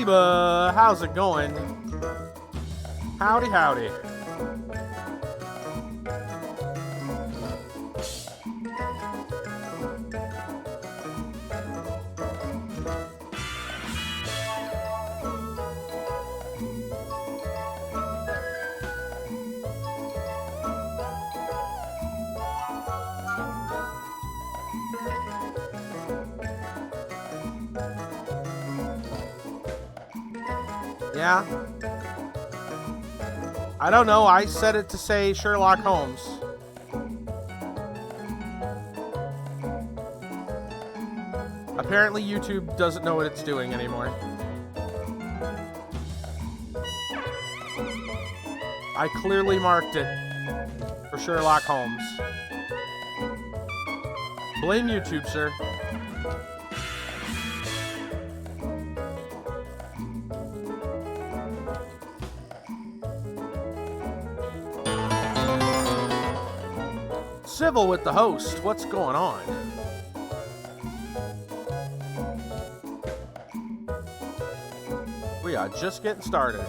Amoeba, how's it going? Howdy, howdy. Yeah. I don't know. I set it to say Sherlock Holmes. Apparently YouTube doesn't know what it's doing anymore. I clearly marked it for Sherlock Holmes. Blame YouTube, sir. Civil with the host. What's going on? We are just getting started.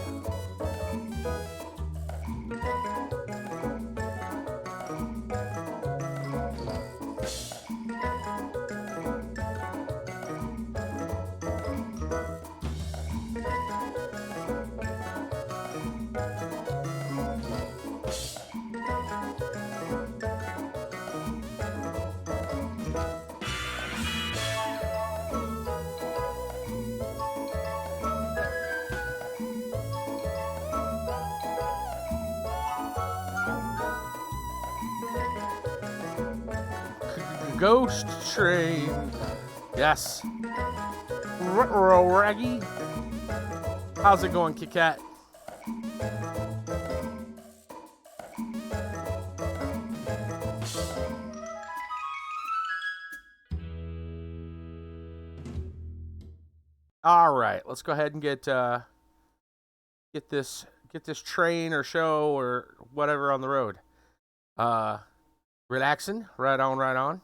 Ghost train. Yes. LotRO Raggy. How's it going, Kit Kat? All right, let's go ahead and get this train or show or whatever on the road. Relaxing. Right on, right on.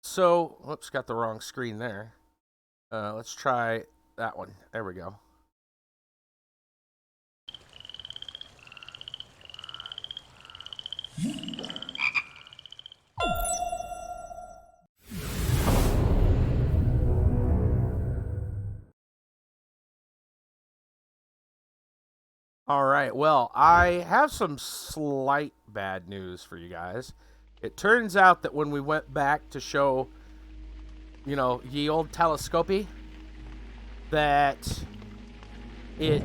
So, whoops, got the wrong screen there. Let's try that one. There we go. All right, well, I have some slight bad news for you guys. It turns out that when we went back to show, you know, ye old telescopy, that it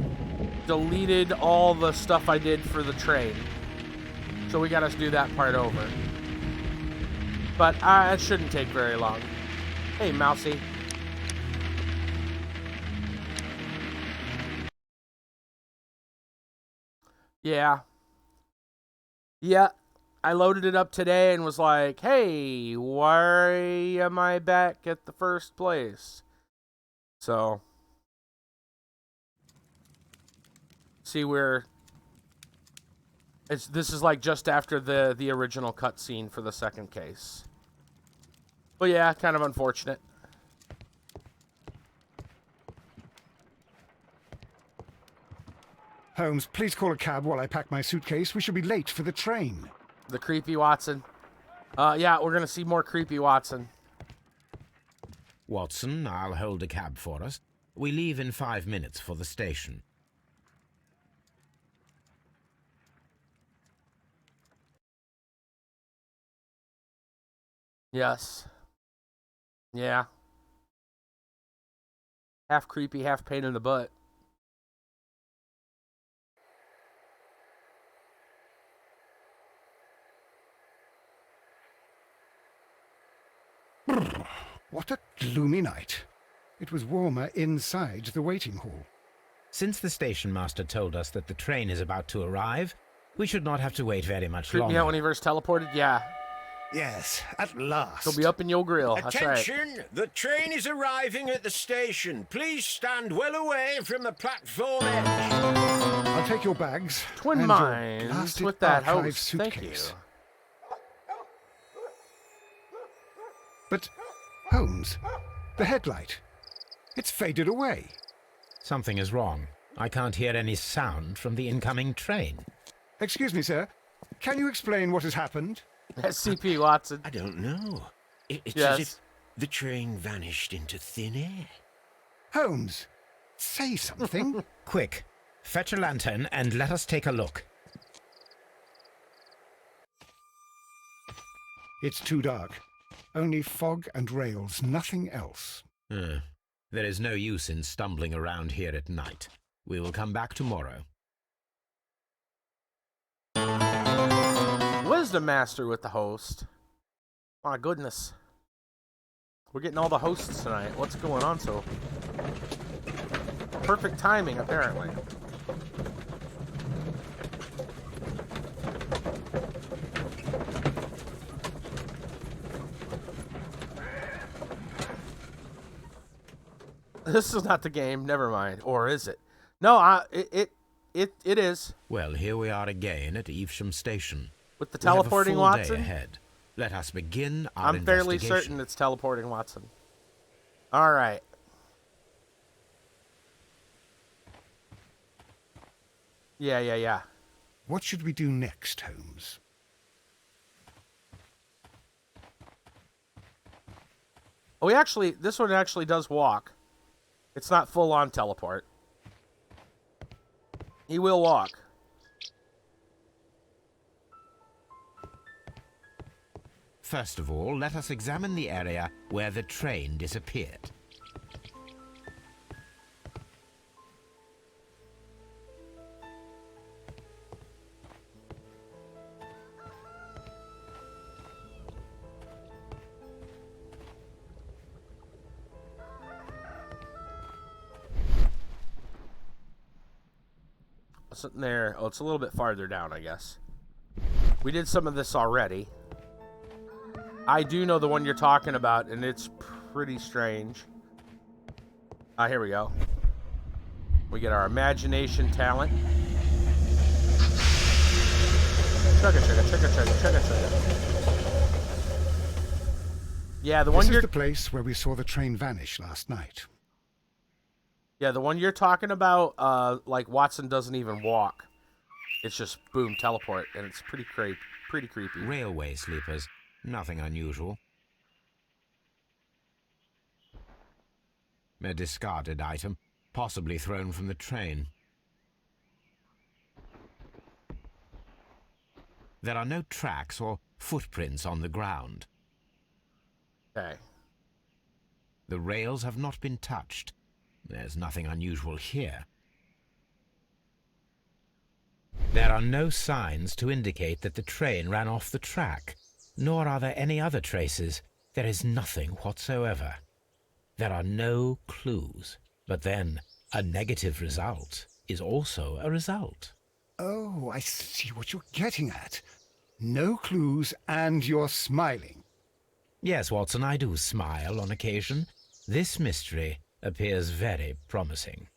deleted all the stuff I did for the train. So we got to do that part over. But it shouldn't take very long. Hey, Mousy. Yeah. Yeah. I loaded it up today and was like, hey, why am I back at the first place? So, see where this is like just after the original cutscene for the second case. But yeah, kind of unfortunate. Holmes, please call a cab while I pack my suitcase. We should be late for the train. The creepy Watson. Yeah, we're going to see more creepy Watson. Watson, I'll hold a cab for us. We leave in 5 minutes for the station. Yes. Yeah. Half creepy, half pain in the butt. What a gloomy night. It was warmer inside the waiting hall. Since the station master told us that the train is about to arrive, we should not have to wait very much Creeped longer. me out when he first teleported? Yeah. Yes, at last. He'll be up in your grill. Attention! That's right. The train is arriving at the station. Please stand well away from the platform edge. I'll take your bags. Twin and Minds your blasted with that archive host. Thank you. suitcase. But, Holmes, the headlight. It's faded away. Something is wrong. I can't hear any sound from the incoming train. Excuse me, sir. Can you explain what has happened? SCP, Watson. I don't know. It's Yes. as if the train vanished into thin air. Holmes, say something. Quick, fetch a lantern and let us take a look. It's too dark. Only fog and rails, nothing else. There is no use in stumbling around here at night. We will come back tomorrow. Wisdom Master with the host. My goodness. We're getting all the hosts tonight. What's going on? So perfect timing, apparently. This is not the game. Never mind. Or is it? No, it is. Well, here we are again at Evesham Station. With the We have a teleporting full Watson? day ahead. Let us begin our I'm fairly investigation. certain it's teleporting Watson. All right. Yeah. What should we do next, Holmes? Oh, this one actually does walk. It's not full on teleport. He will walk. First of all, let us examine the area where the train disappeared. Sitting there. Oh, it's a little bit farther down, I guess. We did some of this already. I do know the one you're talking about, and it's pretty strange. Here we go. We get our imagination talent. Yeah, the one This you're is the place where we saw the train vanish last night. Yeah, the one you're talking about, like Watson doesn't even walk. It's just boom, teleport, and it's pretty creepy. Railway sleepers. Nothing unusual. A discarded item, possibly thrown from the train. There are no tracks or footprints on the ground. Okay. The rails have not been touched. There's nothing unusual here. There are no signs to indicate that the train ran off the track, nor are there any other traces. There is nothing whatsoever. There are no clues. But then, a negative result is also a result. Oh, I see what you're getting at. No clues, and you're smiling. Yes, Watson, I do smile on occasion. This mystery appears very promising.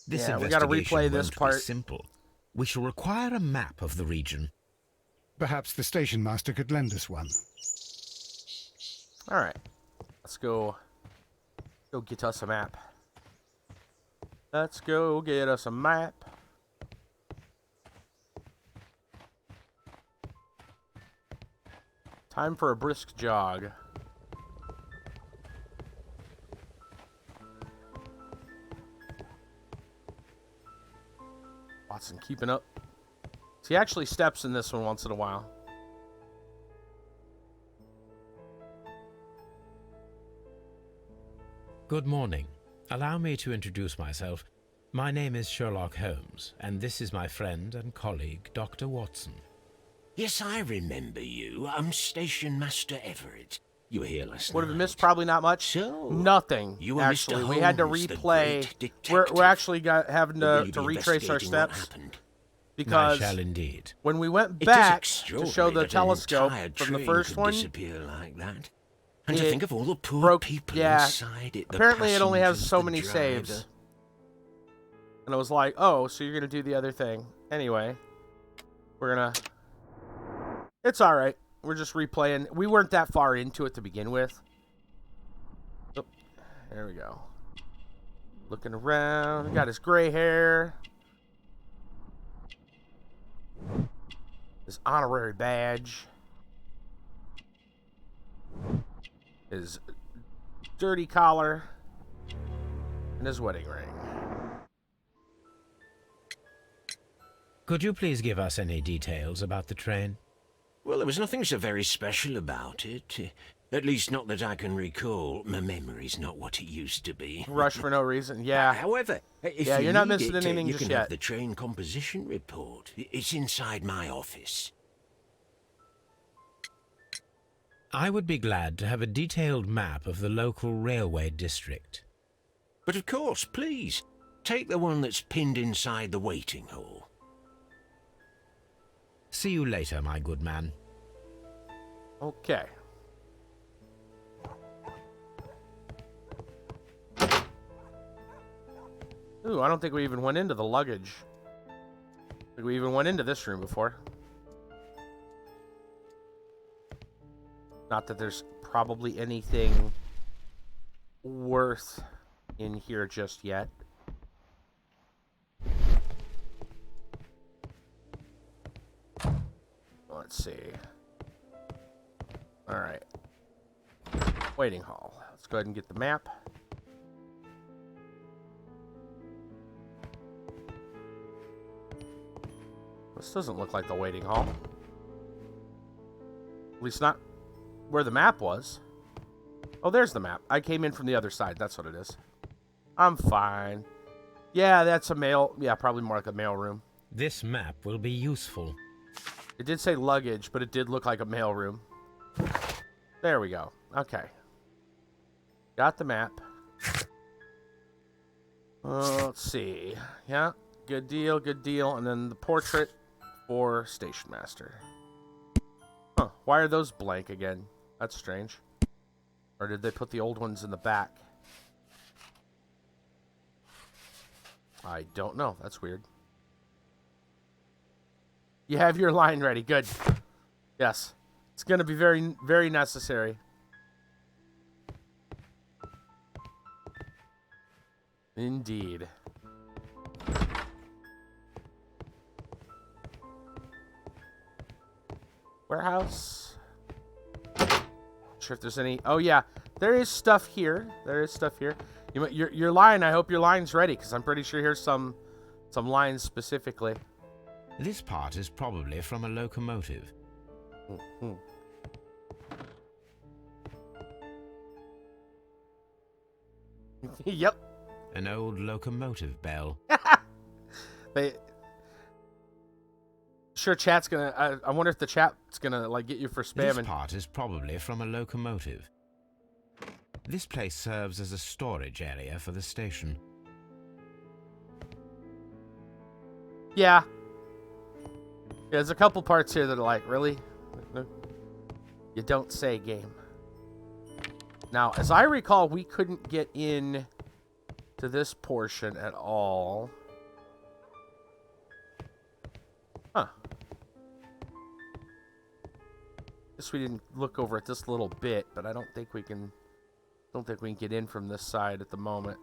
This Yeah, we gotta investigation replay this won't be part. simple. We shall require a map of the region. Perhaps the station master could lend us one. All right. Let's go get us a map. Let's go get us a map. Time for a brisk jog. Watson keeping up. So he actually steps in this one once in a while. Good morning. Allow me to introduce myself. My name is Sherlock Holmes, and this is my friend and colleague, Dr. Watson. Yes, I remember you. I'm Station Master Everett. You were here last Would have night. missed probably not much. So, Nothing. you and Actually, Mr. we had to Holmes, the replay. great We're detective. actually having Will to you be retrace our investigating what steps happened? because I shall indeed. when we went It is back to extraordinary show the that an telescope entire from the train first could one, disappear like that. And to it think of all the poor broke. people Yeah, inside it. The apparently it only has passengers, so the many driver. saves. And I was like, oh, so you're gonna do the other thing anyway? We're gonna. It's all right. We're just replaying. We weren't that far into it to begin with. Oh, there we go. Looking around. Got his gray hair. His honorary badge. His dirty collar. And his wedding ring. Could you please give us any details about the train? Well, there was nothing so very special about it. At least not that I can recall. My memory's not what it used to be. Rush for no reason. Yeah. However, if Yeah, you you're not need missing it, anything you just can yet. have the train composition report. It's inside my office. I would be glad to have a detailed map of the local railway district. But of course, please, take the one that's pinned inside the waiting hall. See you later, my good man. Okay. Ooh, I don't think we even went into the luggage. I think we even went into this room before. Not that there's probably anything worth in here just yet. Let's see. All right. Waiting hall. Let's go ahead and get the map. This doesn't look like the waiting hall. At least not where the map was. Oh, there's the map. I came in from the other side. That's what it is. I'm fine. Yeah, that's a mail. Yeah, probably more like a mail room. This map will be useful. It did say luggage, but it did look like a mail room. There we go. Okay. Got the map. Let's see. Yeah, good deal, good deal. And then the portrait for Station Master. Huh, why are those blank again? That's strange. Or did they put the old ones in the back? I don't know. That's weird. You have your line ready. Good. Yes. It's going to be very, very necessary. Indeed. Warehouse. Sure if there's any. Oh yeah, there is stuff here. There is stuff here. Your line. I hope your line's ready because I'm pretty sure here's some lines specifically. This part is probably from a locomotive. Mm-hmm. Yep. An old locomotive bell. Sure, chat's gonna. I wonder if the chat's gonna like get you for spamming. This part is probably from a locomotive. This place serves as a storage area for the station. Yeah. There's a couple parts here that are like, really? You don't say, game. Now, as I recall, we couldn't get in to this portion at all. Huh. Guess we didn't look over at this little bit, but I don't think we can get in from this side at the moment.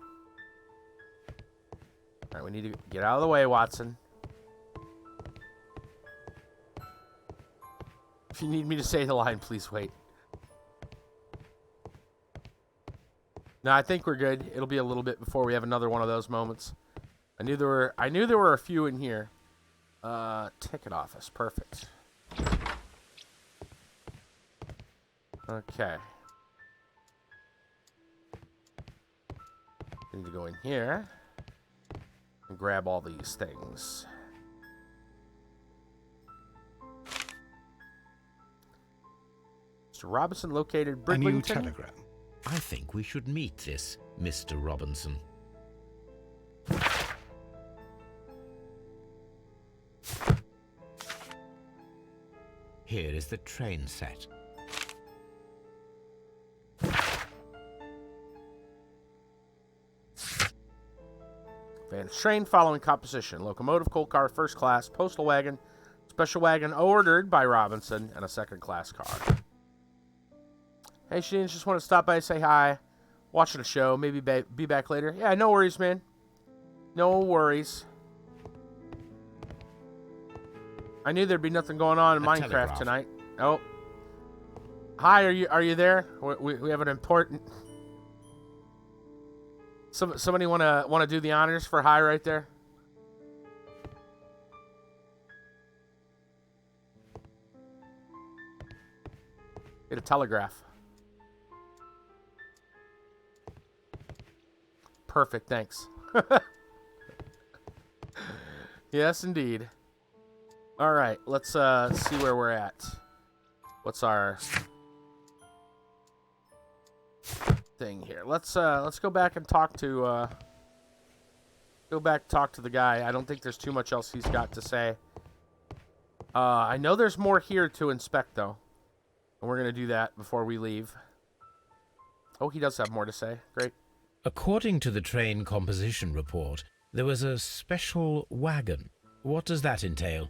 All right, we need to get out of the way, Watson. If you need me to say the line, please wait. No, I think we're good. It'll be a little bit before we have another one of those moments. I knew there were a few in here. Ticket office, perfect. Okay. Need to go in here and grab all these things. Mr. Robinson located A new Bridlington. telegram. I think we should meet this Mr. Robinson. Here is the train set. Advanced train following composition. Locomotive, coal car, first class, postal wagon, special wagon ordered by Robinson, and a second class car. Hey, she just want to stop by and say hi. Watching a show. Maybe be back later. Yeah, no worries, man. No worries. I knew there'd be nothing going on in Minecraft telegraph. tonight. Oh. Hi, are you there? We have an important... Somebody wanna do the honors for hi right there? Get a telegraph. Perfect, thanks. Yes, indeed. All right, let's see where we're at. What's our thing here? Let's go back and talk to the guy. I don't think there's too much else he's got to say. I know there's more here to inspect though, and we're gonna do that before we leave. Oh, he does have more to say. Great. According to the train composition report, there was a special wagon. What does that entail?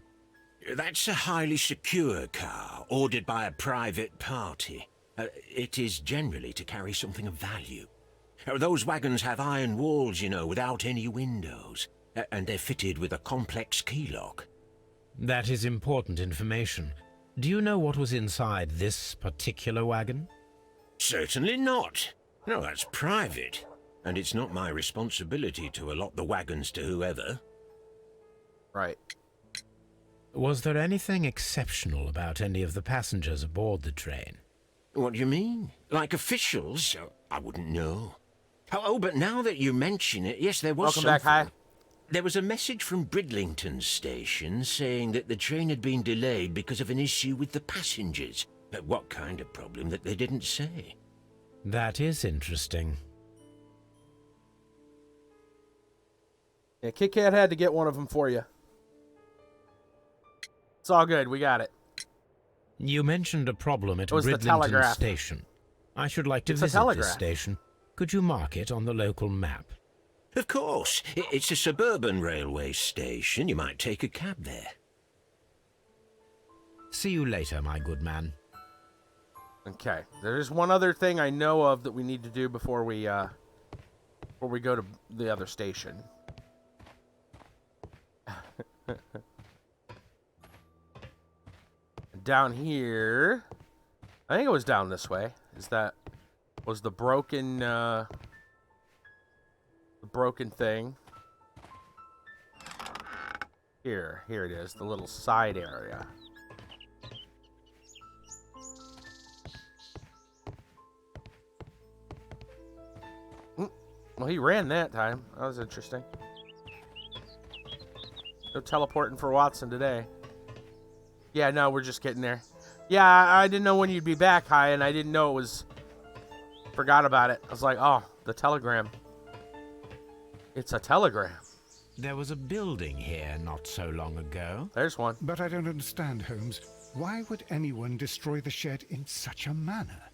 That's a highly secure car, ordered by a private party. It is generally to carry something of value. Those wagons have iron walls, you know, without any windows. And they're fitted with a complex key lock. That is important information. Do you know what was inside this particular wagon? Certainly not. No, that's private. And it's not my responsibility to allot the wagons to whoever. Right. Was there anything exceptional about any of the passengers aboard the train? What do you mean? Like officials? I wouldn't know. Oh, but now that you mention it, yes, there was Welcome something. back, hi. There was a message from Bridlington station saying that the train had been delayed because of an issue with the passengers. But what kind of problem that they didn't say? That is interesting. Yeah, Kit Kat had to get one of them for you. It's all good. We got it. You mentioned a problem at It was the Bridlington telegraph. station. I should like to It's a visit telegraph. this station. Could you mark it on the local map? Of course. It's a suburban railway station. You might take a cab there. See you later, my good man. Okay. There's one other thing I know of that we need to do before we go to the other station. Down here, I think it was down this way. Was the broken thing? Here it is, the little side area. Well, he ran that time. That was interesting. No teleporting for Watson today. Yeah, no, we're just getting there. Yeah, I didn't know when you'd be back, Hi, and I didn't know it was... Forgot about it. I was like, oh, the telegram. It's a telegram. There was a building here not so long ago. There's one. But I don't understand, Holmes. Why would anyone destroy the shed in such a manner?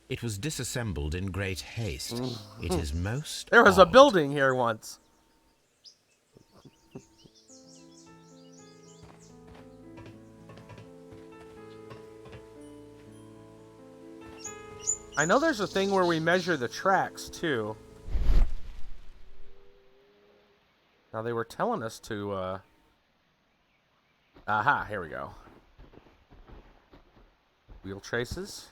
It was disassembled in great haste. It is most There was a odd. building here once. I know there's a thing where we measure the tracks, too. Now, they were telling us to, Aha, here we go. Wheel traces.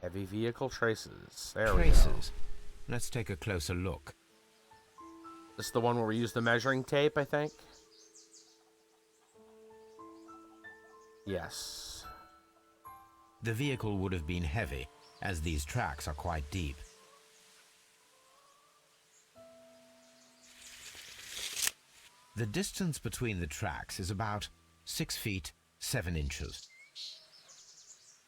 Heavy vehicle traces. There we go. Traces. Let's take a closer look. This is the one where we use the measuring tape, I think. Yes. The vehicle would have been heavy, as these tracks are quite deep. The distance between the tracks is about 6 feet 7 inches.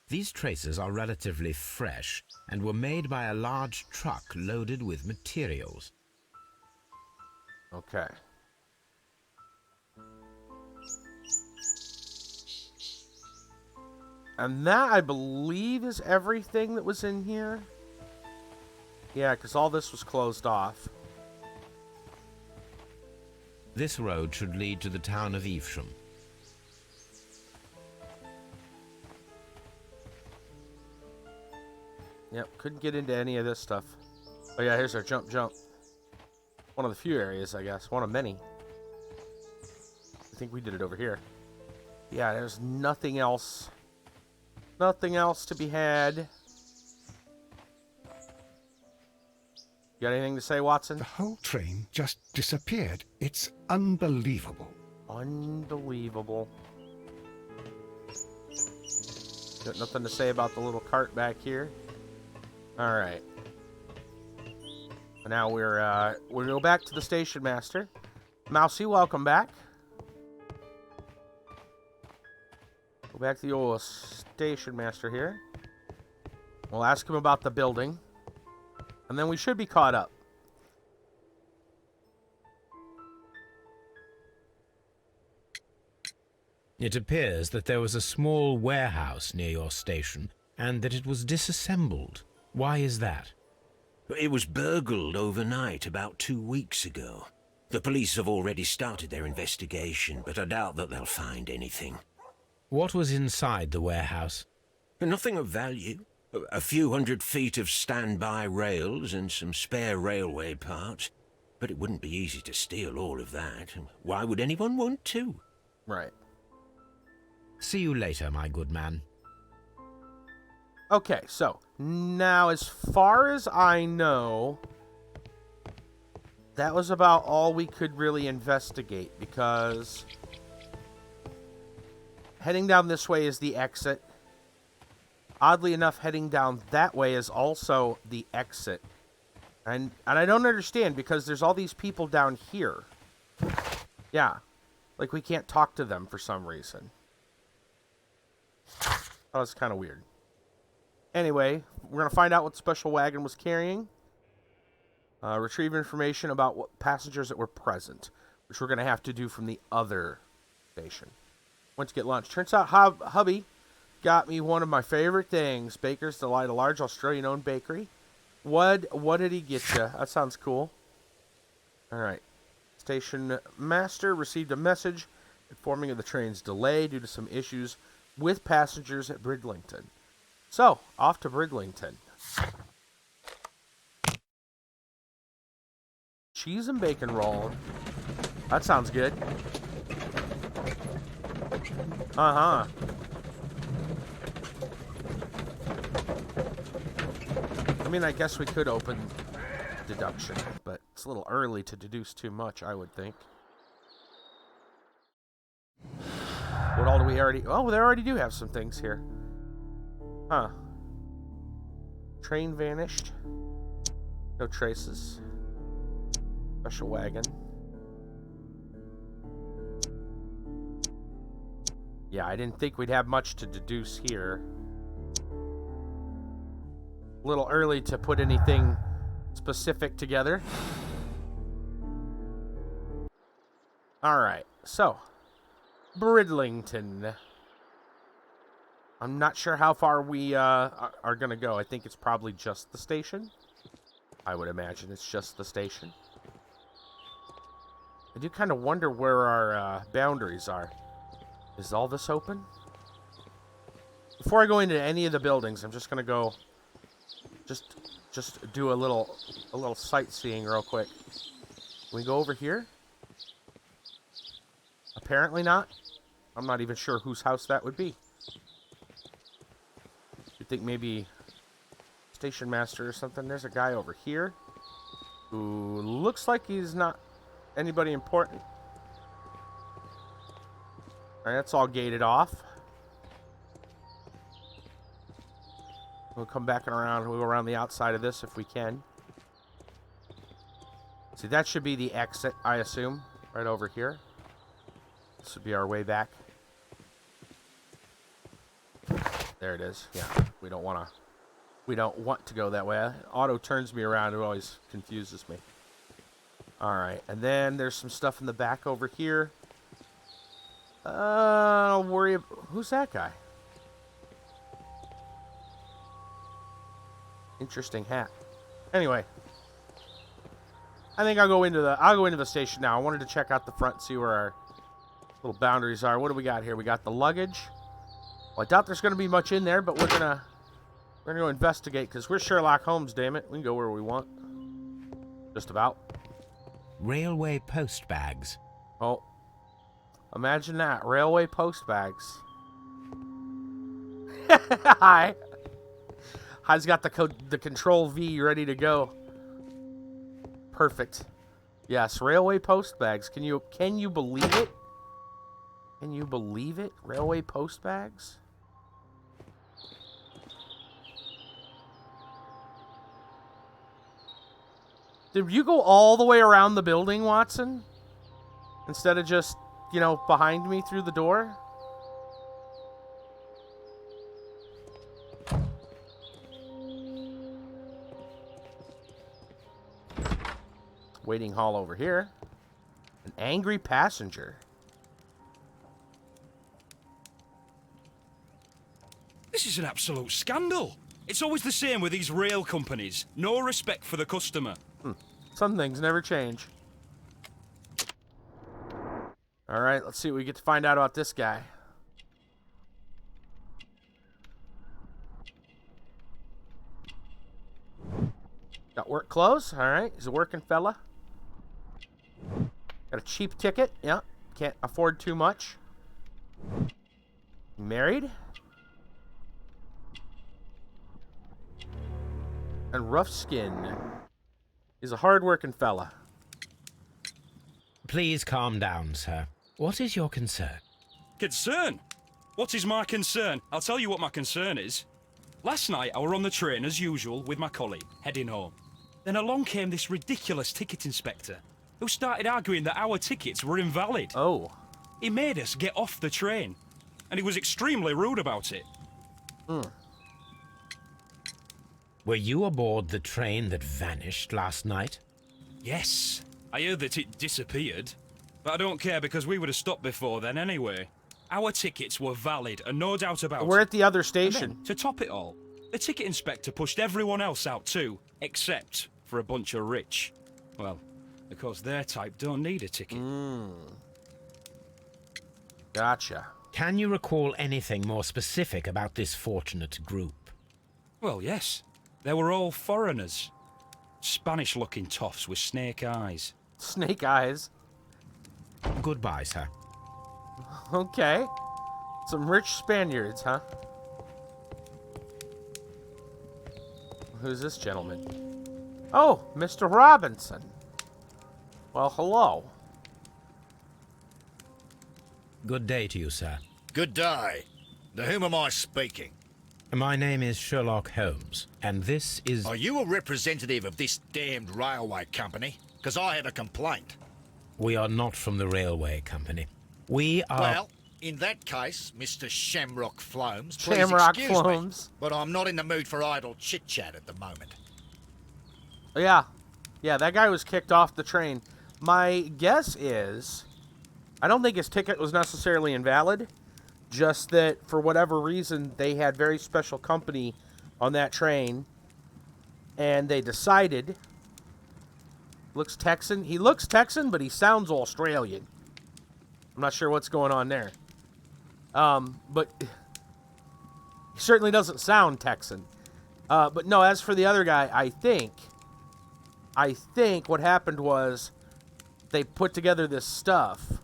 These traces are relatively fresh and were made by a large truck loaded with materials. Okay. And that, I believe, is everything that was in here. Yeah, because all this was closed off. This road should lead to the town of Evesham. Yep, couldn't get into any of this stuff. Oh yeah, here's our jump. One of the few areas, I guess. One of many. I think we did it over here. Yeah, there's nothing else. Nothing else to be had. You got anything to say, Watson? The whole train just disappeared. It's unbelievable. Unbelievable. Got nothing to say about the little cart back here. Alright. Now we're gonna go back to the station master. Mousy, welcome back. Go back to the old station master here. We'll ask him about the building. And then we should be caught up. It appears that there was a small warehouse near your station, and that it was disassembled. Why is that? It was burgled overnight about 2 weeks ago. The police have already started their investigation, but I doubt that they'll find anything. What was inside the warehouse? Nothing of value. A few 100 feet of standby rails and some spare railway parts. But it wouldn't be easy to steal all of that. Why would anyone want to? Right. See you later, my good man. Okay, so now as far as I know, that was about all we could really investigate, because heading down this way is the exit. Oddly enough, heading down that way is also the exit. And I don't understand, because there's all these people down here. Yeah. Like, we can't talk to them for some reason. That was kind of weird. Anyway, we're going to find out what the special wagon was carrying. Retrieve information about what passengers that were present, which we're going to have to do from the other station. Went to get lunch. Turns out hubby got me one of my favorite things. Baker's Delight, a large Australian-owned bakery. What did he get you? That sounds cool. All right. Station master received a message informing of the train's delay due to some issues with passengers at Bridlington. So, off to Bridlington. Cheese and bacon roll. That sounds good. Uh-huh. I mean, I guess we could open deduction, but it's a little early to deduce too much, I would think. What all do we already... Oh, they already do have some things here. Huh. Train vanished. No traces. Special wagon. Yeah, I didn't think we'd have much to deduce here. A little early to put anything specific together. Alright, so... Bridlington. I'm not sure how far we are going to go. I think it's probably just the station. I would imagine it's just the station. I do kind of wonder where our boundaries are. Is all this open? Before I go into any of the buildings, I'm just going to go... Just do a little sightseeing real quick. Can we go over here? Apparently not. I'm not even sure whose house that would be. You think maybe station master or something? There's a guy over here who looks like he's not anybody important. Alright, that's all gated off. We'll come back and around. We'll go around the outside of this if we can. See, that should be the exit, I assume. Right over here. This would be our way back. There it is. Yeah, we don't want to go that way. Auto turns me around. It always confuses me. All right, and then there's some stuff in the back over here. I'll worry about... Who's that guy? Interesting hat. Anyway, I think I'll go into the station now. I wanted to check out the front, see where our little boundaries are. What do we got here? We got the luggage. Well, I doubt there's going to be much in there, but we're We're gonna go investigate, because we're Sherlock Holmes, damn it. We can go where we want. Just about. Railway post bags. Oh. Imagine that. Railway post bags. Hi. Hi's got the control V ready to go. Perfect. Yes, railway post bags. Can you believe it? Can you believe it? Railway post bags? Did you go all the way around the building, Watson? Instead of just, behind me through the door? Waiting hall over here. An angry passenger. This is an absolute scandal. It's always the same with these rail companies. No respect for the customer. Some things never change. Alright, let's see what we get to find out about this guy. Got work clothes. Alright, he's a working fella. Got a cheap ticket. Yeah, can't afford too much. Married. And rough skin. He's a hard-working fella. Please calm down, sir. What is your concern? Concern? What is my concern? I'll tell you what my concern is. Last night, I were on the train as usual with my colleague, heading home. Then along came this ridiculous ticket inspector, who started arguing that our tickets were invalid. Oh. He made us get off the train, and he was extremely rude about it. Were you aboard the train that vanished last night? Yes, I heard that it disappeared. But I don't care because we would have stopped before then anyway. Our tickets were valid and no doubt about it. We're at the other And station. then, to top it all, the ticket inspector pushed everyone else out too, except for a bunch of rich. Well, because their type don't need a ticket. Gotcha. Can you recall anything more specific about this fortunate group? Well, yes. They were all foreigners. Spanish-looking toffs with snake eyes. Snake eyes. Goodbye, sir. Okay. Some rich Spaniards, huh? Who's this gentleman? Oh, Mr. Robinson. Well, hello. Good day to you, sir. Good day. To whom am I speaking? My name is Sherlock Holmes, and this is... Are you a representative of this damned railway company? Because I have a complaint. We are not from the railway company. We are... Well, in that case, Mr. Shamrock Flomes, please Shamrock excuse Flomes. me, but I'm not in the mood for idle chit-chat at the moment. Yeah. Yeah, that guy was kicked off the train. My guess is... I don't think his ticket was necessarily invalid. Just that, for whatever reason, they had very special company on that train. And they decided... Looks Texan. He looks Texan, but he sounds Australian. I'm not sure what's going on there. But... He certainly doesn't sound Texan. But no, as for the other guy, I think what happened was... They put together this stuff.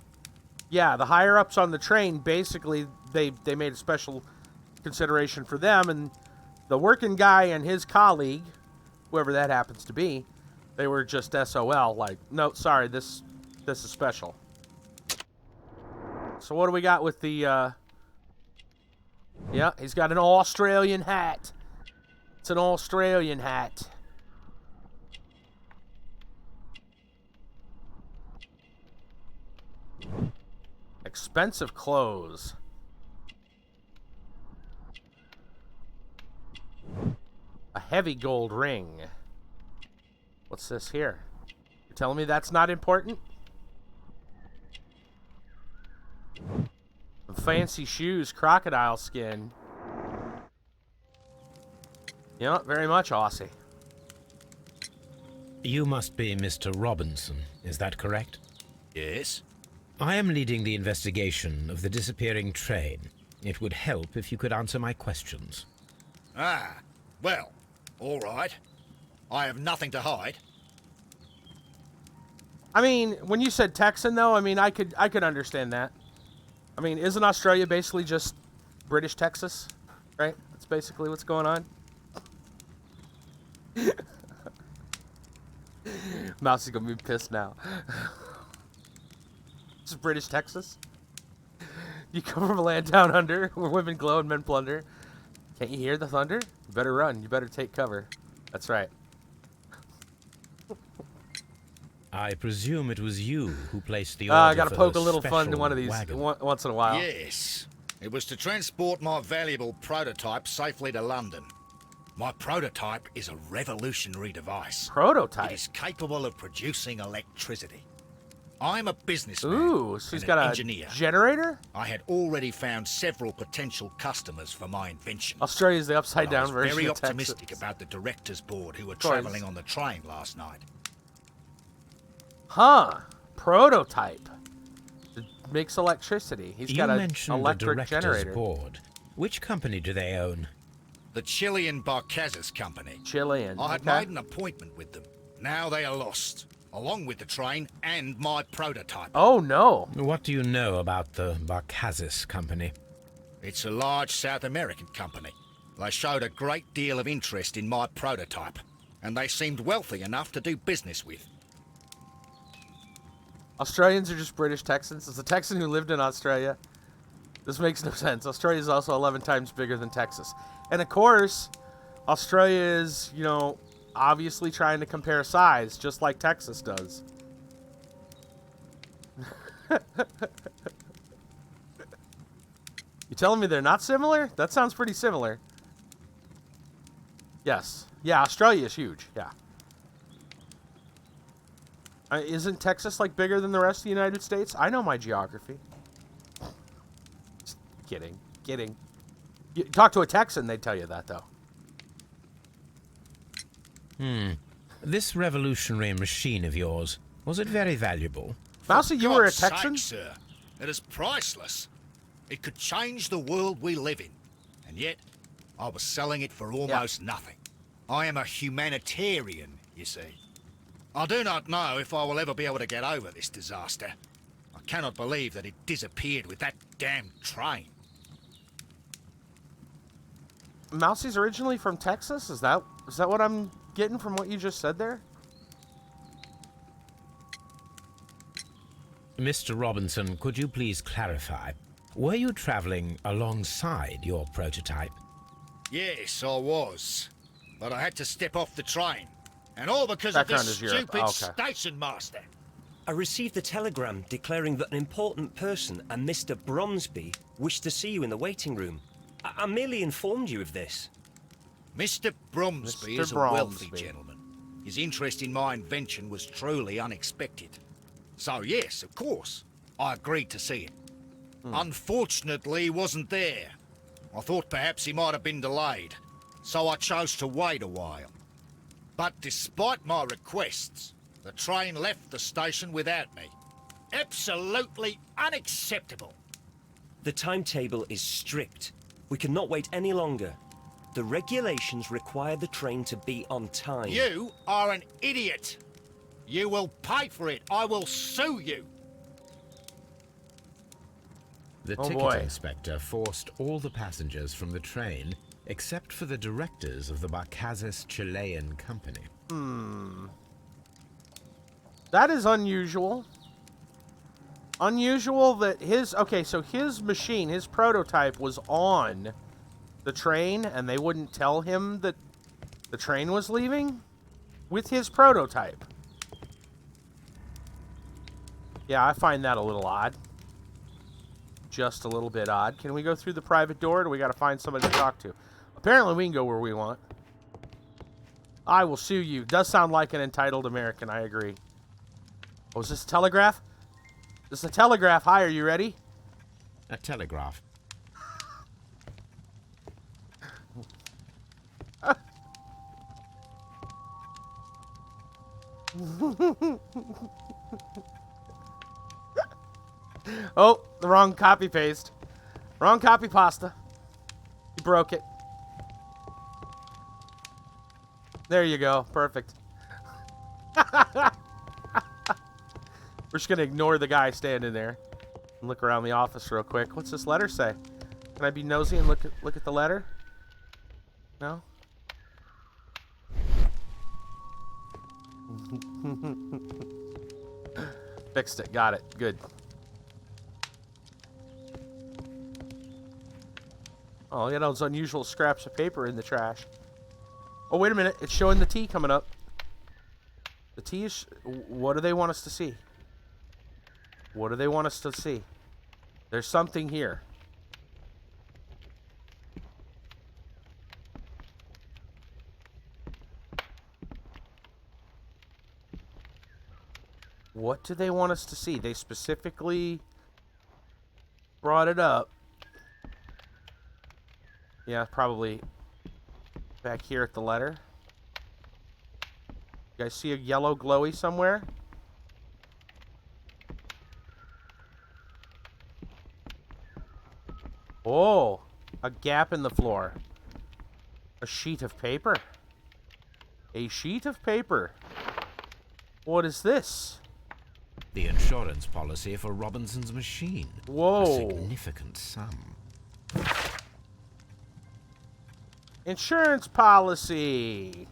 Yeah, the higher-ups on the train, basically, they made a special consideration for them, and the working guy and his colleague, whoever that happens to be, they were just SOL, like, no, sorry, this is special. So what do we got with the, yeah, he's got an Australian hat. It's an Australian hat. Expensive clothes. A heavy gold ring. What's this here? You're telling me that's not important? Fancy shoes, crocodile skin. Yeah, very much Aussie. You must be Mr. Robinson, is that correct? Yes? I am leading the investigation of the disappearing train. It would help if you could answer my questions. Ah, Well, all right. I have nothing to hide. I mean, when you said Texan, though, I mean, I could understand that. I mean, isn't Australia basically just British Texas, right? That's basically what's going on. Mouse is gonna be pissed now. This is British Texas. You come from a land down under where women glow and men plunder. Can't you hear the thunder? You better run. You better take cover. That's right. I presume it was you who placed the I order gotta for poke a those little fun to special one of these wagons. once in a while. Yes. It was to transport my valuable prototype safely to London. My prototype is a revolutionary device. Prototype. It is capable of producing electricity. I'm a businessman Ooh, so he's and got an a engineer. generator? I had already found several potential customers for my invention. Australia's the upside But I down was version very of optimistic Texas. about the directors' board who were course. travelling on the train last night. Huh. Prototype. It makes electricity. He's You got an mentioned the electric director's generator. board. Which company do they own? The Chilean Barcazes Company. Chilean. I had Okay. made an appointment with them. Now they are lost, along with the train and my prototype. Oh, no. What do you know about the Barcazes company? It's a large South American company. They showed a great deal of interest in my prototype, and they seemed wealthy enough to do business with. Australians are just British Texans. It's a Texan who lived in Australia. This makes no sense. Australia is also 11 times bigger than Texas. And of course, Australia is, you know, obviously trying to compare size, just like Texas does. You telling me they're not similar? That sounds pretty similar. Yes. Yeah, Australia is huge. Yeah. Isn't Texas, like, bigger than the rest of the United States? I know my geography. Just kidding. Kidding. You talk to a Texan, they'd tell you that, though. This revolutionary machine of yours, was it very valuable? Mousy, you were a God's sake, Texan? sir. It is priceless. It could change the world we live in. And yet, I was selling it for almost nothing. I am a humanitarian, you see. I do not know if I will ever be able to get over this disaster. I cannot believe that it disappeared with that damn train. Mousy's originally from Texas? Is that what I'm getting from what you just said there? Mr. Robinson, could you please clarify? Were you traveling alongside your prototype? Yes, I was. But I had to step off the train. And all because Background of this is Europe. stupid Okay. station master. I received a telegram declaring that an important person, a Mr. Bromsby, wished to see you in the waiting room. I merely informed you of this. Mr. Bromsby Mr. is a wealthy Bromsby. gentleman. His interest in my invention was truly unexpected. So yes, of course, I agreed to see him. Unfortunately, he wasn't there. I thought perhaps he might have been delayed, so I chose to wait a while. But despite my requests, the train left the station without me. Absolutely unacceptable. The timetable is strict. We cannot wait any longer. The regulations require the train to be on time. You are an idiot. You will pay for it. I will sue you. The Oh, ticket boy. inspector forced all the passengers from the train except for the directors of the Barcazes Chilean company. That is unusual. Unusual that his machine, his prototype was on the train and they wouldn't tell him that the train was leaving with his prototype. Yeah, I find that a little odd. Just a little bit odd. Can we go through the private door or do we gotta find somebody to talk to? Apparently we can go where we want. I will sue you. Does sound like an entitled American, I agree. Oh, is this a telegraph? This is a telegraph. Hi, are you ready? A telegraph. Oh, the wrong copy paste. Wrong copy pasta. You broke it. There you go. Perfect. We're just gonna ignore the guy standing there and look around the office real quick. What's this letter say? Can I be nosy and look at the letter? No? Fixed it. Got it. Good. Oh, look at those unusual scraps of paper in the trash. Oh, wait a minute. It's showing the T coming up. The T is... What do they want us to see? What do they want us to see? There's something here. What do they want us to see? They specifically brought it up. Yeah, probably back here at the letter. You guys see a yellow glowy somewhere? Oh, a gap in the floor. A sheet of paper. A sheet of paper. What is this? The insurance policy for Robinson's machine. Whoa. A significant sum. Insurance policy.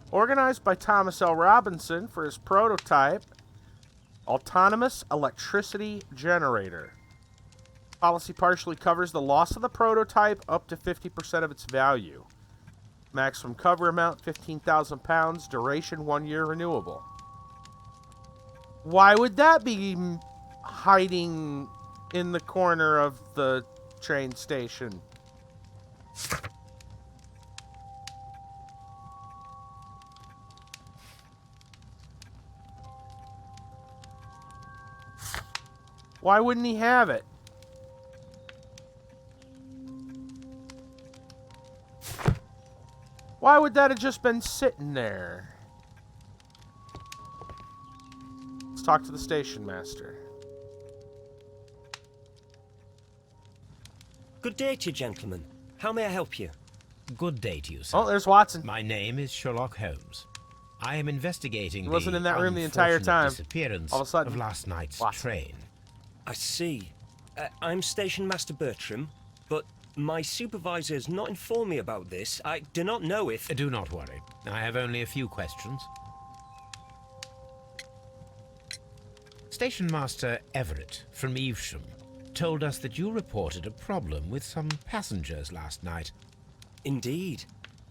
Organized by Thomas L. Robinson for his prototype, autonomous electricity generator. Policy partially covers the loss of the prototype up to 50% of its value. Maximum cover amount, £15,000. Duration, 1 year, renewable. Why would that be hiding in the corner of the train station? Why wouldn't he have it? Why would that have just been sitting there? Let's talk to the station master. Good day to you, gentlemen. How may I help you? Good day to you, sir. Oh, there's Watson. My name is Sherlock Holmes. I am investigating He wasn't the in that room the entire time. disappearance All of a sudden, of last night's Watson. train. I see. I'm Station Master Bertram, but my supervisor has not informed me about this. I do not know if... Do not worry. I have only a few questions. Station Master Everett from Evesham told us that you reported a problem with some passengers last night. Indeed.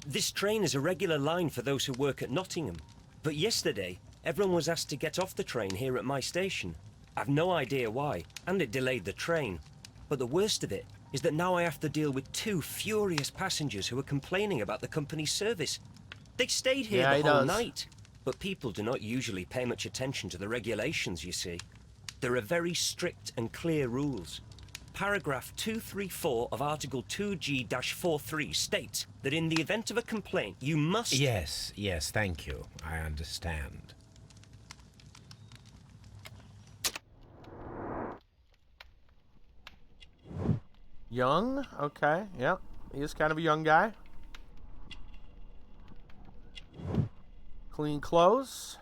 This train is a regular line for those who work at Nottingham. But yesterday, everyone was asked to get off the train here at my station. I've no idea why, and it delayed the train. But the worst of it is that now I have to deal with two furious passengers who are complaining about the company's service. They stayed here the whole night, but people do not usually pay much attention to the regulations, you see. There are very strict and clear rules. Paragraph 234 of Article 2G-43 states that in the event of a complaint, you must... Yes, thank you. I understand. Young? Okay, yep. He is kind of a young guy. Clean clothes.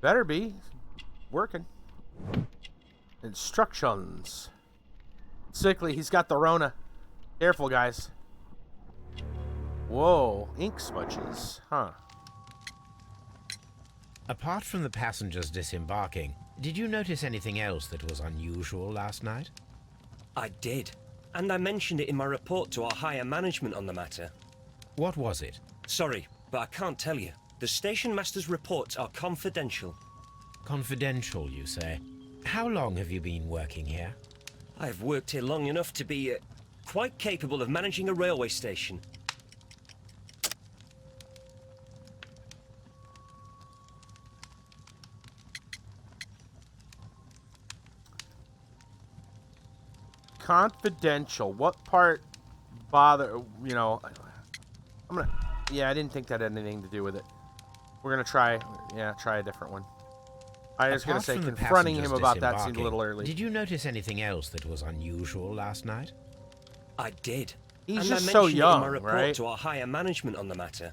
Better be. Working. Instructions. Sickly, he's got the Rona. Careful, guys. Whoa, ink smudges. Huh. Apart from the passengers disembarking, did you notice anything else that was unusual last night? I did, and I mentioned it in my report to our higher management on the matter. What was it? Sorry, but I can't tell you. The station master's reports are confidential. Confidential, you say? How long have you been working here? I've worked here long enough to be quite capable of managing a railway station. Confidential. What part bother, you know, I'm gonna, yeah, I didn't think that had anything to do with it. We're gonna try a different one. I was gonna say confronting him about that seemed a little early. Did you notice anything else that was unusual last night? I did. He's and just I so mentioned young, it in my report right? to our higher management on the matter.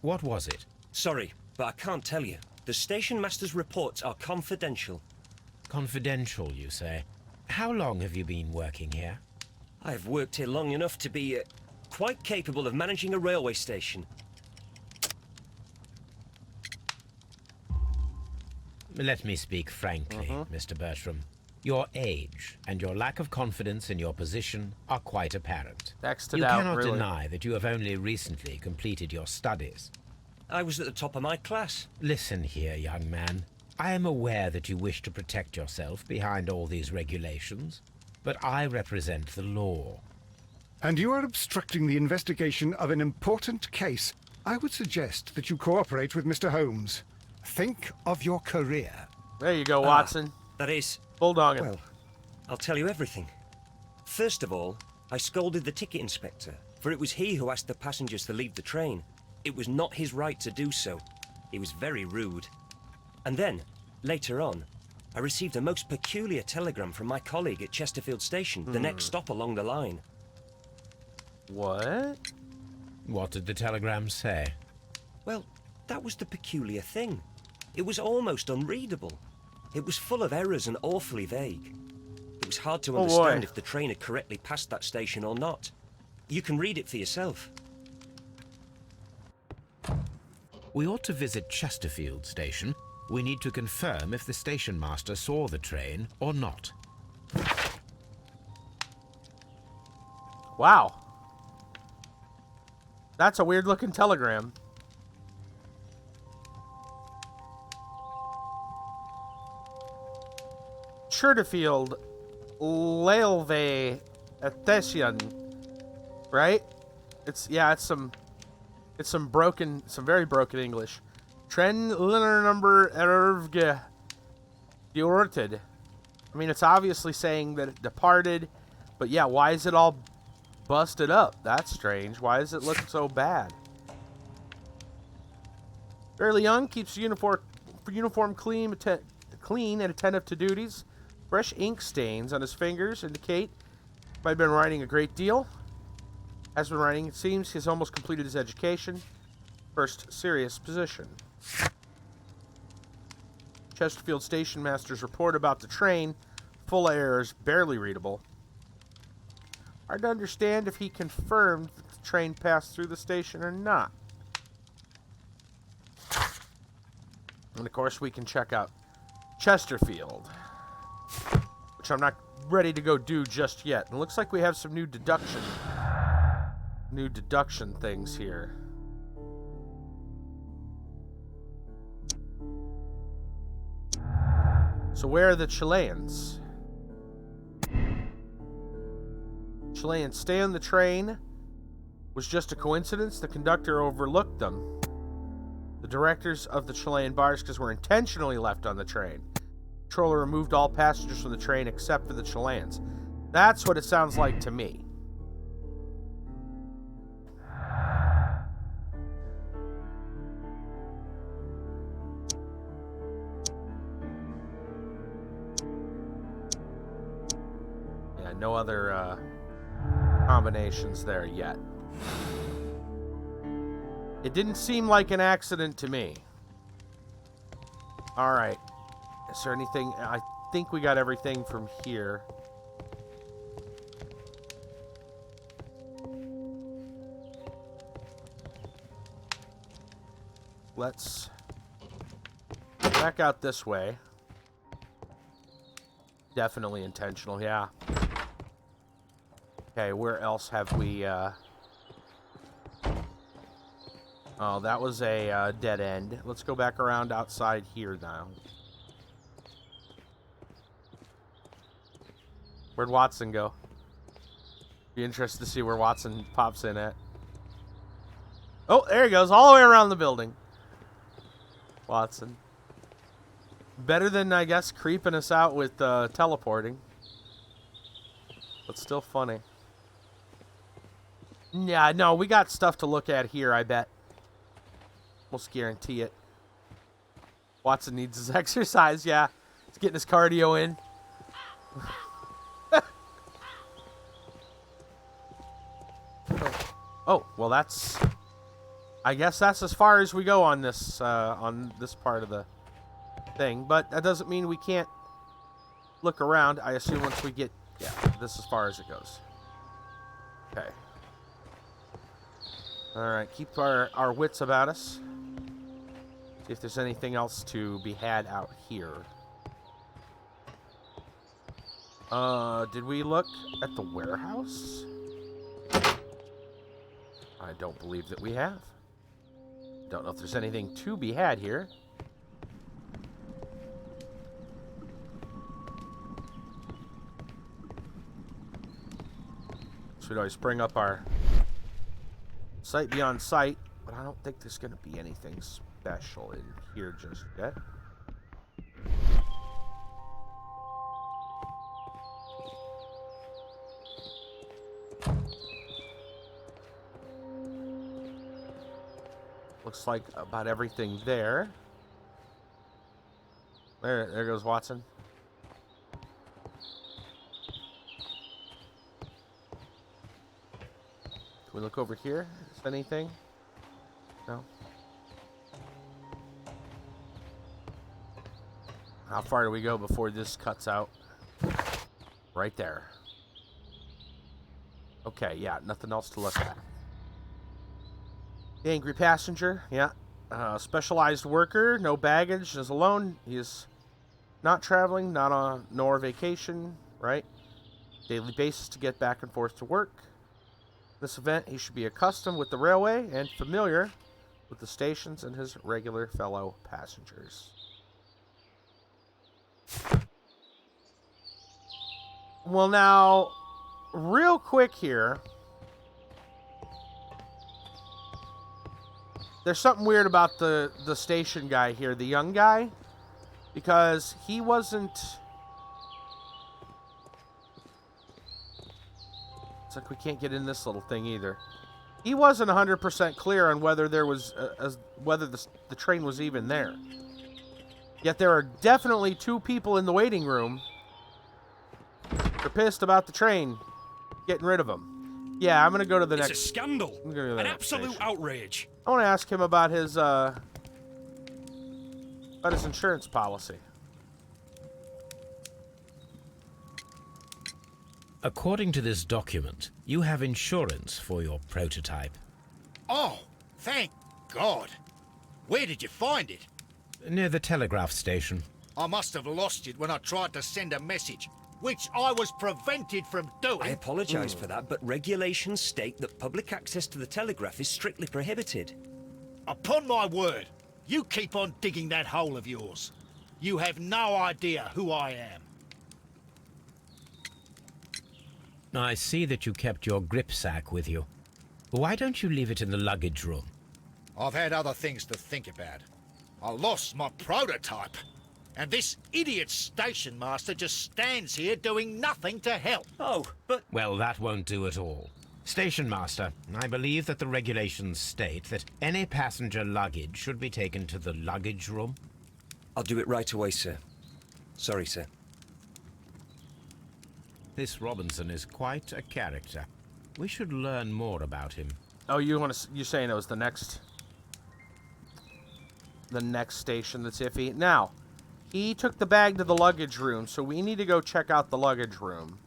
What was it? Sorry, but I can't tell you. The station master's reports are confidential. Confidential, you say? How long have you been working here? I've worked here long enough to be quite capable of managing a railway station. Let me speak frankly, Mr. Bertram. Your age and your lack of confidence in your position are quite apparent. Next to You doubt, cannot really. deny that you have only recently completed your studies. I was at the top of my class. Listen here, young man. I am aware that you wish to protect yourself behind all these regulations, but I represent the law. And you are obstructing the investigation of an important case. I would suggest that you cooperate with Mr. Holmes. Think of your career. There you go, Watson. That is, Bulldog him. well, I'll tell you everything. First of all, I scolded the ticket inspector, for it was he who asked the passengers to leave the train. It was not his right to do so. He was very rude. And then, later on, I received a most peculiar telegram from my colleague at Chesterfield Station, the next stop along the line. What? What did the telegram say? Well, that was the peculiar thing. It was almost unreadable. It was full of errors and awfully vague. It was hard to Oh, understand boy. if the train had correctly passed that station or not. You can read it for yourself. We ought to visit Chesterfield Station. We need to confirm if the station master saw the train or not. Wow. That's a weird looking telegram. Chesterfield Railway Station, right? It's some very broken English. Train linear number ervge deorted. I mean, it's obviously saying that it departed, but yeah, why is it all busted up? That's strange. Why does it look so bad? Fairly young, keeps uniform clean and attentive to duties. Fresh ink stains on his fingers indicate he might have been writing a great deal. Has been writing, it seems. He's almost completed his education. First serious position. Chesterfield Station Master's report about the train, full of errors, barely readable. Hard to understand if he confirmed that the train passed through the station or not. And of course we can check out Chesterfield, which I'm not ready to go do just yet. And it looks like we have some new deduction things here. So where are the Chileans? Chileans stay on the train. Was just a coincidence. The conductor overlooked them. The directors of the Chilean barcas were intentionally left on the train. The controller removed all passengers from the train except for the Chileans. That's what it sounds like to me. Yeah, no other combinations there yet. It didn't seem like an accident to me. Alright. Is there anything? I think we got everything from here. Let's back out this way. Definitely intentional, yeah. Okay, where else have we, Oh, that was a dead end. Let's go back around outside here now. Where'd Watson go? Be interested to see where Watson pops in at. Oh, there he goes, all the way around the building. Watson. Better than, I guess, creeping us out with teleporting. But still funny. Yeah, no, we got stuff to look at here, I bet. Almost guarantee it. Watson needs his exercise, yeah. He's getting his cardio in. Oh, well, that's I guess that's as far as we go on this part of the thing. But that doesn't mean we can't look around. I assume once we get... Yeah, this is as far as it goes. Okay. Alright, keep our wits about us. See if there's anything else to be had out here. Did we look at the warehouse? I don't believe that we have. Don't know if there's anything to be had here. So we'd always bring up our sight beyond sight, but I don't think there's going to be anything special in here just yet. Looks like about everything there. There goes Watson. Can we look over here? Is there anything? No. How far do we go before this cuts out? Right there. Okay, yeah, nothing else to look at. The angry passenger, yeah. Specialized worker, no baggage, is alone. He is not traveling, nor vacation, right? Daily basis to get back and forth to work. This event, he should be accustomed with the railway and familiar with the stations and his regular fellow passengers. Well, now, real quick here. There's something weird about the station guy here, the young guy, because he wasn't... It's like we can't get in this little thing either. He wasn't 100% clear on whether there was whether the train was even there. Yet there are definitely two people in the waiting room. They're pissed about the train. Getting rid of him. Yeah, I'm gonna go to the next. It's a scandal. An absolute outrage. I want to ask him about his insurance policy. According to this document, you have insurance for your prototype. Oh, thank God. Where did you find it? Near the telegraph station. I must have lost it when I tried to send a message, which I was prevented from doing. I apologise for that, but regulations state that public access to the telegraph is strictly prohibited. Upon my word, you keep on digging that hole of yours. You have no idea who I am. I see that you kept your grip sack with you. Why don't you leave it in the luggage room? I've had other things to think about. I lost my prototype, and this idiot station master just stands here doing nothing to help. Oh, but... Well, that won't do at all. Station master, I believe that the regulations state that any passenger luggage should be taken to the luggage room. I'll do it right away, sir. Sorry, sir. This Robinson is quite a character. We should learn more about him. Oh, you're saying it was the next station that's iffy. Now, he took the bag to the luggage room, so we need to go check out the luggage room.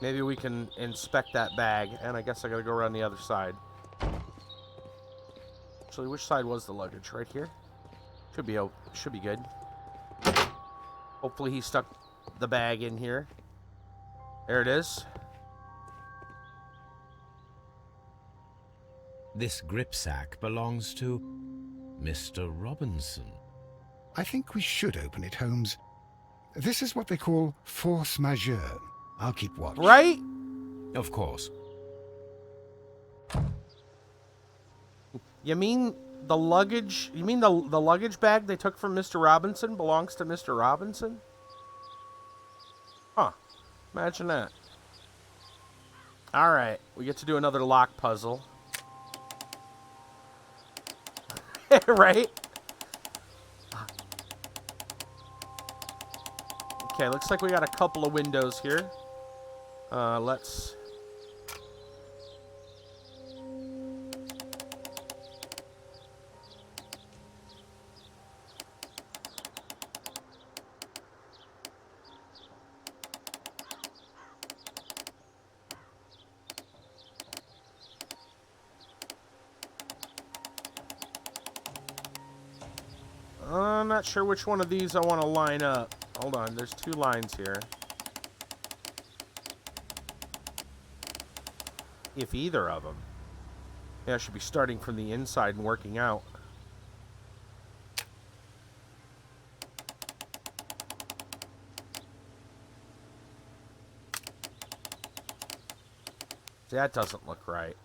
Maybe we can inspect that bag, and I guess I gotta go around the other side. Actually, which side was the luggage? Right here? Should be good. Hopefully he stuck the bag in here. There it is. This grip sack belongs to Mr. Robinson. I think we should open it, Holmes. This is what they call force majeure. I'll keep watch. Right? Of course. You mean the luggage? You mean the luggage bag they took from Mr. Robinson belongs to Mr. Robinson? Huh. Imagine that. Alright. We get to do another lock puzzle. Right? Okay, looks like we got a couple of windows here. Let's not sure which one of these I want to line up. Hold on, there's 2 lines here. If either of them. Yeah, I should be starting from the inside and working out. That doesn't look right.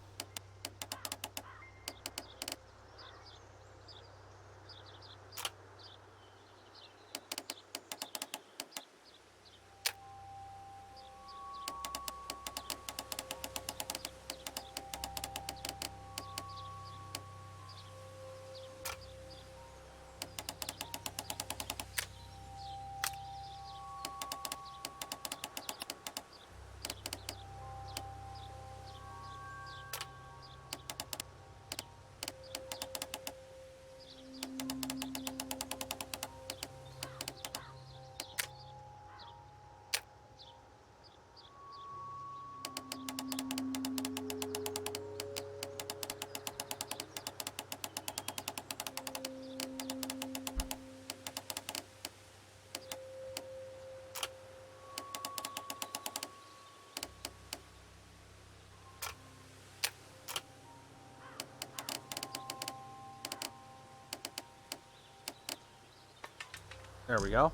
There we go.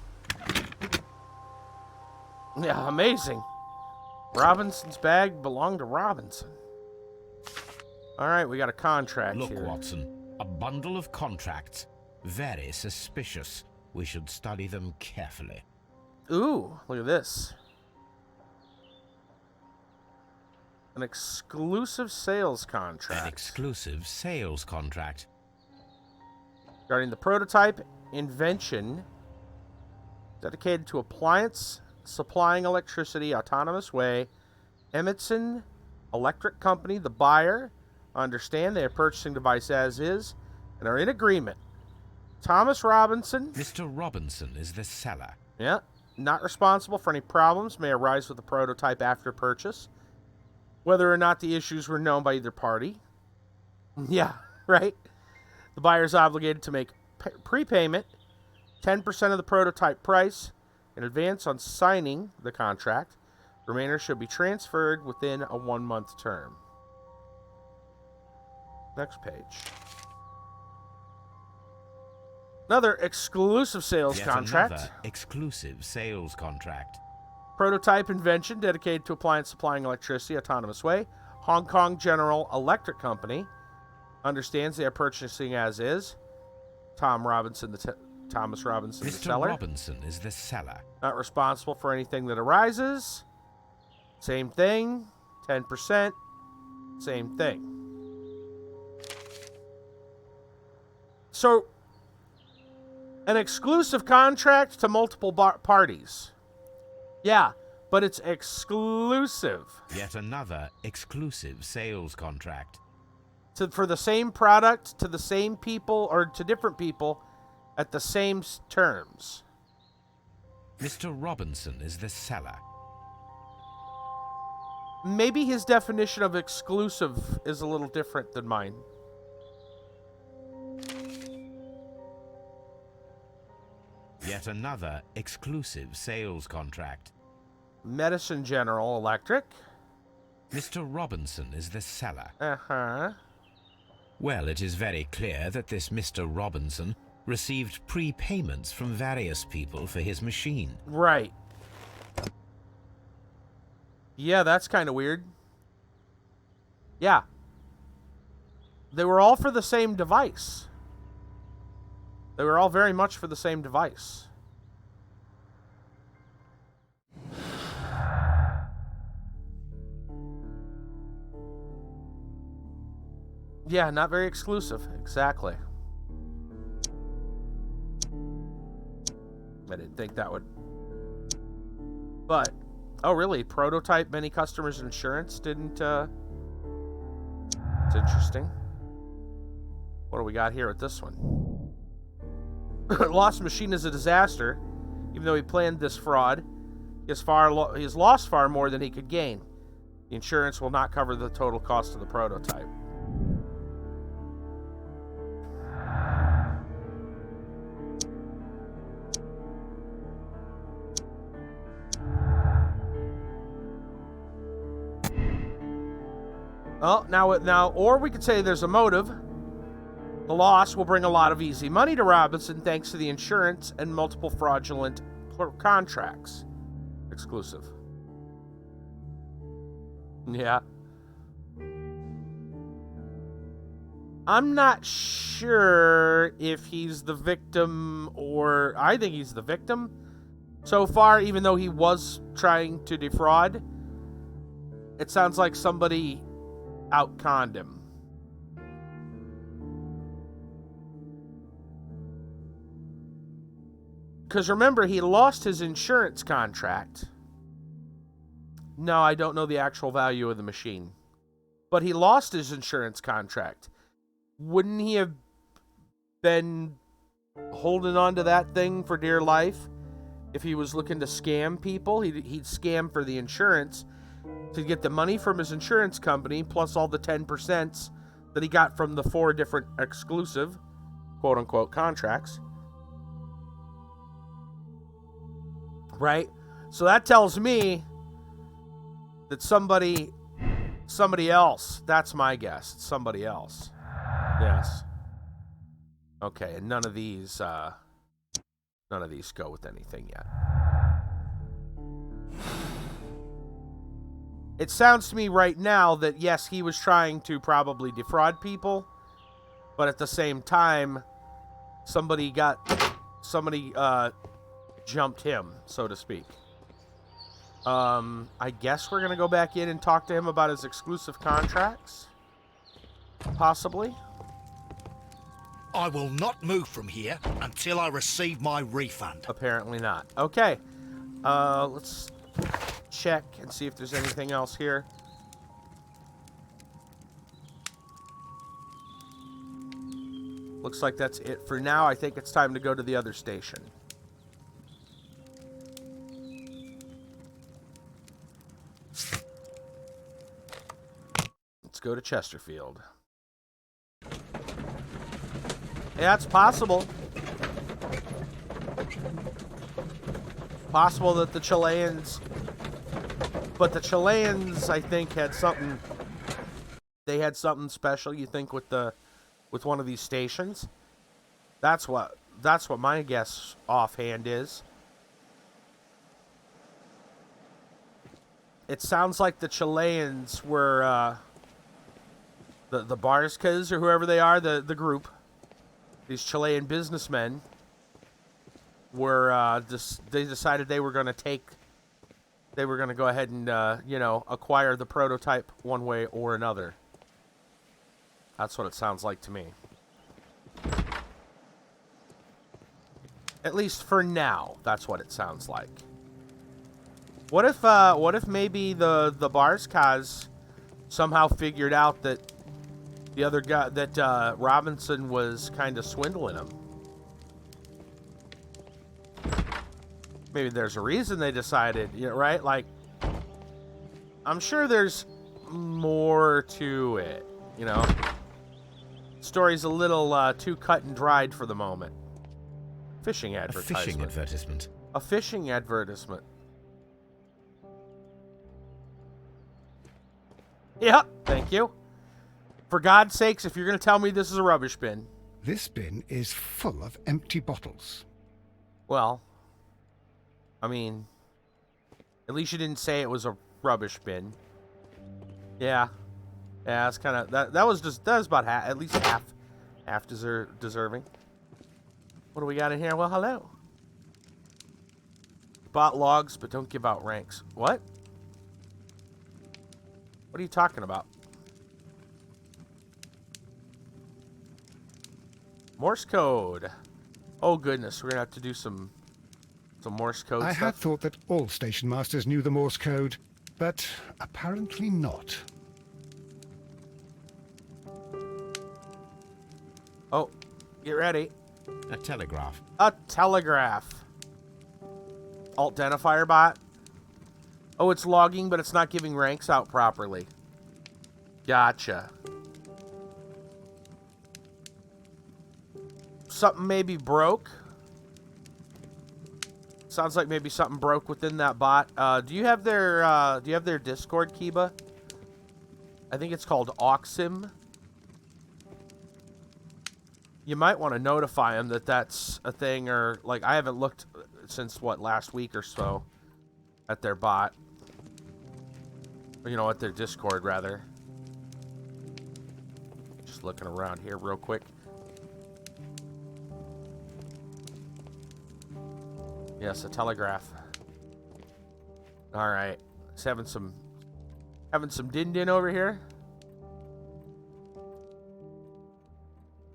Yeah, amazing. Robinson's bag belonged to Robinson. All right, we got a contract Look, here. Watson, a bundle of contracts. Very suspicious. We should study them carefully. Ooh, look at this. An exclusive sales contract. An exclusive sales contract. Regarding the prototype invention dedicated to appliance supplying electricity autonomous way, Emerson Electric Company, the buyer, understand they are purchasing device as is and are in agreement. Thomas Robinson. Mr. Robinson is the seller. Yeah. Not responsible for any problems may arise with the prototype after purchase, whether or not the issues were known by either party. Yeah, right. The buyer is obligated to make prepayment 10% of the prototype price in advance on signing the contract. Remainder should be transferred within a 1-month term. Next page. Another exclusive sales Yet contract. Another exclusive sales contract. Prototype invention dedicated to appliance supplying electricity autonomous way. Hong Kong General Electric Company understands they are purchasing as is. Thomas Robinson, the seller. Mr. Robinson is the seller. Not responsible for anything that arises. Same thing. 10%. Same thing. So, an exclusive contract to multiple parties. Yeah, but it's exclusive. Yet another exclusive sales contract. For the same product, to the same people, or to different people at the same terms. Mr. Robinson is the seller. Maybe his definition of exclusive is a little different than mine. Yet another exclusive sales contract. Medicine General Electric. Mr. Robinson is the seller. Uh-huh. Well, it is very clear that this Mr. Robinson received prepayments from various people for his machine. Right. Yeah, that's kind of weird. Yeah. They were all for the same device. They were all very much for the same device. Yeah, not very exclusive. Exactly. I didn't think that would... But... Oh, really? Prototype, many customers' insurance didn't, It's interesting. What do we got here with this one? Lost machine is a disaster. Even though he planned this fraud, he has lost far more than he could gain. The insurance will not cover the total cost of the prototype. Well, now, or we could say there's a motive. The loss will bring a lot of easy money to Robinson thanks to the insurance and multiple fraudulent contracts. Exclusive. Yeah. I'm not sure if he's the victim or... I think he's the victim so far, even though he was trying to defraud. It sounds like somebody outconned him. Because remember, he lost his insurance contract. No, I don't know the actual value of the machine. But he lost his insurance contract. Wouldn't he have been holding on to that thing for dear life if he was looking to scam people? He'd scam for the insurance to get the money from his insurance company plus all the 10% that he got from the 4 different exclusive, quote-unquote, contracts. Right? So that tells me that somebody else, that's my guess, somebody else. Yes. Okay, and none of these go with anything yet. It sounds to me right now that yes, he was trying to probably defraud people, but at the same time, somebody jumped him, so to speak. I guess we're gonna go back in and talk to him about his exclusive contracts. Possibly. I will not move from here until I receive my refund. Apparently not. Okay. Let's check and see if there's anything else here. Looks like that's it for now. I think it's time to go to the other station. Let's go to Chesterfield. Yeah, it's possible. Possible that the Chileans... But the Chileans, I think, had something... They had something special, you think, with one of these stations? That's what my guess offhand is. It sounds like the Chileans were... the Barskas, or whoever they are, the group... These Chilean businessmen were they decided they were going to go ahead and acquire the prototype one way or another. That's what it sounds like to me. At least for now, that's what it sounds like. What if maybe the Barskas somehow figured out that the other guy, that Robinson was kind of swindling him? Maybe there's a reason they decided, right? Like, I'm sure there's more to it, Story's a little too cut and dried for the moment. Fishing advertisement. A fishing advertisement. A fishing advertisement. Yeah, thank you. For God's sakes, if you're going to tell me this is a rubbish bin. This bin is full of empty bottles. Well, I mean, at least you didn't say it was a rubbish bin. Yeah. Yeah, it's kind of... That was about half, at least half deserving. What do we got in here? Well, hello. Bought logs, but don't give out ranks. What? What are you talking about? Morse code. Oh goodness, we're gonna have to do some Morse code I stuff. had thought that all station masters knew the Morse code, but apparently not. Oh, get ready. A telegraph. A telegraph. Alt-identifier bot. Oh, it's logging, but it's not giving ranks out properly. Gotcha. Something maybe broke. Sounds like maybe something broke within that bot. Do you have their Discord, Kiba? I think it's called Oxim. You might want to notify them that that's a thing, or like I haven't looked since what, last week or so at their bot. Or, you know, at their Discord rather. Just looking around here real quick. Yes, a telegraph. All right, just having some din over here.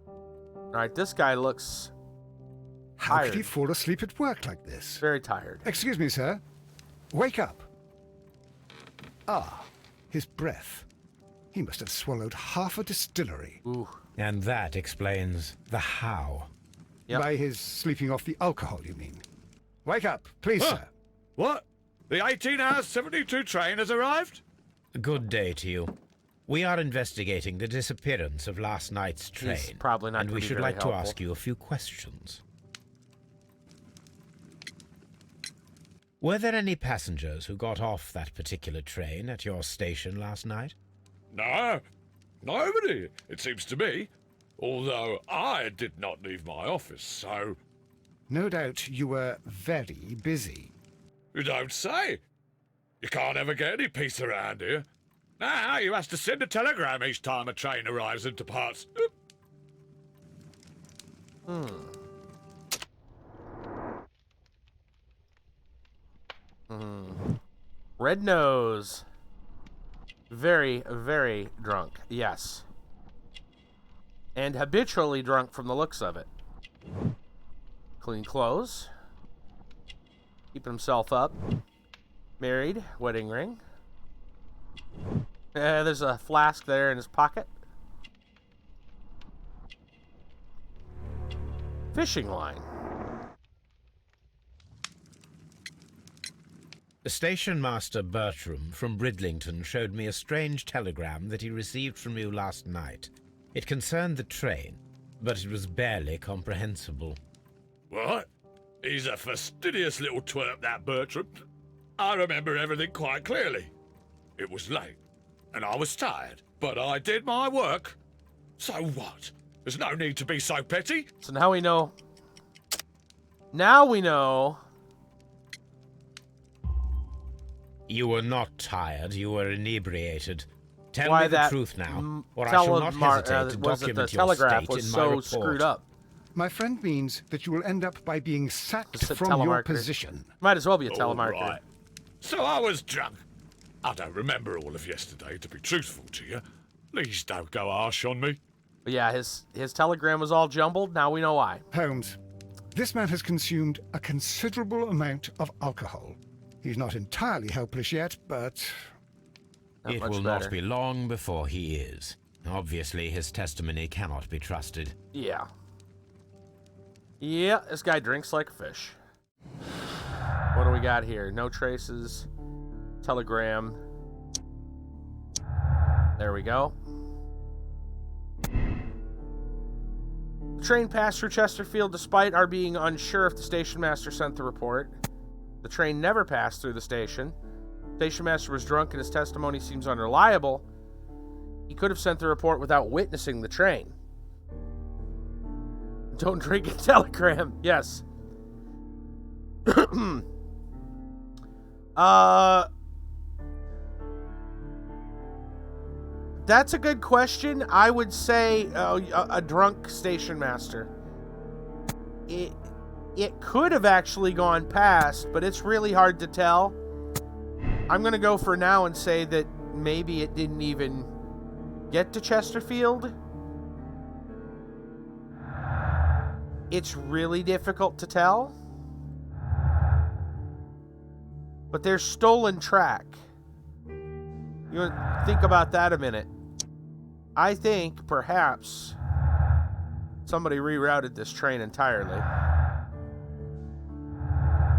All right, this guy looks How tired. could he fall asleep at work like this? Very tired. Excuse me, sir. Wake up. Ah, his breath. He must have swallowed half a distillery. Ooh. And that explains the how. Yep. By his sleeping off the alcohol, you mean? Wake up, please, sir. What? The 18 hours 72 train has arrived? Good day to you. We are investigating the disappearance of last night's train. He's probably not and gonna we be should very like to helpful. ask you a few questions. Were there any passengers who got off that particular train at your station last night? No, nobody, it seems to me. Although I did not leave my office, so... No doubt you were very busy. You don't say. You can't ever get any peace around here. Now you have to send a telegram each time a train arrives and departs. Red nose. Very, very drunk. Yes. And habitually drunk from the looks of it. Clean clothes. Keeping himself up. Married. Wedding ring. There's a flask there in his pocket. Fishing line. Station Master Bertram from Bridlington showed me a strange telegram that he received from you last night. It concerned the train, but it was barely comprehensible. What? He's a fastidious little twerp, that Bertram. I remember everything quite clearly. It was late, and I was tired, but I did my work. So what? There's no need to be so petty. So now we know. Now we know. You were not tired, you were inebriated. Tell Why me the that truth now, or I shall not hesitate to was it the document your telegraph state was in my so report. screwed up. My friend means that you will end up by being sacked It's a from your telemarketer. position. Might as well be a All telemarketer. right. So I was drunk. I don't remember all of yesterday, to be truthful to you. Please don't go harsh on me. But yeah, his telegram was all jumbled. Now we know why. Holmes, this man has consumed a considerable amount of alcohol. He's not entirely helpless yet, but... Not It much will better. not be long before he is. Obviously, his testimony cannot be trusted. Yeah. Yeah, this guy drinks like a fish. What do we got here? No traces. Telegram. There we go. The train passed through Chesterfield despite our being unsure if the station master sent the report. The train never passed through the station. Station master was drunk and his testimony seems unreliable. He could have sent the report without witnessing the train. Don't drink a telegram. Yes. That's a good question. I would say a drunk station master. It could have actually gone past, but it's really hard to tell. I'm going to go for now and say that maybe it didn't even get to Chesterfield. It's really difficult to tell. But there's stolen track. You want to think about that a minute. I think perhaps somebody rerouted this train entirely.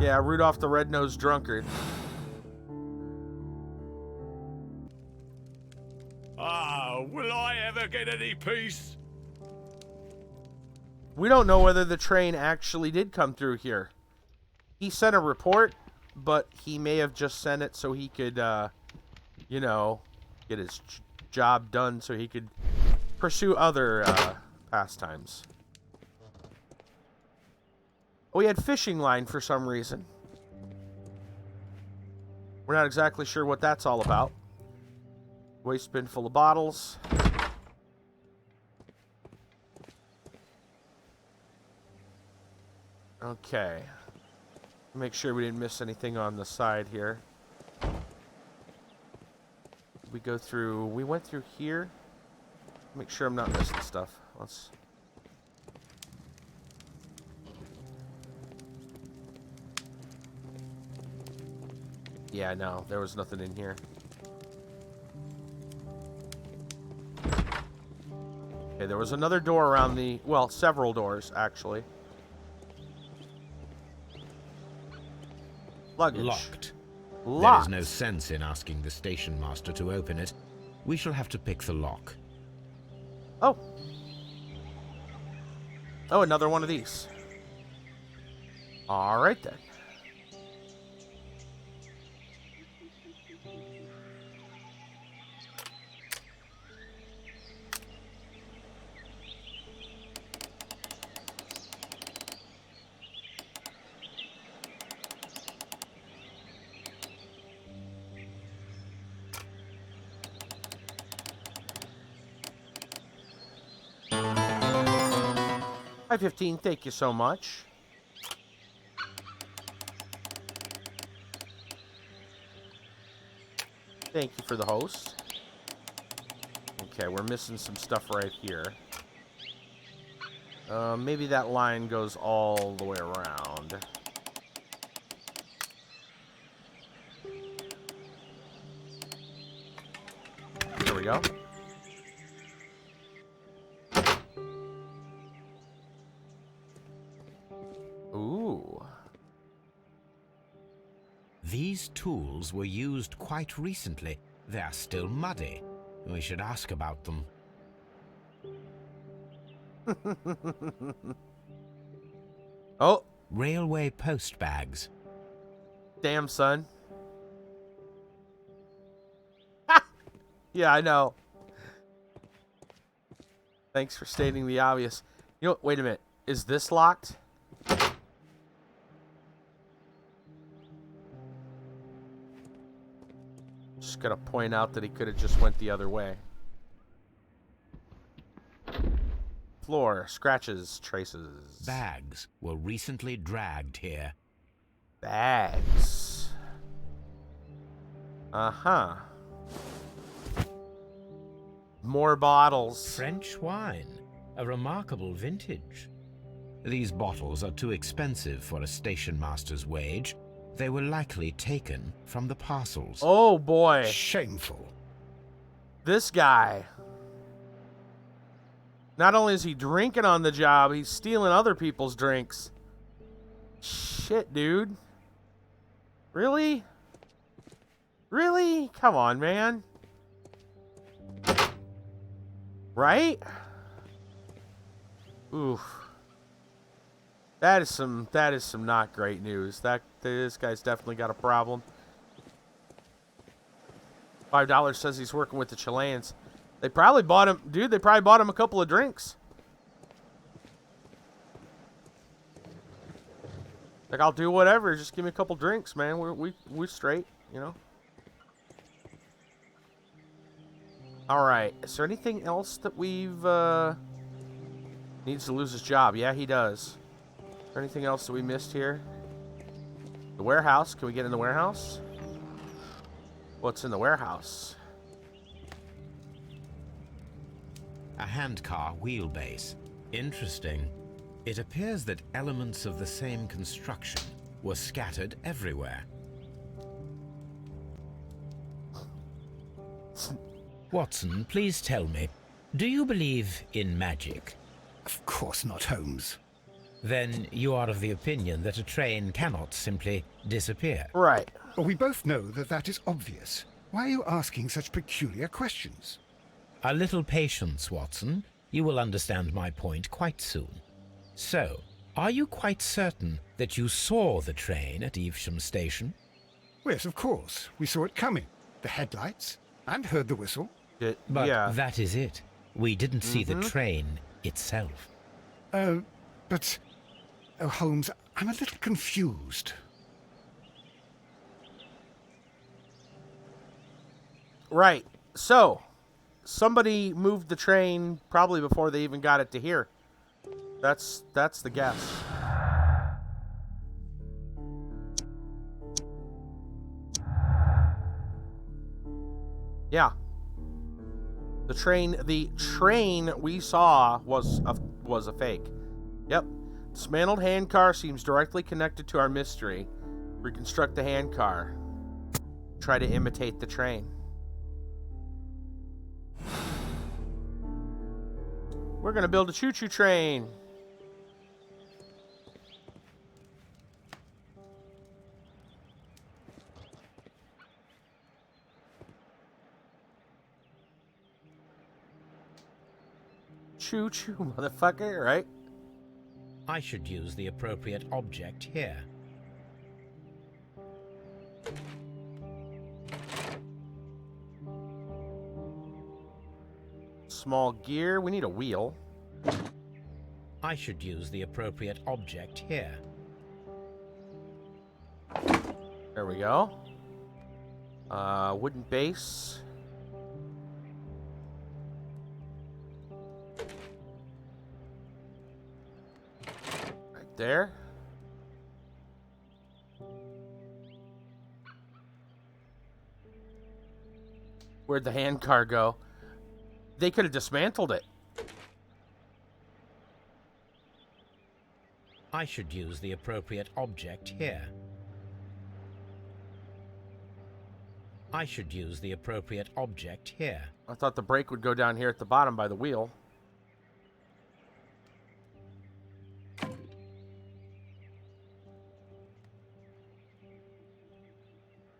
Yeah, Rudolph the Red-Nosed Drunkard. Ah, will I ever get any peace? We don't know whether the train actually did come through here. He sent a report, but he may have just sent it so he could, you know, get his job done so he could pursue other pastimes. We had fishing line for some reason. We're not exactly sure what that's all about. Waste bin full of bottles. Okay. Make sure we didn't miss anything on the side here. We go through... We went through here. Make sure I'm not missing stuff. Let's... Yeah, no, there was nothing in here. Okay, there was another door around the... Well, several doors, actually. Luggage. Locked. Locked. There is no sense in asking the station master to open it. We shall have to pick the lock. Oh. Oh, another one of these. All right, then. Hi, 15. Thank you so much. Thank you for the host. Okay, we're missing some stuff right here. Maybe that line goes all the way around. There we go. Ooh. These tools were used quite recently. They are still muddy. We should ask about them. Oh. Railway post bags. Damn, son. Yeah, I know. Thanks for stating the obvious. You know, wait a minute. Is this locked? Just gotta point out that he could have just went the other way. Floor, scratches, traces. Bags were recently dragged here. Bags. Uh-huh. More bottles. French wine. A remarkable vintage. These bottles are too expensive for a station master's wage. They were likely taken from the parcels. Oh, boy. Shameful. This guy. Not only is he drinking on the job, he's stealing other people's drinks. Shit, dude. Really? Really? Come on, man. Right? Oof. That is some not great news. This guy's definitely got a problem. $5 says he's working with the Chileans. They probably bought him, dude, they probably bought him a couple of drinks. Like, I'll do whatever, just give me a couple drinks, man. We're straight, you know. Alright, is there anything else that we've needs to lose his job? Yeah, he does. Is there anything else that we missed here? The warehouse, can we get in the warehouse? What's in the warehouse? A handcar wheelbase. Interesting. It appears that elements of the same construction were scattered everywhere. Watson, please tell me, do you believe in magic? Of course not, Holmes. Then you are of the opinion that a train cannot simply disappear. Right. Well, we both know that that is obvious. Why are you asking such peculiar questions? A little patience, Watson. You will understand my point quite soon. So, are you quite certain that you saw the train at Evesham Station? Yes, of course. We saw it coming. The headlights, and heard the whistle. But yeah. that is it. We didn't see the train itself. But... Oh, Holmes, I'm a little confused. Right. So, somebody moved the train probably before they even got it to here. That's the guess. Yeah. The train we saw was a fake. Yep. Dismantled handcar seems directly connected to our mystery. Reconstruct the handcar. Try to imitate the train. We're gonna build a choo-choo train. Choo-choo, motherfucker, right? I should use the appropriate object here. Small gear. We need a wheel. I should use the appropriate object here. There we go. Wooden base. Right there. Where'd the handcar go? They could have dismantled it. I should use the appropriate object here. I should use the appropriate object here. I thought the brake would go down here at the bottom by the wheel.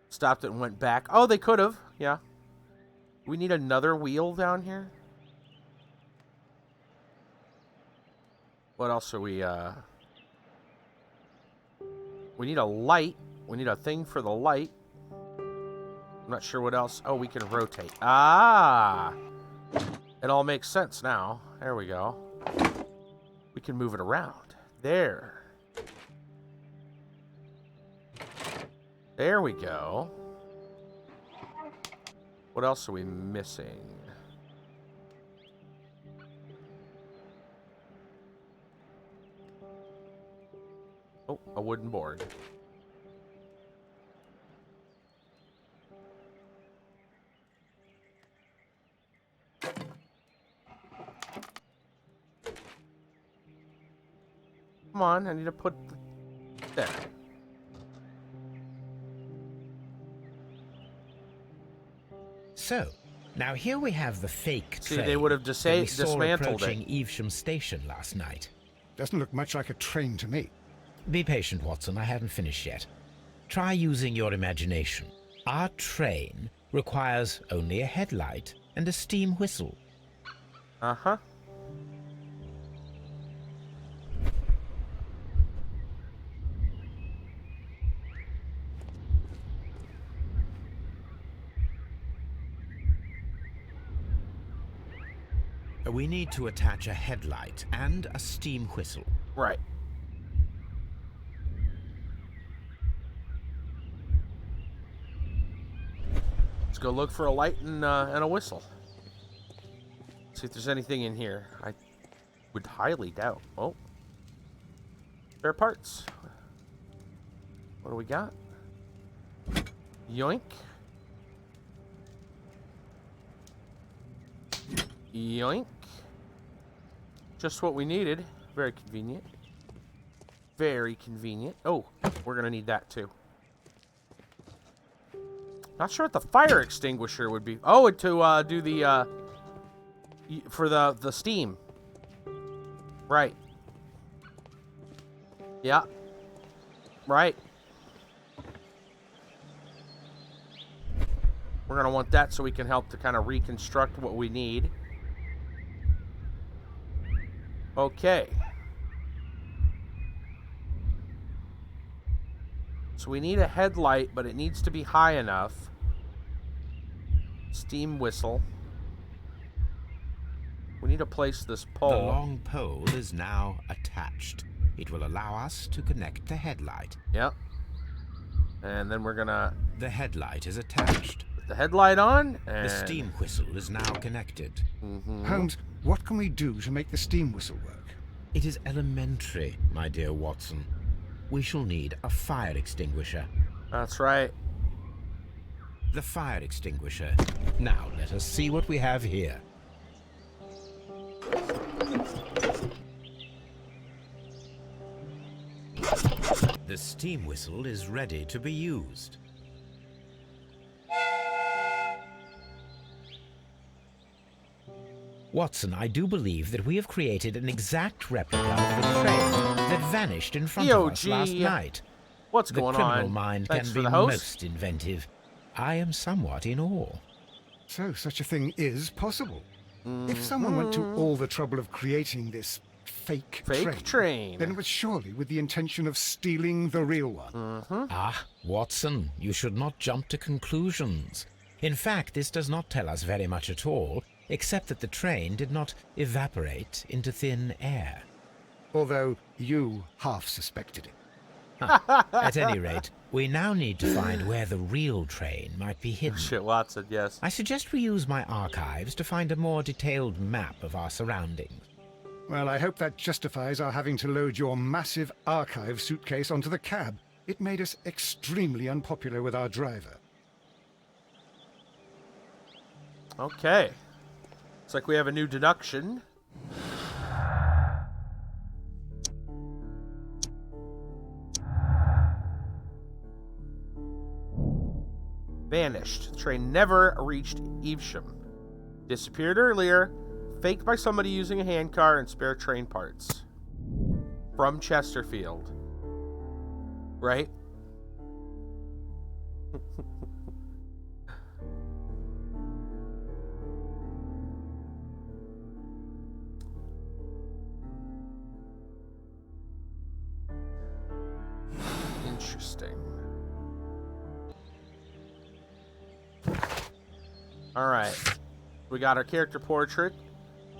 Stopped it and went back. Oh, they could have. Yeah. We need another wheel down here. What else are we, We need a light. We need a thing for the light. I'm not sure what else. Oh, we can rotate. Ah! It all makes sense now. There we go. We can move it around. There. There we go. What else are we missing? Oh, a wooden board. Come on, I need to put there. So, now here we have the fake See, train they would have that we saw dismantled approaching it. Evesham Station last night. Doesn't look much like a train to me. Be patient, Watson. I haven't finished yet. Try using your imagination. Our train requires only a headlight and a steam whistle. Uh-huh. We need to attach a headlight and a steam whistle. Right. Let's go look for a light and a whistle. See if there's anything in here. I would highly doubt. Oh. Spare parts. What do we got? Yoink. Yoink. Just what we needed. Very convenient. Very convenient. Oh, we're going to need that too. Not sure what the fire extinguisher would be. Oh, to do the for the steam. Right. Yeah. Right. We're going to want that so we can help to kind of reconstruct what we need. Okay. So we need a headlight, but it needs to be high enough. Steam whistle. We need to place this The pole. long pole is now attached. It will allow us to connect the headlight. Yep. And then we're gonna The headlight is attached. put the headlight on. And The steam whistle is now connected. Holmes, what can we do to make the steam whistle work? It is elementary, my dear Watson. We shall need a fire extinguisher. That's right. The fire extinguisher. Now let us see what we have here. The steam whistle is ready to be used. Watson, I do believe that we have created an exact replica of the train that vanished in front of us last EOG. night. What's The going criminal on? mind Thanks can for be the host. most inventive. I am somewhat in awe. So such a thing is possible. If someone went to all the trouble of creating this fake train. then it was surely with the intention of stealing the real one. Ah, Watson, you should not jump to conclusions. In fact, this does not tell us very much at all, except that the train did not evaporate into thin air. Although you half suspected it. At any rate, we now need to find where the real train might be hidden. Shit, Watson, yes. I suggest we use my archives to find a more detailed map of our surroundings. Well, I hope that justifies our having to load your massive archive suitcase onto the cab. It made us extremely unpopular with our driver. Okay. Looks like we have a new deduction. Vanished. The train never reached Evesham. Disappeared earlier. Faked by somebody using a handcar and spare train parts. From Chesterfield. Right? Interesting. Alright. We got our character portrait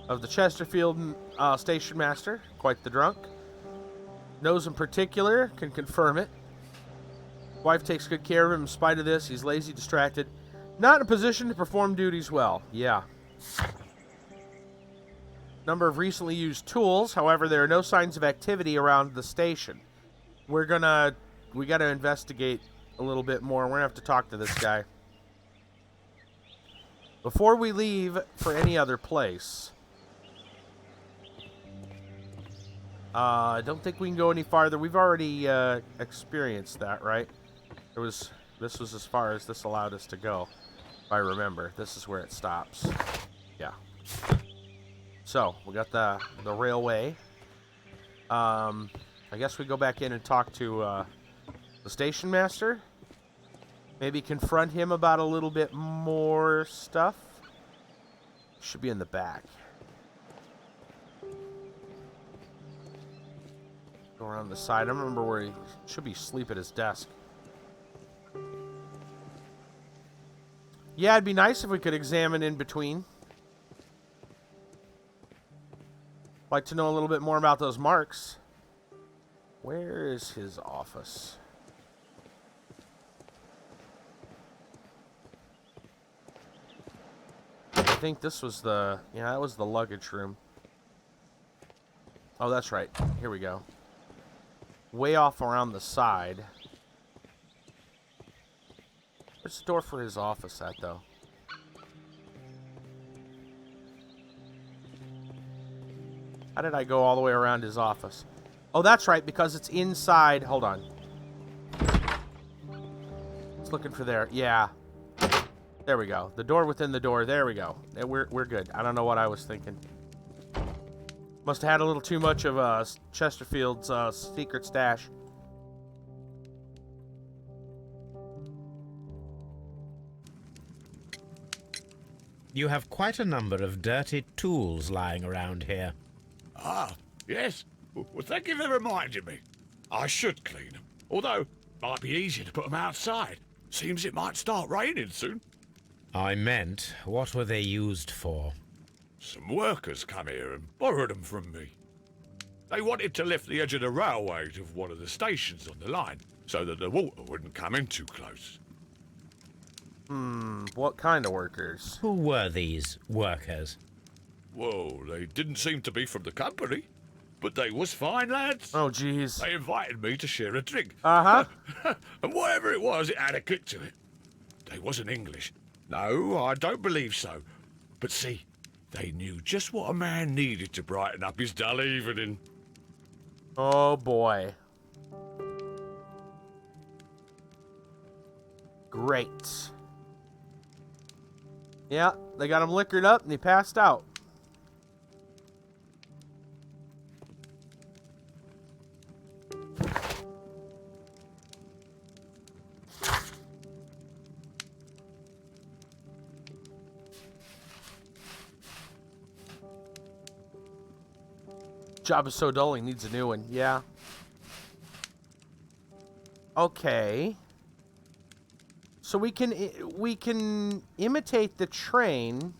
of the Chesterfield station master. Quite the drunk. Knows in particular, can confirm it. Wife takes good care of him in spite of this. He's lazy, distracted. Not in a position to perform duties well. Yeah. Number of recently used tools. However, there are no signs of activity around the station. We gotta investigate a little bit more. We're gonna have to talk to this guy. Before we leave for any other place, I don't think we can go any farther. We've already experienced that, right? This was as far as this allowed us to go. If I remember, this is where it stops. Yeah. So we got the railway. I guess we go back in and talk to the station master. Maybe confront him about a little bit more stuff. Should be in the back. Go around the side. I don't remember where he should be asleep at his desk. Yeah, it'd be nice if we could examine in between. Like to know a little bit more about those marks. Where is his office? I think this was the... Yeah, that was the luggage room. Oh, that's right. Here we go. Way off around the side. Where's the door for his office at, though? How did I go all the way around his office? Oh, that's right, because it's inside. Hold on. It's looking for there. Yeah. There we go. The door within the door. There we go. We're good. I don't know what I was thinking. Must have had a little too much of Chesterfield's secret stash. You have quite a number of dirty tools lying around here. Ah, yes. Well, thank you for reminding me. I should clean them. Although, might be easier to put them outside. Seems it might start raining soon. I meant, what were they used for? Some workers come here and borrowed them from me. They wanted to lift the edge of the railway to one of the stations on the line, so that the water wouldn't come in too close. What kind of workers? Who were these workers? Well, they didn't seem to be from the company, but they was fine lads. Oh, jeez. They invited me to share a drink. Uh-huh. And whatever it was, it had a kick to it. They wasn't English. No, I don't believe so. But see, they knew just what a man needed to brighten up his dull evening. Oh, boy. Great. Yeah, they got him liquored up and he passed out. Job is so dull, he needs a new one. Yeah. Okay. So we can imitate the train.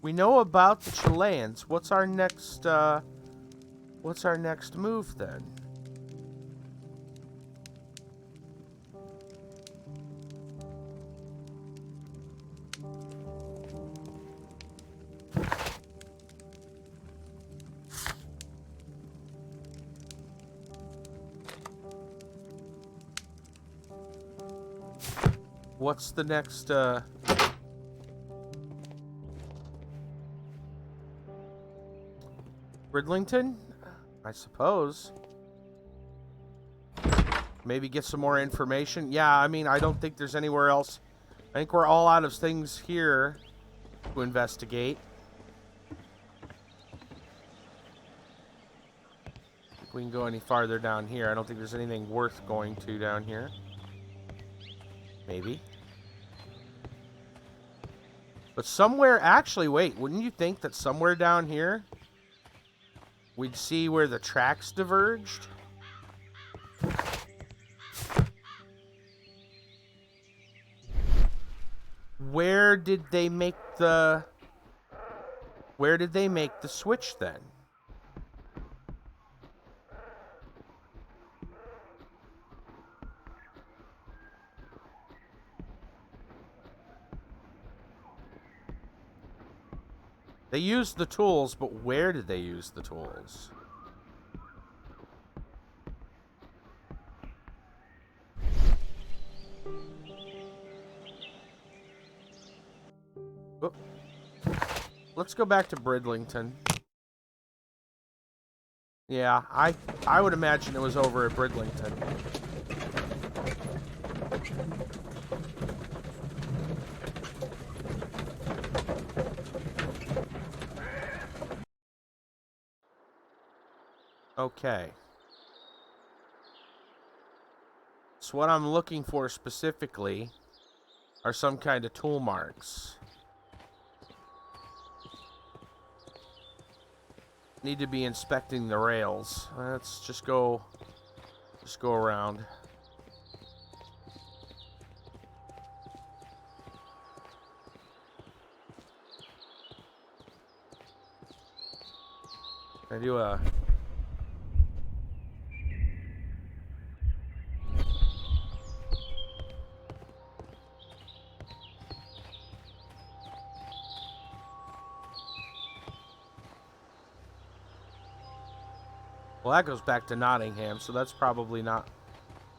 We know about the Chileans. What's our next move then? What's the next, Bridlington? I suppose. Maybe get some more information. Yeah, I mean, I don't think there's anywhere else. I think we're all out of things here to investigate. If we can go any farther down here, I don't think there's anything worth going to down here. Maybe. But somewhere, actually, wait, wouldn't you think that somewhere down here we'd see where the tracks diverged? Where did they make the switch then? They used the tools, but where did they use the tools? Oh. Let's go back to Bridlington. Yeah, I would imagine it was over at Bridlington. Okay. So what I'm looking for specifically are some kind of tool marks. Need to be inspecting the rails. Let's just go around. I do a Well, that goes back to Nottingham, so that's probably not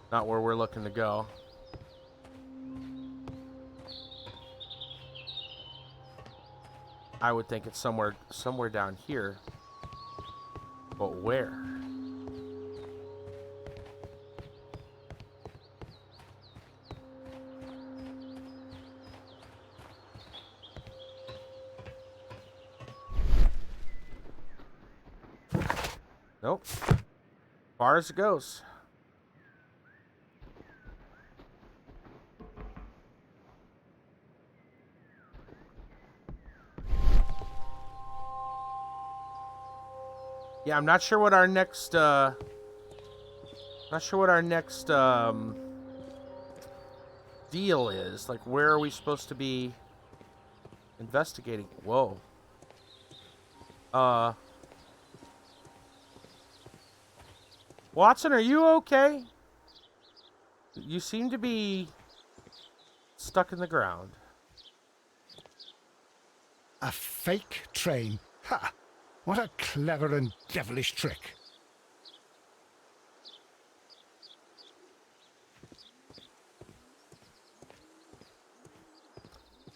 where we're looking to go. I would think it's somewhere down here. But where? Nope. Far as it goes. Yeah, I'm not sure what our next deal is. Like, where are we supposed to be investigating? Whoa. Watson, are you okay? You seem to be stuck in the ground. A fake train. Ha! What a clever and devilish trick.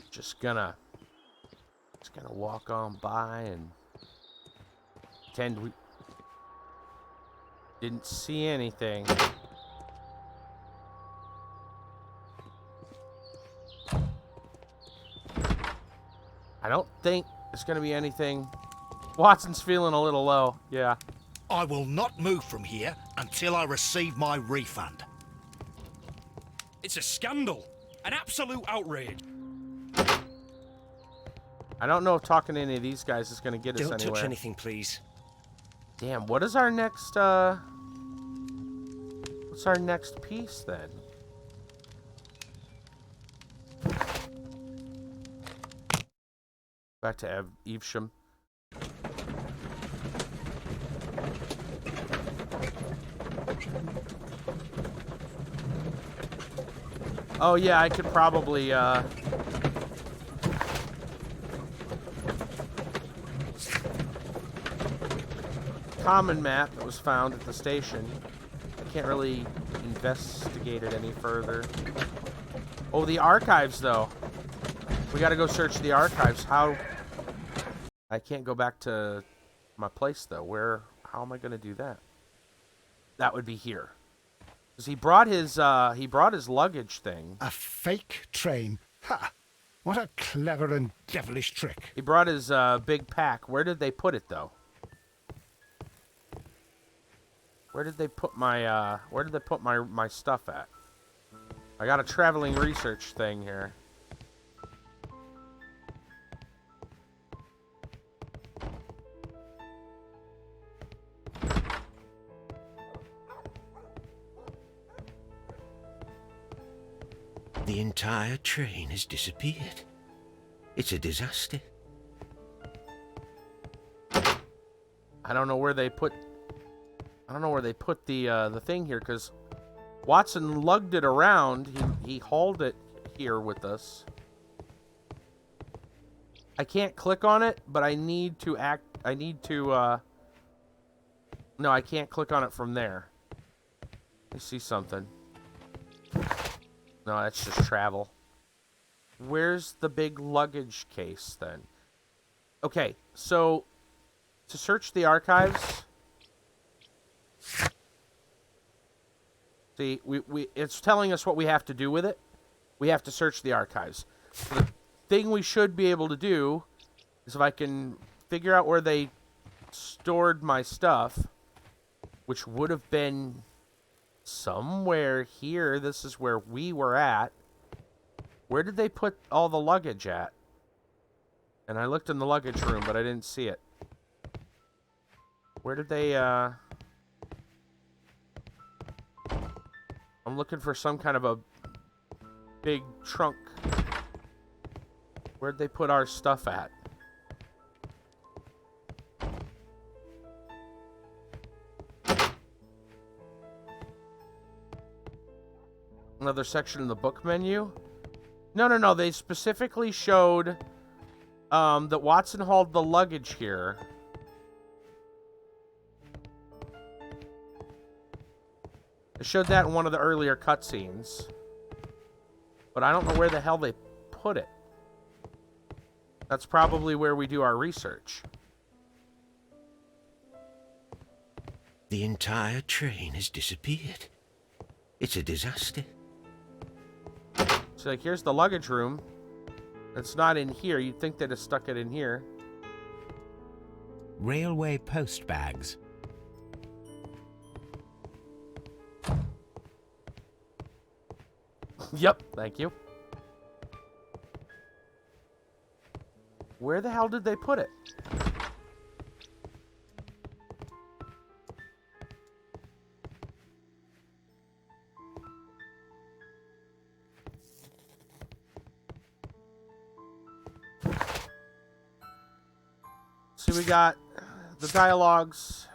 Just gonna walk on by and pretend we didn't see anything. I don't think there's gonna be anything. Watson's feeling a little low. Yeah. I will not move from here until I receive my refund. It's a scandal. An absolute outrage. I don't know if talking to any of these guys is gonna get us Don't anywhere. touch anything, please. Damn, what is our next, what's our next piece, then? Back to Evesham. Oh, yeah, I could probably, common map that was found at the station. I can't really investigate it any further. Oh, the archives, though. We gotta go search the archives. How? I can't go back to my place, though. How am I gonna do that? That would be here. Because he brought his luggage thing. A fake train. Ha! What a clever and devilish trick. He brought his big pack. Where did they put it, though? Where did they put my stuff at? I got a traveling research thing here. The entire train has disappeared. It's a disaster. I don't know where they put the thing here, because Watson lugged it around. He hauled it here with us. I can't click on it, but I need to no, I can't click on it from there. I see something. No, that's just travel. Where's the big luggage case, then? Okay, so to search the archives... See, it's telling us what we have to do with it. We have to search the archives. So the thing we should be able to do is if I can figure out where they stored my stuff, which would have been somewhere here. This is where we were at. Where did they put all the luggage at? And I looked in the luggage room, but I didn't see it. Where did they, I'm looking for some kind of a big trunk. Where'd they put our stuff at? Another section in the book menu? No. They specifically showed that Watson hauled the luggage here. They showed that in one of the earlier cutscenes. But I don't know where the hell they put it. That's probably where we do our research. The entire train has disappeared. It's a disaster. So, like, here's the luggage room. It's not in here. You'd think they'd have stuck it in here. Railway post bags. Yep, thank you. Where the hell did they put it? See, we got the dialogues,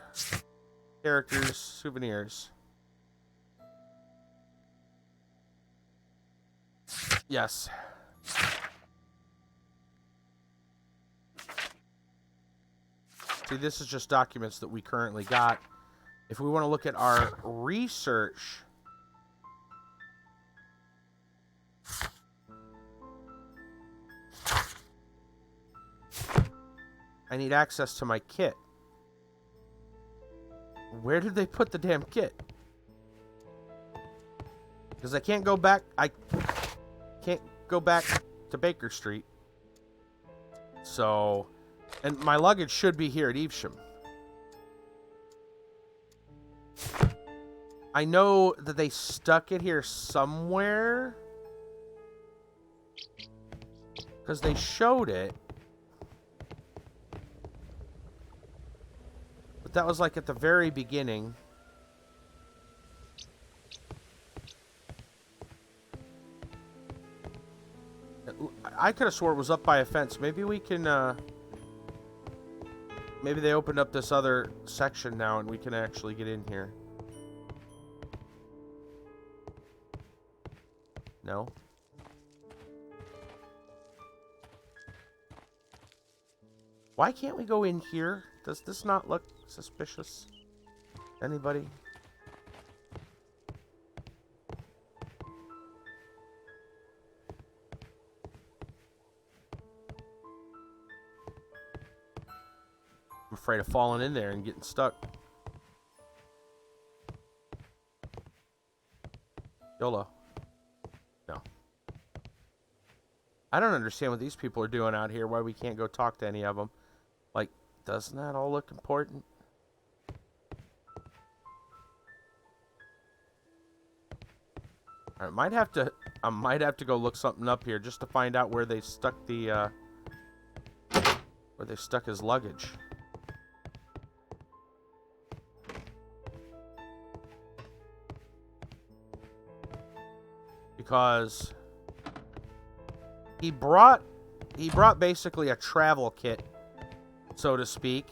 characters, souvenirs. Yes. See, this is just documents that we currently got. If we want to look at our research, I need access to my kit. Where did they put the damn kit? Because I can't go back. I can't go back to Baker Street. So, and my luggage should be here at Evesham. I know that they stuck it here somewhere. Because they showed it. But that was like at the very beginning. I could have swore it was up by a fence. Maybe we can, maybe they opened up this other section now and we can actually get in here. No? Why can't we go in here? Does this not look suspicious? Anybody? I'm afraid of falling in there and getting stuck. YOLO. No. I don't understand what these people are doing out here, why we can't go talk to any of them. Like, doesn't that all look important? I might have to go look something up here just to find out where they stuck the where they stuck his luggage. Because he brought basically a travel kit, so to speak.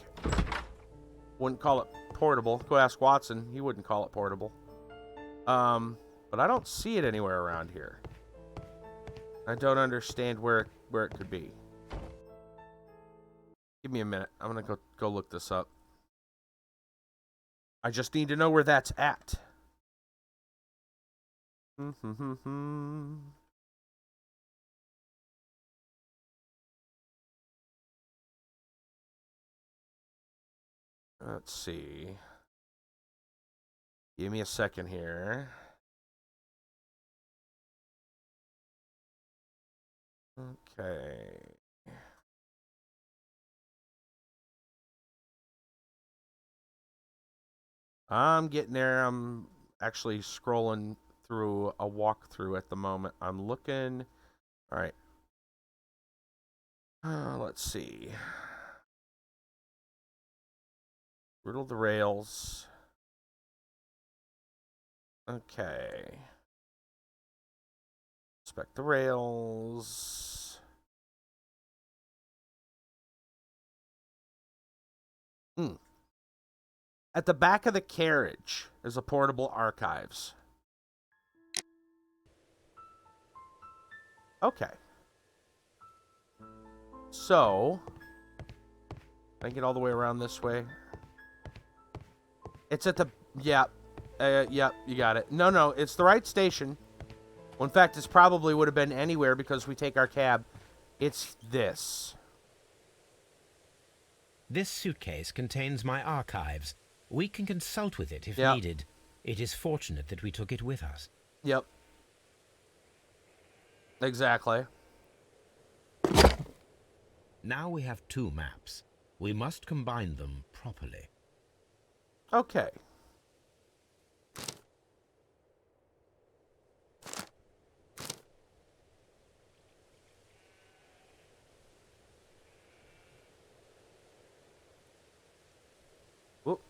Wouldn't call it portable. Go ask Watson. He wouldn't call it portable. But I don't see it anywhere around here. I don't understand where it could be. Give me a minute. I'm gonna go look this up. I just need to know where that's at. Let's see. Give me a second here. Okay. I'm getting there. I'm actually scrolling through a walkthrough at the moment. I'm looking. All right. Let's see. Riddle the rails. Okay. Inspect the rails. At the back of the carriage is a portable archives. Okay. So, can I get all the way around this way? It's at the... Yep, you got it. No, it's the right station. Well, in fact, it's probably would have been anywhere because we take our cab. It's this. This suitcase contains my archives. We can consult with it if needed. It is fortunate that we took it with us. Yep. Exactly. Now we have 2 maps. We must combine them properly. Okay. Whoop.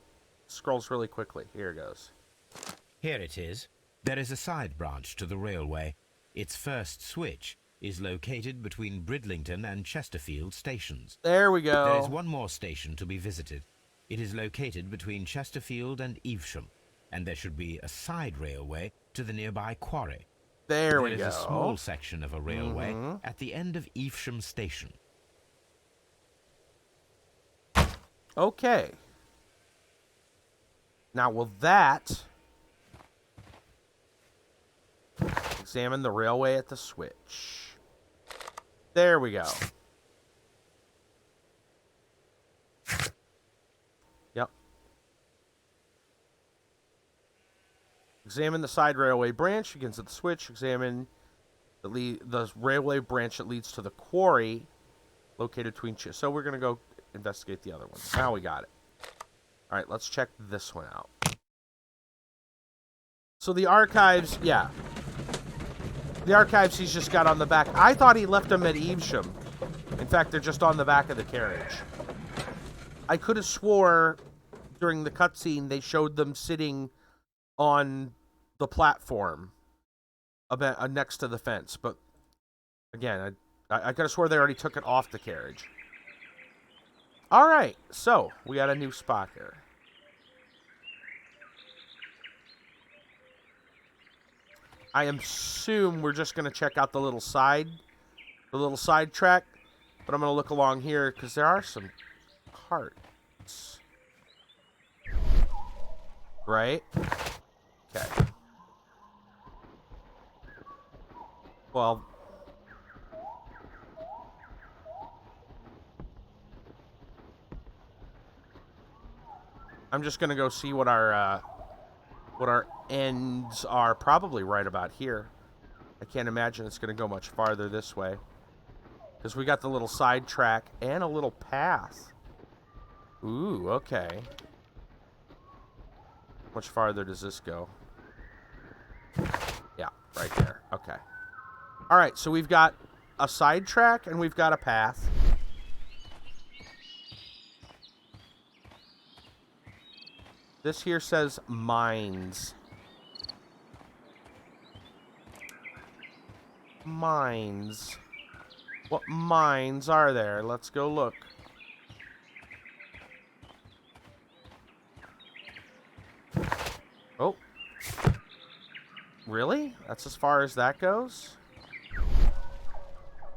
Scrolls really quickly. Here it goes. Here it is. There is a side branch to the railway. Its first switch is located between Bridlington and Chesterfield stations. There we go. There is one more station to be visited. It is located between Chesterfield and Evesham, and there should be a side railway to the nearby quarry. There we There is go. a small section of a railway at the end of Evesham Station. Okay. Now, will that examine the railway at the switch? There we go. Yep. Examine the side railway branch, begins at the switch. Examine the railway branch that leads to the quarry located between... So we're going to go investigate the other one. Now we got it. All right, let's check this one out. So the archives, yeah. The archives he's just got on the back. I thought he left them at Evesham. In fact, they're just on the back of the carriage. I could have swore during the cutscene they showed them sitting on the platform next to the fence. But again, I could have swore they already took it off the carriage. All right, so we got a new spot here. I assume we're just going to check out the little side track, but I'm going to look along here because there are some carts. Right? Okay. Well, I'm just going to go see what our ends are. Probably right about here. I can't imagine it's going to go much farther this way. Because we got the little side track and a little path. Ooh, okay. How much farther does this go? Yeah, right there. Okay. Alright, so we've got a side track and we've got a path. This here says mines. Mines. What mines are there? Let's go look. Oh. Really? That's as far as that goes?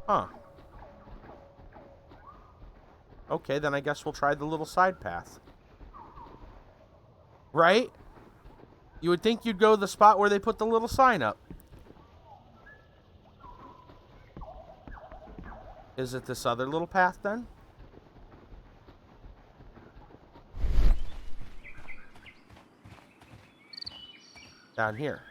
Huh. Okay, then I guess we'll try the little side path. Right? You would think you'd go to the spot where they put the little sign up. Is it this other little path then? Down here.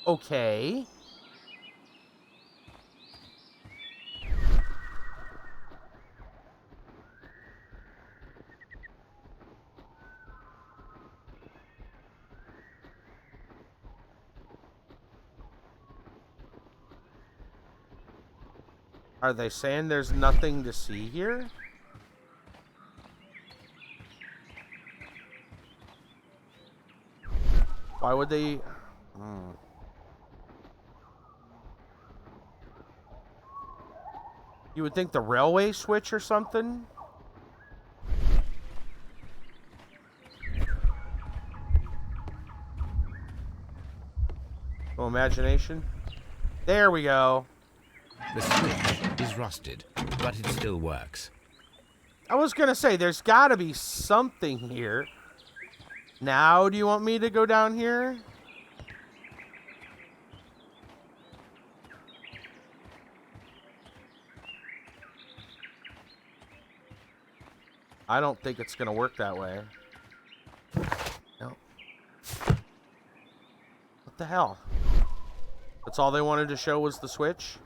Okay. Are they saying there's nothing to see here? Why would they... You would think the railway switch or something? No imagination. There we go. The switch is rusted, but it still works. I was gonna say, there's gotta be something here. Now, do you want me to go down here? I don't think it's gonna work that way. No. What the hell? That's all they wanted to show was the switch?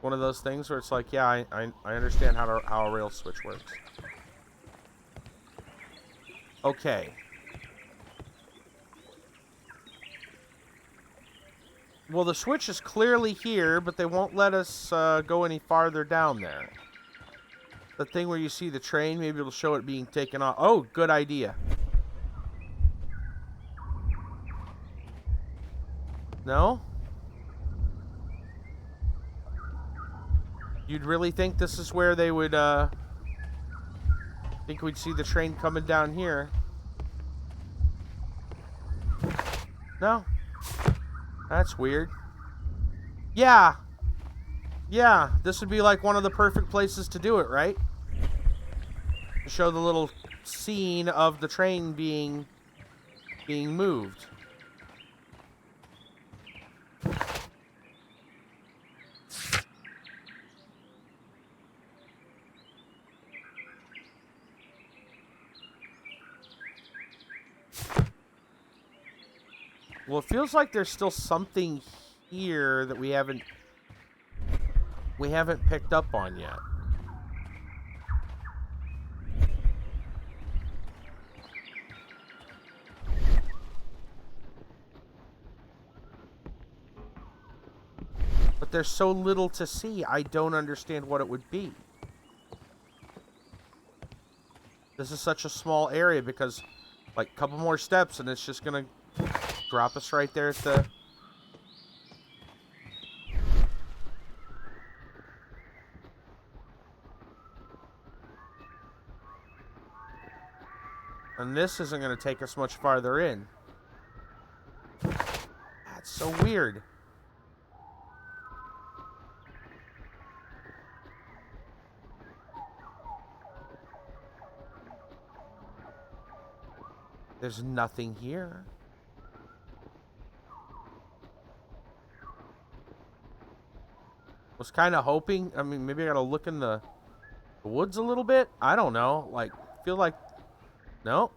One of those things where it's like, yeah, I understand how a rail switch works. Okay. Well, the switch is clearly here, but they won't let us go any farther down there. The thing where you see the train, maybe it'll show it being taken off. Oh, good idea. No? You'd really think this is where they would, think we'd see the train coming down here. No? That's weird. Yeah. Yeah, this would be like one of the perfect places to do it, right? To show the little scene of the train being moved. Well, it feels like there's still something here that we haven't picked up on yet. But there's so little to see, I don't understand what it would be. This is such a small area because, like, a couple more steps and it's just gonna drop us right there at the... And this isn't going to take us much farther in. That's so weird. There's nothing here. Was kind of hoping, I mean, maybe I gotta look in the woods a little bit. I don't know. Like, feel like, no.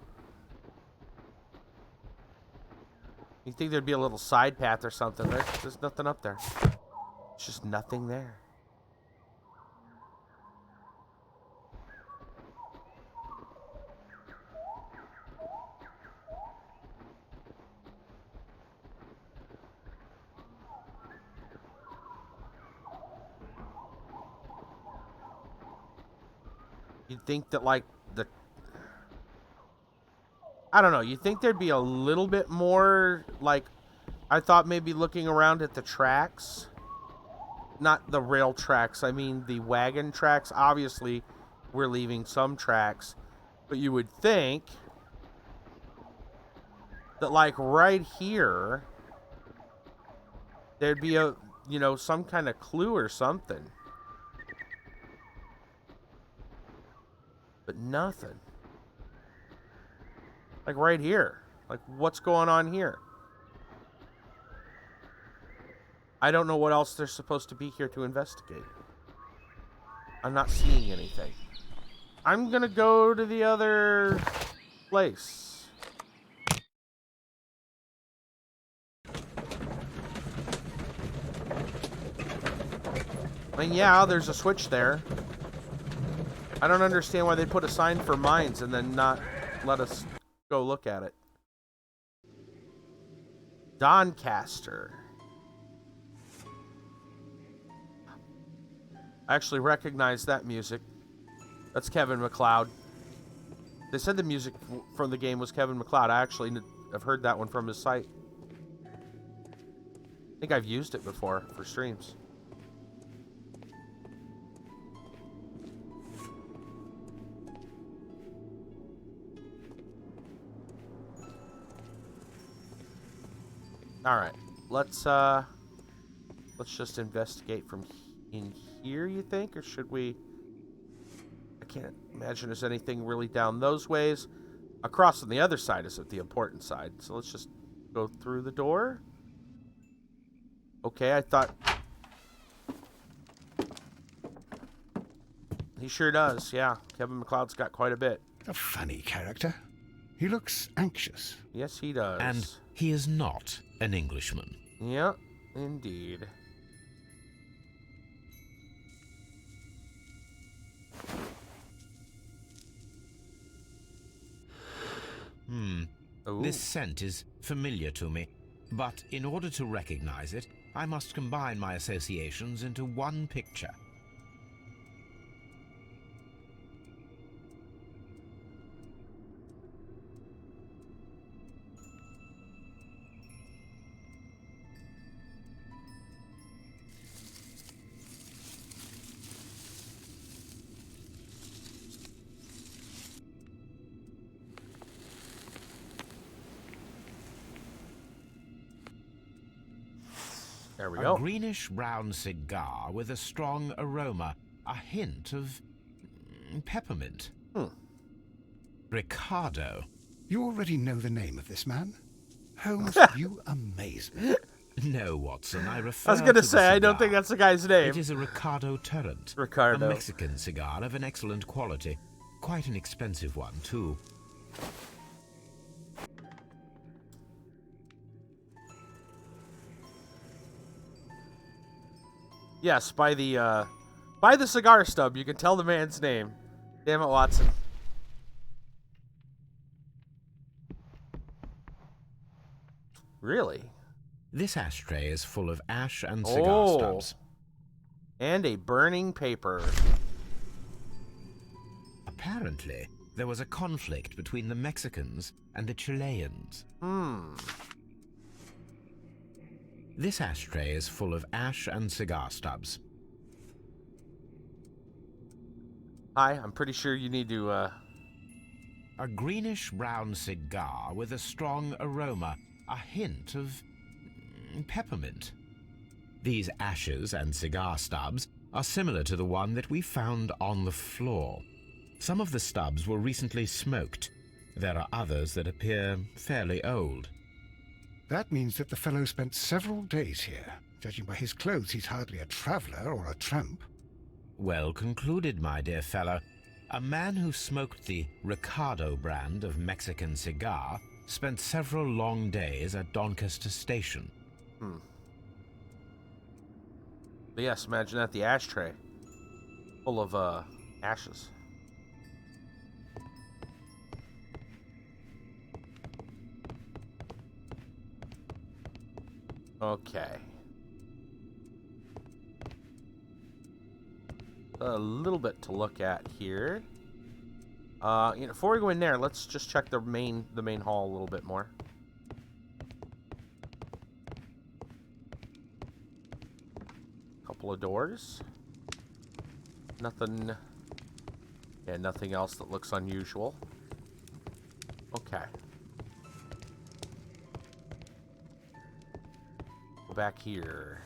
You think there'd be a little side path or something, right? There's nothing up there. It's just nothing there. You'd think that, like, I don't know, you'd think there'd be a little bit more, like, I thought maybe looking around at the tracks. Not the rail tracks, I mean the wagon tracks. Obviously, we're leaving some tracks. But you would think that, like, right here, there'd be a, you know, some kind of clue or something. But nothing. Like right here. Like, what's going on here? I don't know what else they're supposed to be here to investigate. I'm not seeing anything. I'm gonna go to the other place. I mean, yeah, there's a switch there. I don't understand why they put a sign for mines and then not let us go look at it. Doncaster. I actually recognize that music. That's Kevin MacLeod. They said the music from the game was Kevin MacLeod. I actually have heard that one from his site. I think I've used it before for streams. All right, let's just investigate from in here. You think, or should we? I can't imagine there's anything really down those ways. Across on the other side is the important side, so let's just go through the door. Okay, I thought he sure does. Yeah, Kevin MacLeod's got quite a bit. A funny character. He looks anxious. Yes, he does. And he is not an Englishman. Yeah, indeed. This scent is familiar to me, but in order to recognize it, I must combine my associations into one picture. There we A go. greenish-brown cigar with a strong aroma, a hint of peppermint. Ricardo. You already know the name of this man? Holmes, you amaze me. No, Watson, I refer I was going to the say, I don't cigar. think that's the guy's name. It is a Ricardo Turrent. Ricardo. A Mexican cigar of an excellent quality. Quite an expensive one, too. Yes, by the cigar stub, you can tell the man's name. Damn it, Watson. Really? This ashtray is full of ash and cigar stubs. And a burning paper. Apparently, there was a conflict between the Mexicans and the Chileans. This ashtray is full of ash and cigar stubs. Hi, I'm pretty sure you need to, A greenish-brown cigar with a strong aroma, a hint of peppermint. These ashes and cigar stubs are similar to the one that we found on the floor. Some of the stubs were recently smoked. There are others that appear fairly old. That means that the fellow spent several days here. Judging by his clothes, he's hardly a traveller or a tramp. Well concluded, my dear fellow. A man who smoked the Ricardo brand of Mexican cigar spent several long days at Doncaster Station. But yes, imagine that, the ashtray. Full of, ashes. Okay. A little bit to look at here. Before we go in there, let's just check the main hall a little bit more. Couple of doors. Nothing. Yeah, nothing else that looks unusual. Okay. Go back here.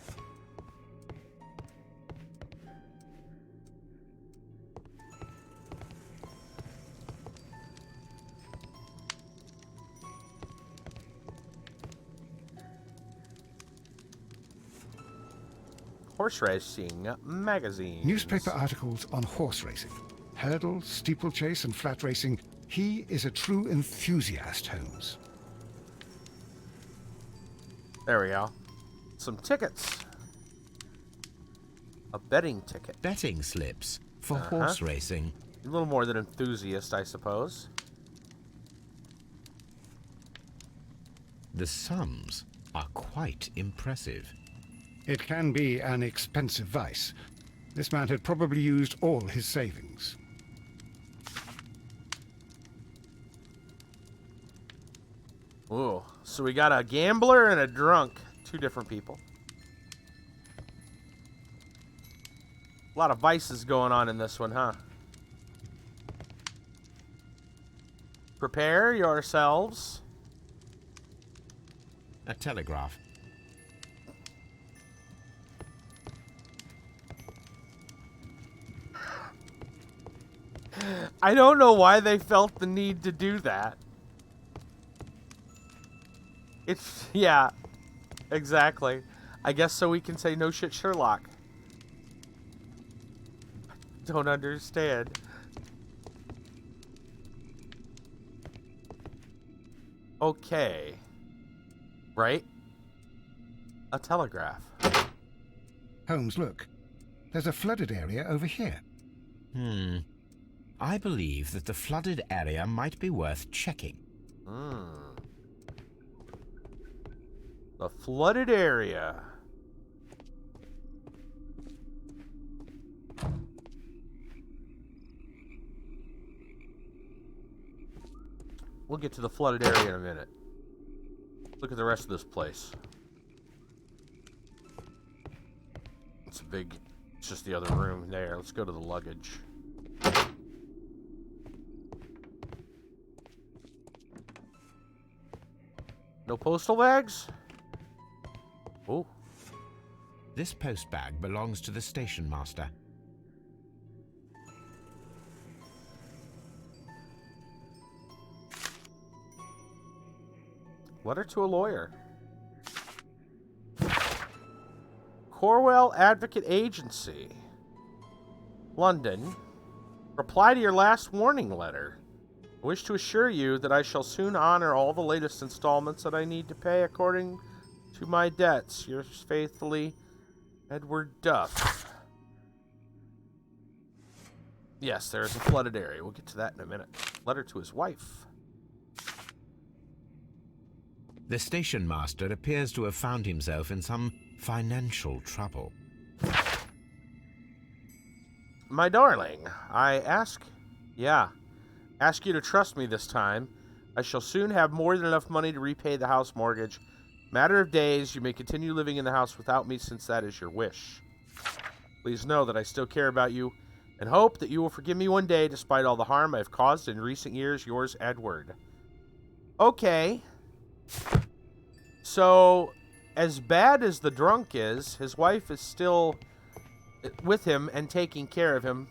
Horse racing magazine. Newspaper articles on horse racing. Hurdle, steeplechase, and flat racing. He is a true enthusiast, Holmes. There we go. Some tickets. A betting ticket. Betting slips for horse racing. A little more than enthusiast, I suppose. The sums are quite impressive. It can be an expensive vice. This man had probably used all his savings. Ooh, so we got a gambler and a drunk. Two different people. A lot of vices going on in this one, huh? Prepare yourselves. A telegraph. I don't know why they felt the need to do that. It's, yeah, exactly. I guess so we can say no shit Sherlock. Don't understand. Okay. Right? A telegraph. Holmes, look. There's a flooded area over here. I believe that the flooded area might be worth checking. The flooded area. We'll get to the flooded area in a minute. Look at the rest of this place. It's a big... It's just the other room there. Let's go to the luggage. No postal bags? Oh. This post bag belongs to the station master. Letter to a lawyer. Corwell Advocate Agency. London. Reply to your last warning letter. I wish to assure you that I shall soon honor all the latest installments that I need to pay according to my debts. Yours faithfully, Edward Duff. Yes, there is a flooded area. We'll get to that in a minute. Letter to his wife. The station master appears to have found himself in some financial trouble. My darling, I ask you to trust me this time. I shall soon have more than enough money to repay the house mortgage. Matter of days, you may continue living in the house without me since that is your wish. Please know that I still care about you and hope that you will forgive me one day despite all the harm I have caused in recent years. Yours, Edward. Okay. So, as bad as the drunk is, his wife is still with him and taking care of him.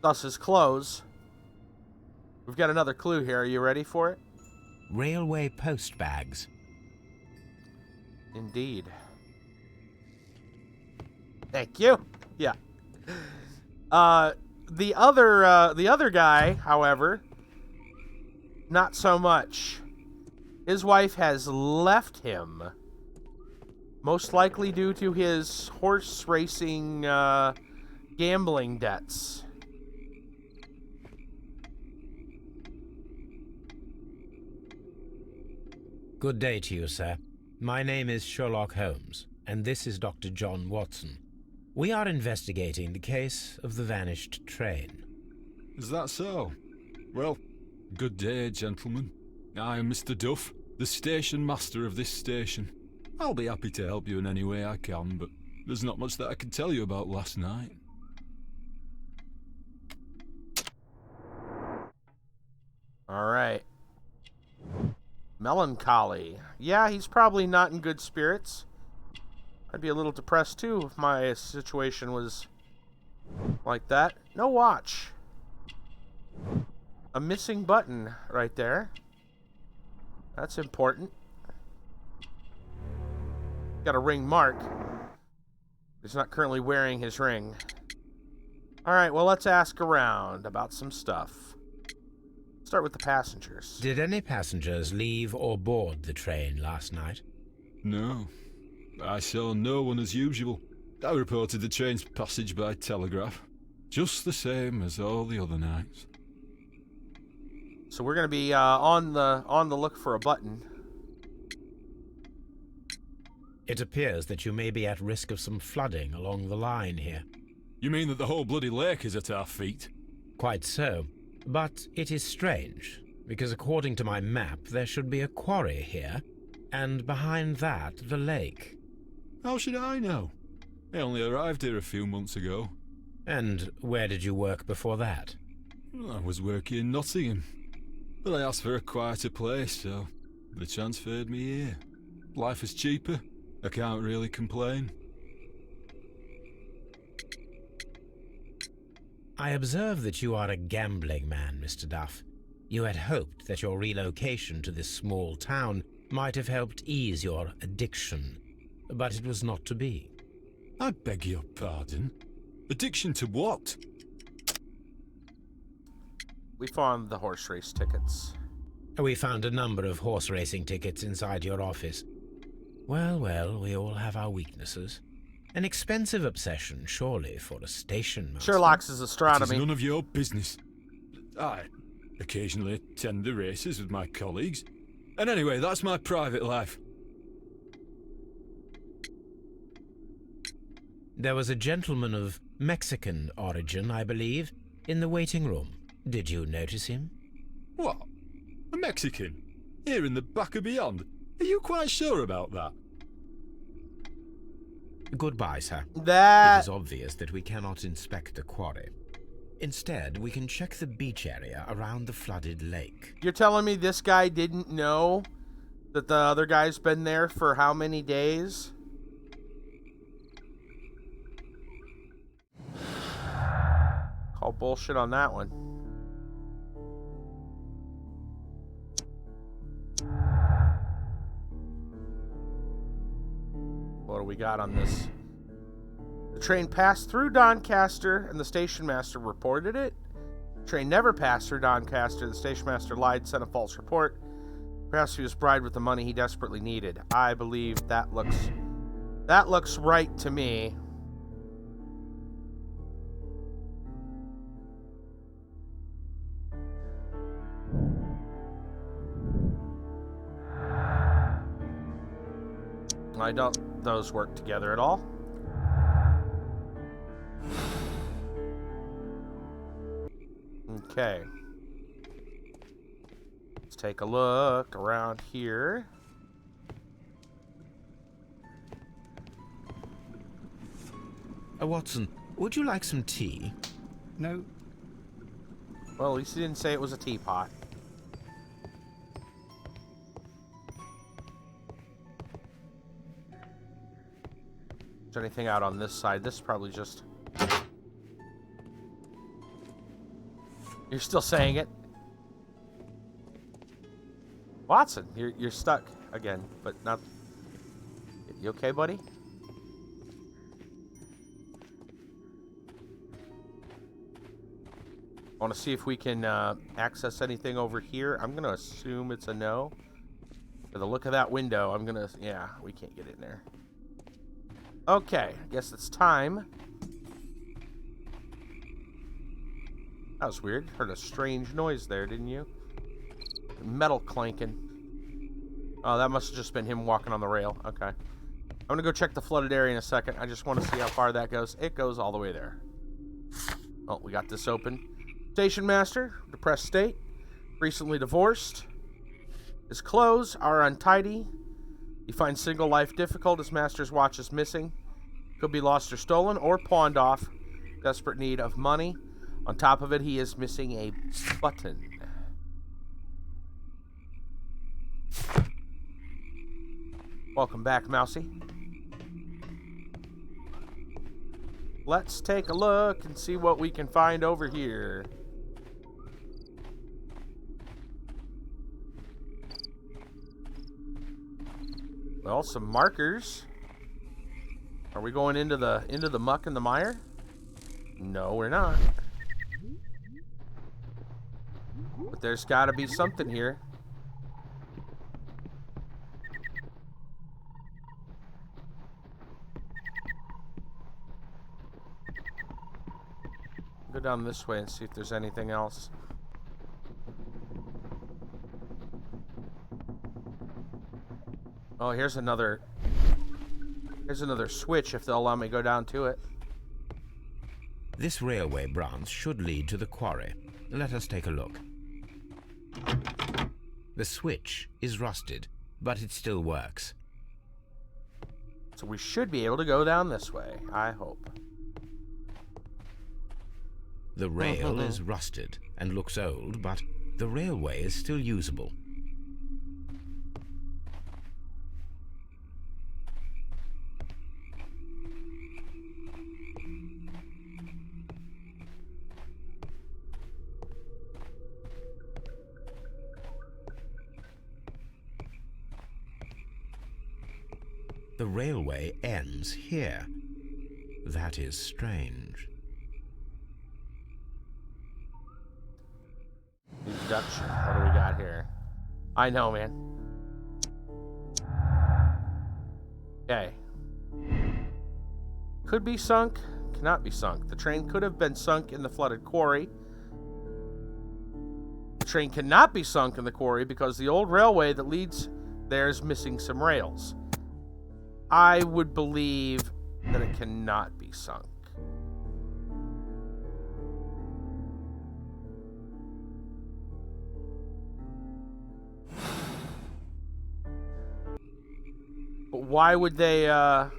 Thus his clothes. We've got another clue here. Are you ready for it? Railway post bags. Indeed. Thank you. Yeah. The other guy, however, not so much. His wife has left him, most likely due to his horse racing gambling debts. Good day to you, sir. My name is Sherlock Holmes, and this is Dr. John Watson. We are investigating the case of the vanished train. Is that so? Well, good day, gentlemen. I am Mr. Duff, the station master of this station. I'll be happy to help you in any way I can, but there's not much that I can tell you about last night. All right. Melancholy. Yeah, he's probably not in good spirits. I'd be a little depressed too if my situation was like that. No watch. A missing button right there. That's important. Got a ring mark. He's not currently wearing his ring. Alright, well, let's ask around about some stuff. Start with the passengers. Did any passengers leave or board the train last night? No. I saw no one as usual. I reported the train's passage by telegraph. Just the same as all the other nights. So we're going to be on the look for a button. It appears that you may be at risk of some flooding along the line here. You mean that the whole bloody lake is at our feet? Quite so. But it is strange, because according to my map, there should be a quarry here, and behind that, the lake. How should I know? I only arrived here a few months ago. And where did you work before that? I was working in Nottingham, but I asked for a quieter place, so they transferred me here. Life is cheaper. I can't really complain. I observe that you are a gambling man, Mr. Duff. You had hoped that your relocation to this small town might have helped ease your addiction, but it was not to be. I beg your pardon? Addiction to what? We found the horse race tickets. We found a number of horse racing tickets inside your office. Well, well, we all have our weaknesses. An expensive obsession, surely, for a station master. Sherlock's is It astronomy. is none of your business. I occasionally attend the races with my colleagues. And anyway, that's my private life. There was a gentleman of Mexican origin, I believe, in the waiting room. Did you notice him? What? Mexican? Here in the back of beyond? Are you quite sure about that? Goodbye, sir. It That is obvious that we cannot inspect the quarry. Instead, we can check the beach area around the flooded lake. you're telling me this guy didn't know that the other guy's been there for how many days? Call bullshit on that one. What do we got on this? The train passed through Doncaster and the station master reported it. The train never passed through Doncaster. The station master lied, sent a false report. Perhaps he was bribed with the money he desperately needed. I believe that looks right to me. I don't those work together at all. Okay. Let's take a look around here. Watson, would you like some tea? No, Well, at least he didn't say it was a teapot. Is there anything out on this side? This is probably just... You're still saying it? Watson, you're stuck again, but not... You okay, buddy? I want to see if we can access anything over here. I'm going to assume it's a no. For the look of that window, I'm going to... Yeah, we can't get in there. Okay, I guess it's time. That was weird. Heard a strange noise there, didn't you? Metal clanking. Oh, that must have just been him walking on the rail. Okay. I'm going to go check the flooded area in a second. I just want to see how far that goes. It goes all the way there. Oh, we got this open. Station master, depressed state, recently divorced. His clothes are untidy. He finds single life difficult. His master's watch is missing. Could be lost or stolen or pawned off. Desperate need of money. On top of it, he is missing a button. Welcome back, Mousy. Let's take a look and see what we can find over here. Well, some markers. Are we going into the muck and the mire? No, we're not. But there's got to be something here. Go down this way and see if there's anything else. Oh, here's another switch if they'll allow me to go down to it. This railway branch should lead to the quarry. Let us take a look. The switch is rusted, but it still works. So we should be able to go down this way, I hope. The rail is rusted and looks old, but the railway is still usable. The railway ends here. That is strange. Deduction. What do we got here? I know, man. Okay. Could be sunk. Cannot be sunk. The train could have been sunk in the flooded quarry. The train cannot be sunk in the quarry because the old railway that leads there is missing some rails. I would believe that it cannot be sunk. why would they, I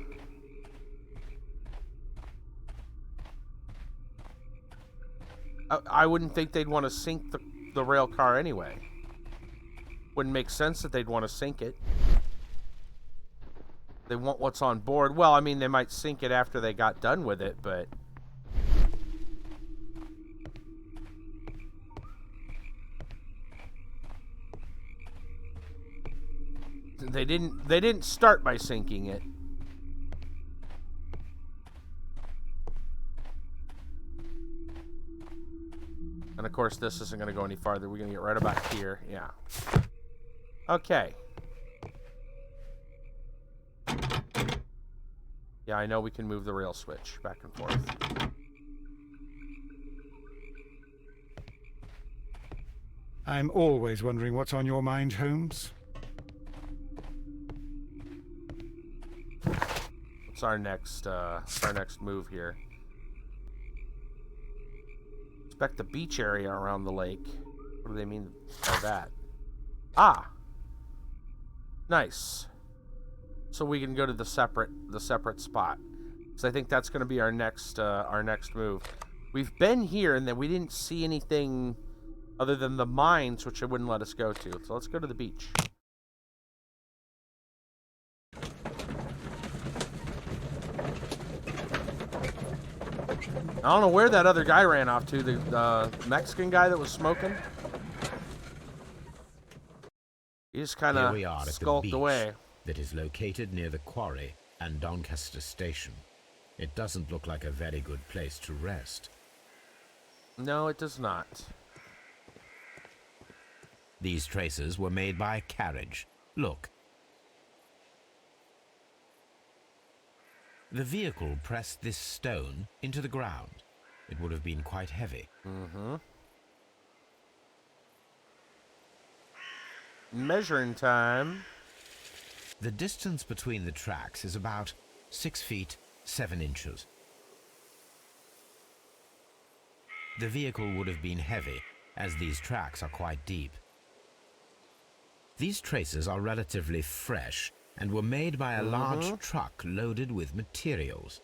wouldn't think they'd want to sink the rail car anyway. Wouldn't make sense that they'd want to sink it. They want what's on board. Well, I mean, they might sink it after they got done with it, but... They didn't start by sinking it. And of course, this isn't going to go any farther. We're going to get right about here. Yeah. Okay. Yeah, I know we can move the rail switch back and forth. I'm always wondering what's on your mind, Holmes. What's our next move here? Inspect the beach area around the lake. What do they mean by that? Ah! Nice. So we can go to the separate spot. So I think that's going to be our next move. We've been here and then we didn't see anything other than the mines, which it wouldn't let us go to. So let's go to the beach. I don't know where that other guy ran off to. The Mexican guy that was smoking. He just kind of skulked away. That is located near the quarry and Doncaster Station. It doesn't look like a very good place to rest. No, it does not. These traces were made by a carriage. Look. The vehicle pressed this stone into the ground. It would have been quite heavy. Mm-hmm. Measuring time. The distance between the tracks is about 6 feet, 7 inches. The vehicle would have been heavy, as these tracks are quite deep. These traces are relatively fresh and were made by a large truck loaded with materials.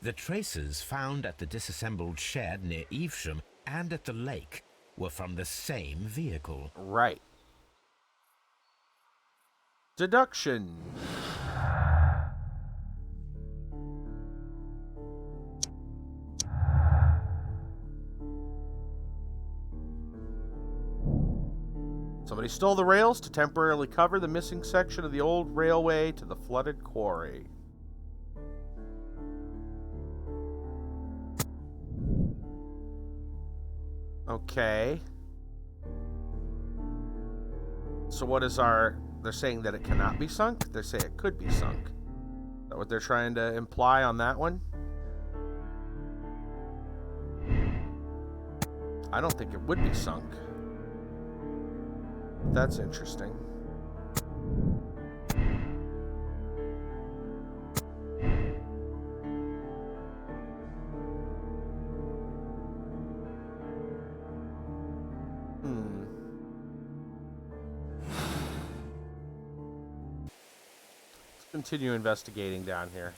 The traces found at the disassembled shed near Evesham and at the lake were from the same vehicle. Right. Deduction. Somebody stole the rails to temporarily cover the missing section of the old railway to the flooded quarry. Okay. So what is our... They're saying that it cannot be sunk? They say it could be sunk. Is that what they're trying to imply on that one? I don't think it would be sunk. That's interesting. Let's continue investigating down here.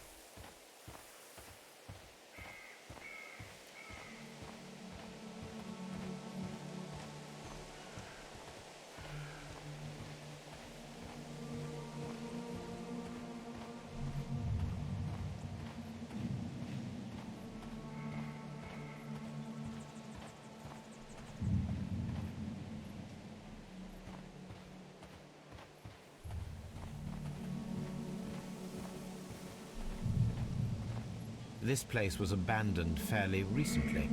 This place was abandoned fairly recently.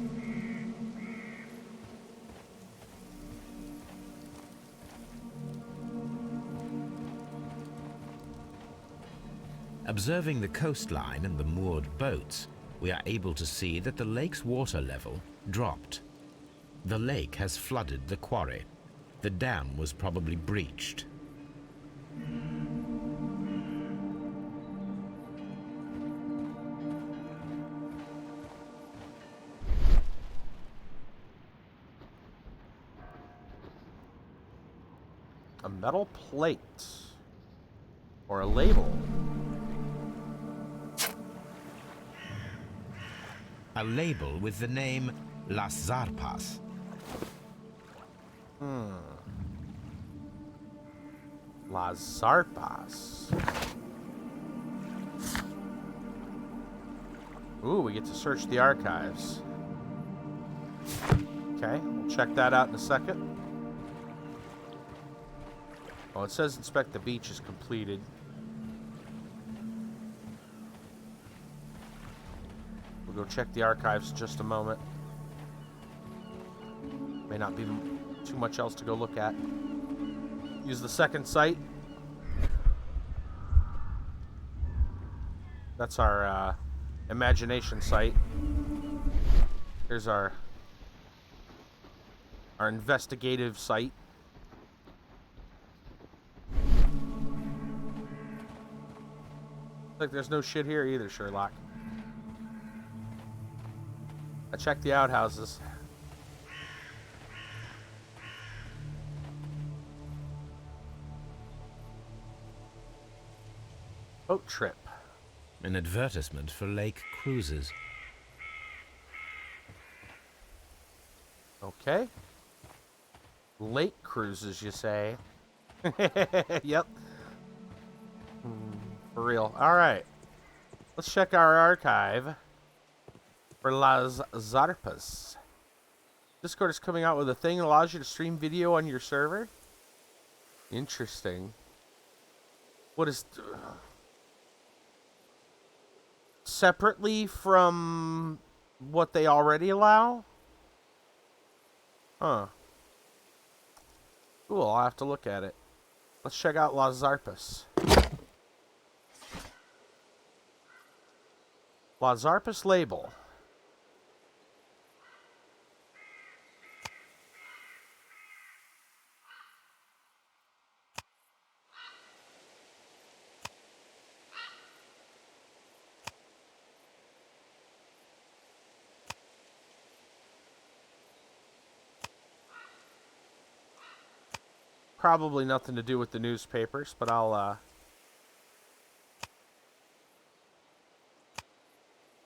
Observing the coastline and the moored boats, we are able to see that the lake's water level dropped. The lake has flooded the quarry. The dam was probably breached. A metal plate. Or a label. a label with the name Las Zarpas. Las Zarpas. Ooh, we get to search the archives. Okay, we'll check that out in a second. Oh, it says inspect the beach is completed. We'll go check the archives in just a moment. May not be too much else to go look at. Use the second sight. That's our imagination sight. Here's our investigative sight. Like there's no shit here either, Sherlock. I checked the outhouses. Boat trip. An advertisement for lake cruises. Okay. Lake cruises, you say? Yep. For real. Alright. Let's check our archive for Las Zarpas. Discord is coming out with a thing that allows you to stream video on your server? Interesting. What is... separately from what they already allow? Huh. Cool, I'll have to look at it. Let's check out Las Zarpas. Las Zarpas label. Probably nothing to do with the newspapers, but I'll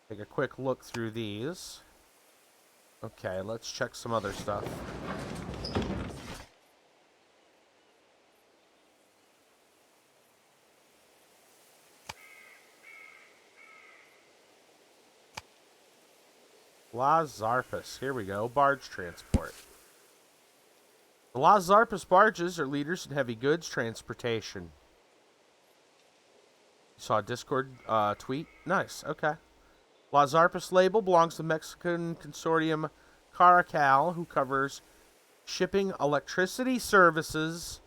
take a quick look through these. Okay, let's check some other stuff. Las Zarpas. Here we go. Barge transport. The Las Zarpas barges are leaders in heavy goods transportation. Saw a Discord tweet? Nice, okay. Las Zarpas label belongs to Mexican consortium Caracal, who covers shipping, electricity services,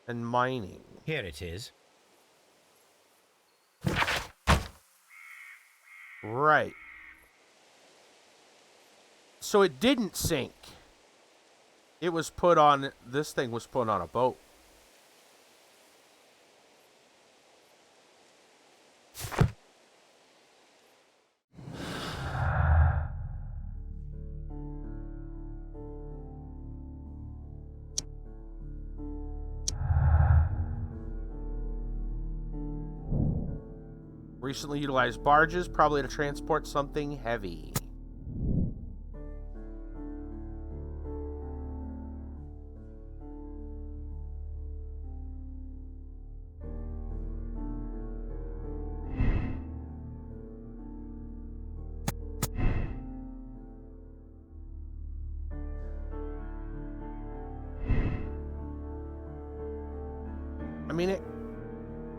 and mining. Here it is. Right. So it didn't sink. It was put on, this thing was put on a boat. Recently utilized barges, probably to transport something heavy. I mean, it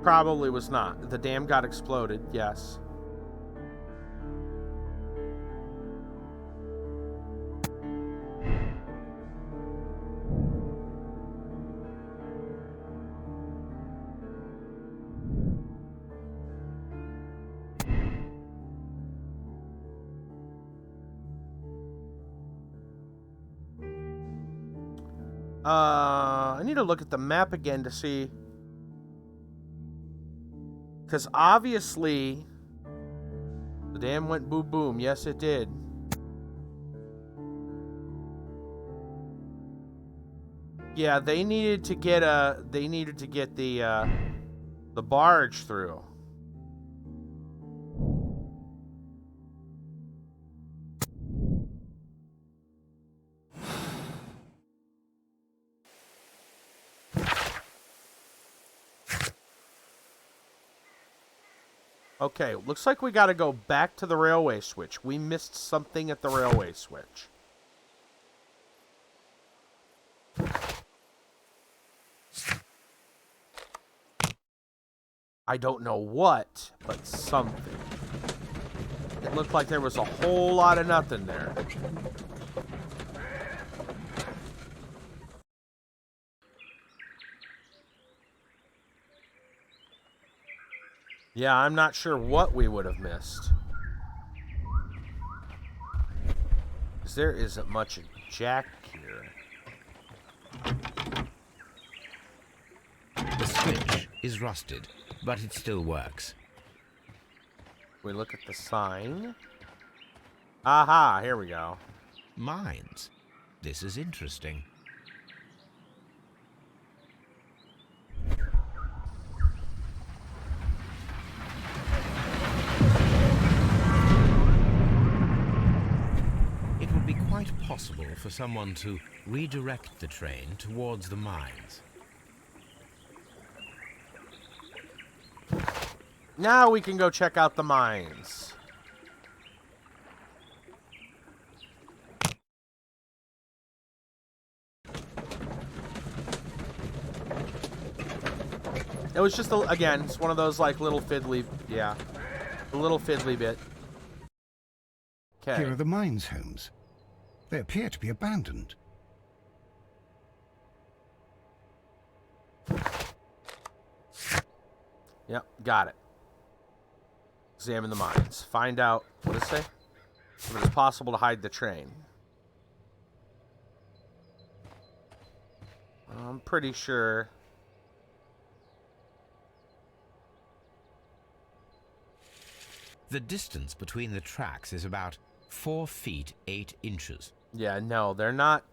probably was not. The dam got exploded, yes. I need to look at the map again to see. Because obviously, the dam went boom boom. Yes, it did. Yeah, they needed to get the barge through. Okay, looks like we got to go back to the railway switch. We missed something at the railway switch. I don't know what, but something. It looked like there was a whole lot of nothing there. Yeah, I'm not sure what we would have missed. Because there isn't much jack here. The switch is rusted, but it still works. We look at the sign. Aha, here we go. Mines. This is interesting. It would be quite possible for someone to redirect the train towards the mines. Now we can go check out the mines. It was just, again, it's one of those, like, little fiddly, yeah. A little fiddly bit. Okay. Here are the mines, Holmes. They appear to be abandoned. Yep, got it. Examine the mines. Find out, what does it say? If it is possible to hide the train. I'm pretty sure. The distance between the tracks is about 4 feet 8 inches. Yeah, no, they're not.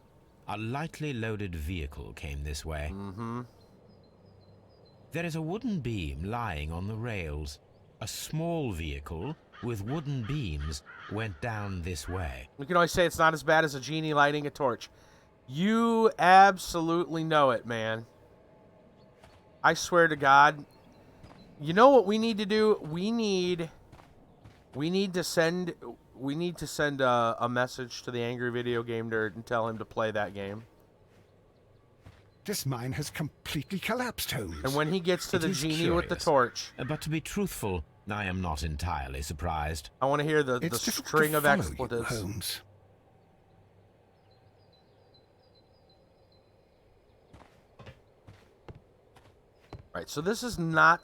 A lightly loaded vehicle came this way. Mm-hmm. There is a wooden beam lying on the rails. A small vehicle with wooden beams went down this way. We can always say it's not as bad as a genie lighting a torch. You absolutely know it, man. I swear to God. You know what we need to do? We need to send a message to the angry video game nerd and tell him to play that game. This mine has completely collapsed, Holmes. And when he gets to It the is genie with the curious. torch, But to be truthful, I am not entirely surprised. I want to hear the It's difficult string to of follow expletives. you, Holmes. Right, so this is not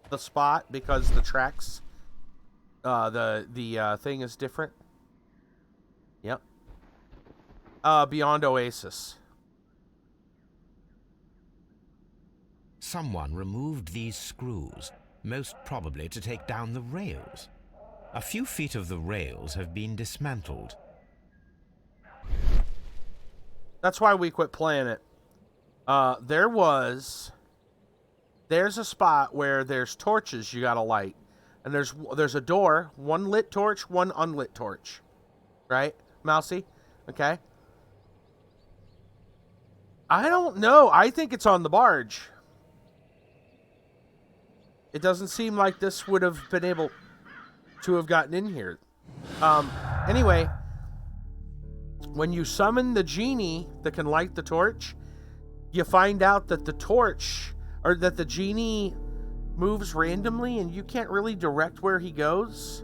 the spot because the tracks, the thing is different. Yep. Beyond Oasis. Someone removed these screws, most probably to take down the rails. A few feet of the rails have been dismantled. That's why we quit playing it. There's a spot where there's torches you gotta light. And there's a door, one lit torch, one unlit torch. Right, Mousy? Okay. I don't know. I think it's on the barge. It doesn't seem like this would have been able to have gotten in here. Anyway, when you summon the genie that can light the torch, you find out that the torch, or that the genie moves randomly and you can't really direct where he goes.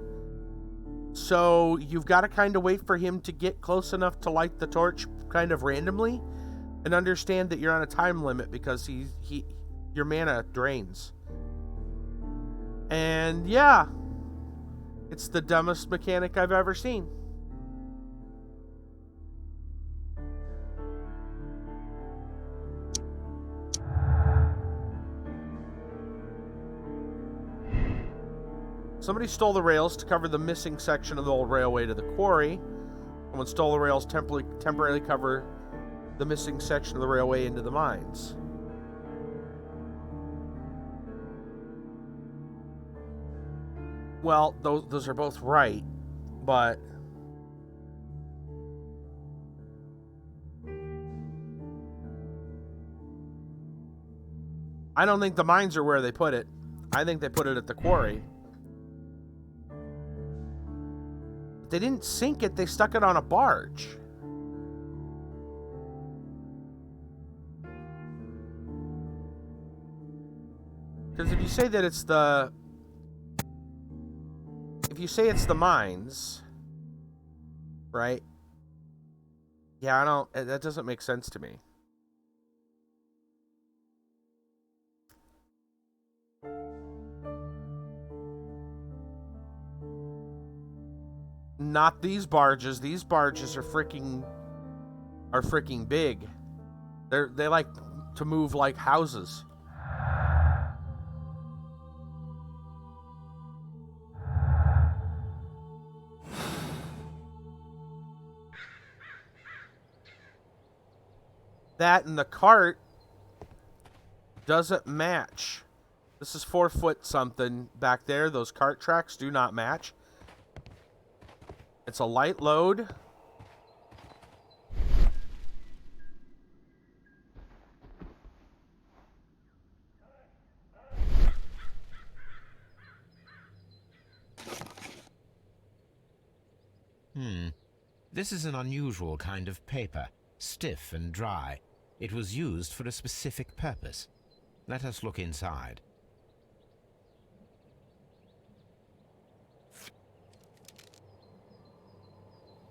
So you've got to kind of wait for him to get close enough to light the torch kind of randomly and understand that you're on a time limit because your mana drains. And yeah, it's the dumbest mechanic I've ever seen. Somebody stole the rails to cover the missing section of the old railway to the quarry. Someone stole the rails temporarily cover the missing section of the railway into the mines. Well, those are both right, but I don't think the mines are where they put it. I think they put it at the quarry. They didn't sink it, they stuck it on a barge. Because if you say that it's the... If you say it's the mines, right? Yeah, I don't... That doesn't make sense to me. Not these barges. These barges are freaking big. They like to move like houses. That and the cart doesn't match. This is 4 foot something back there. Those cart tracks do not match. It's a light load. This is an unusual kind of paper, stiff and dry. It was used for a specific purpose. Let us look inside.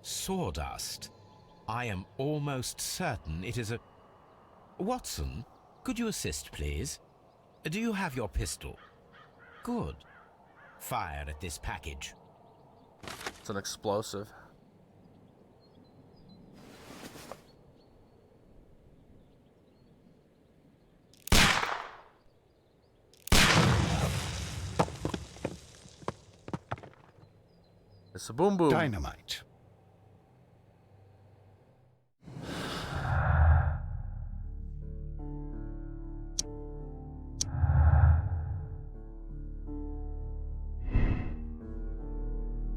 Sawdust. I am almost certain it is a... Watson, could you assist, please? Do you have your pistol? Good. Fire at this package. It's an explosive. It's a boom boom. Dynamite.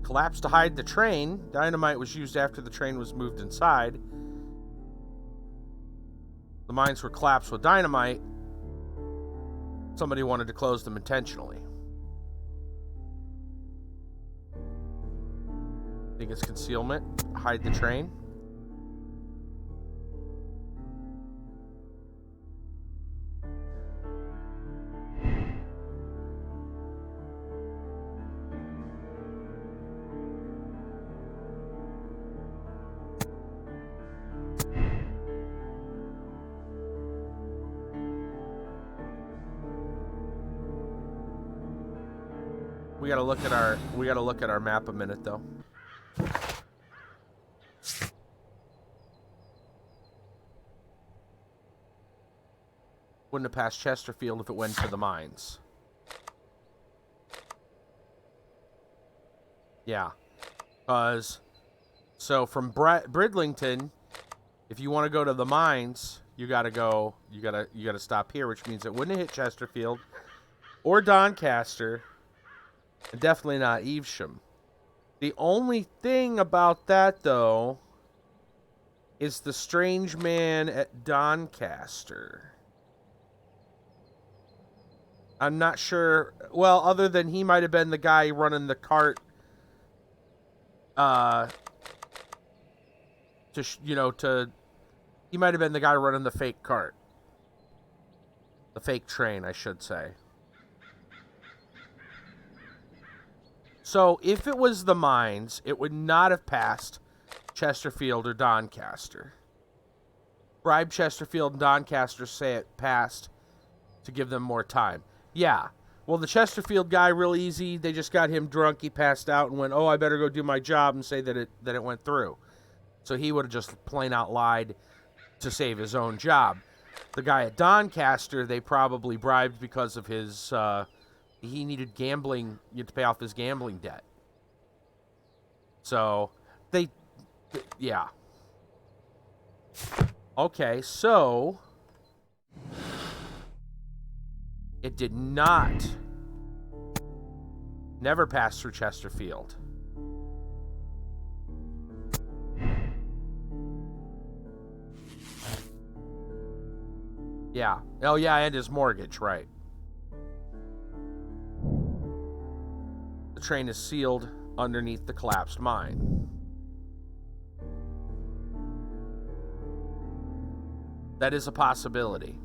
Collapsed to hide the train. Dynamite was used after the train was moved inside. The mines were collapsed with dynamite. Somebody wanted to close them intentionally. I think it's concealment. Hide the train. We gotta look at our map a minute though. Wouldn't have passed Chesterfield if it went to the mines. Yeah. So from Bridlington, if you want to go to the mines, you gotta stop here, which means it wouldn't have hit Chesterfield or Doncaster, and definitely not Evesham. The only thing about that though is the strange man at Doncaster. I'm not sure. Well, other than he might have been the guy running the cart, he might have been the guy running the fake cart, the fake train, I should say. So if it was the mines, it would not have passed Chesterfield or Doncaster. Bribe Chesterfield and Doncaster, say it passed to give them more time. Yeah. Well, the Chesterfield guy, real easy. They just got him drunk. He passed out and went, oh, I better go do my job and say that it went through. So he would have just plain out lied to save his own job. The guy at Doncaster, they probably bribed because of his, he needed gambling, to pay off his gambling debt. So, yeah. Okay, so... It did not. Never pass through Chesterfield. Yeah. Oh, yeah, and his mortgage, right. The train is sealed. underneath the collapsed mine. That is a possibility.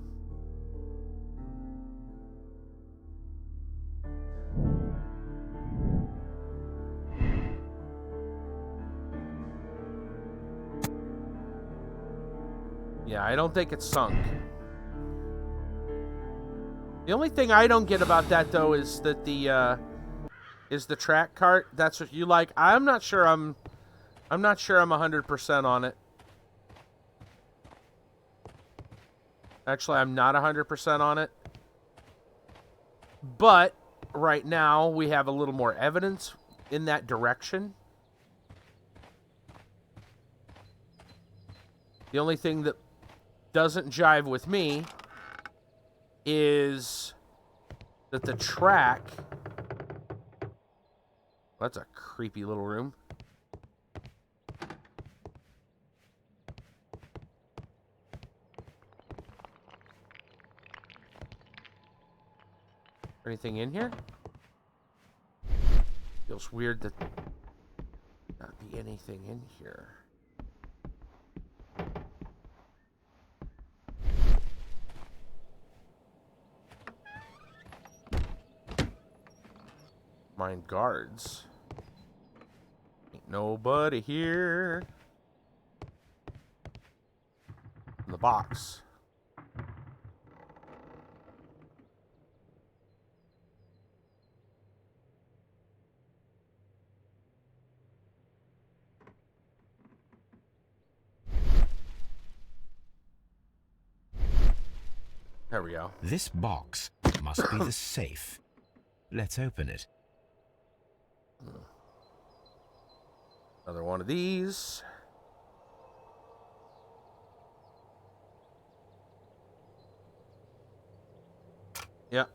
Yeah, I don't think it's sunk. The only thing I don't get about that, though, is that the track cart. That's what you like. I'm not sure I'm 100% on it. Actually, I'm not 100% on it. But right now, we have a little more evidence in that direction. The only thing that doesn't jive with me is that the track... That's a creepy little room. Anything in here? Feels weird that not be anything in here. Mine guards. Ain't nobody here. In the box. There we go. This box must be the safe. Let's open it. Another one of these. Yep.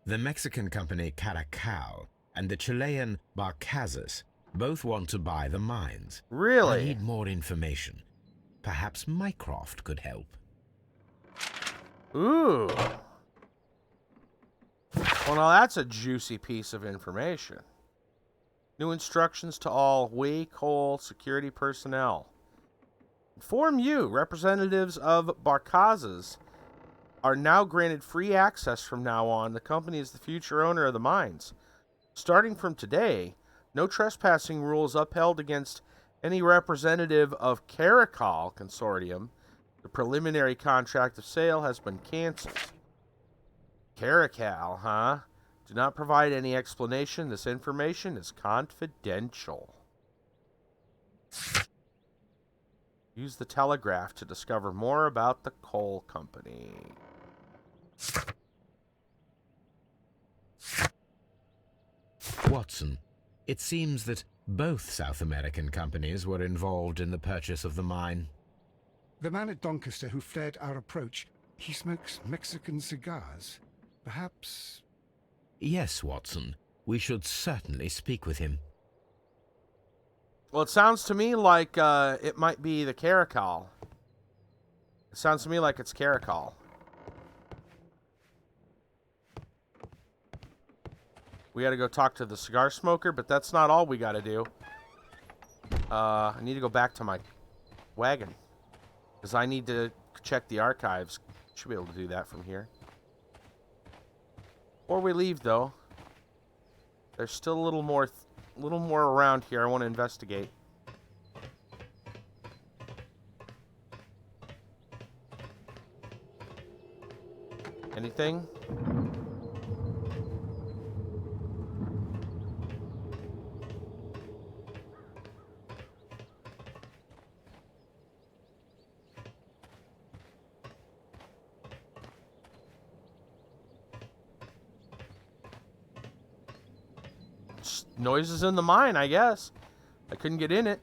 The Mexican company Caracal and the Chilean Barcazas both want to buy the mines. Really? I need more information. Perhaps Mycroft could help. Ooh. Well, now that's a juicy piece of information. New instructions to all Wei Coal security personnel. Inform you, representatives of Barcazas are now granted free access from now on. The company is the future owner of the mines. Starting from today, no trespassing rules upheld against any representative of Caracal Consortium. The preliminary contract of sale has been canceled. Caracal, huh? Do not provide any explanation. This information is confidential. Use the telegraph to discover more about the coal company. Watson, it seems that both South American companies were involved in the purchase of the mine. The man at Doncaster who flared our approach, he smokes Mexican cigars. Perhaps... Yes, Watson. We should certainly speak with him. Well, it sounds to me like it might be the Caracal. It sounds to me like it's Caracal. We gotta go talk to the cigar smoker, but that's not all we gotta do. I need to go back to my wagon. Because I need to check the archives. Should be able to do that from here. Before we leave, though, there's still a little more around here I want to investigate. Anything? Noises in the mine, I guess. I couldn't get in it.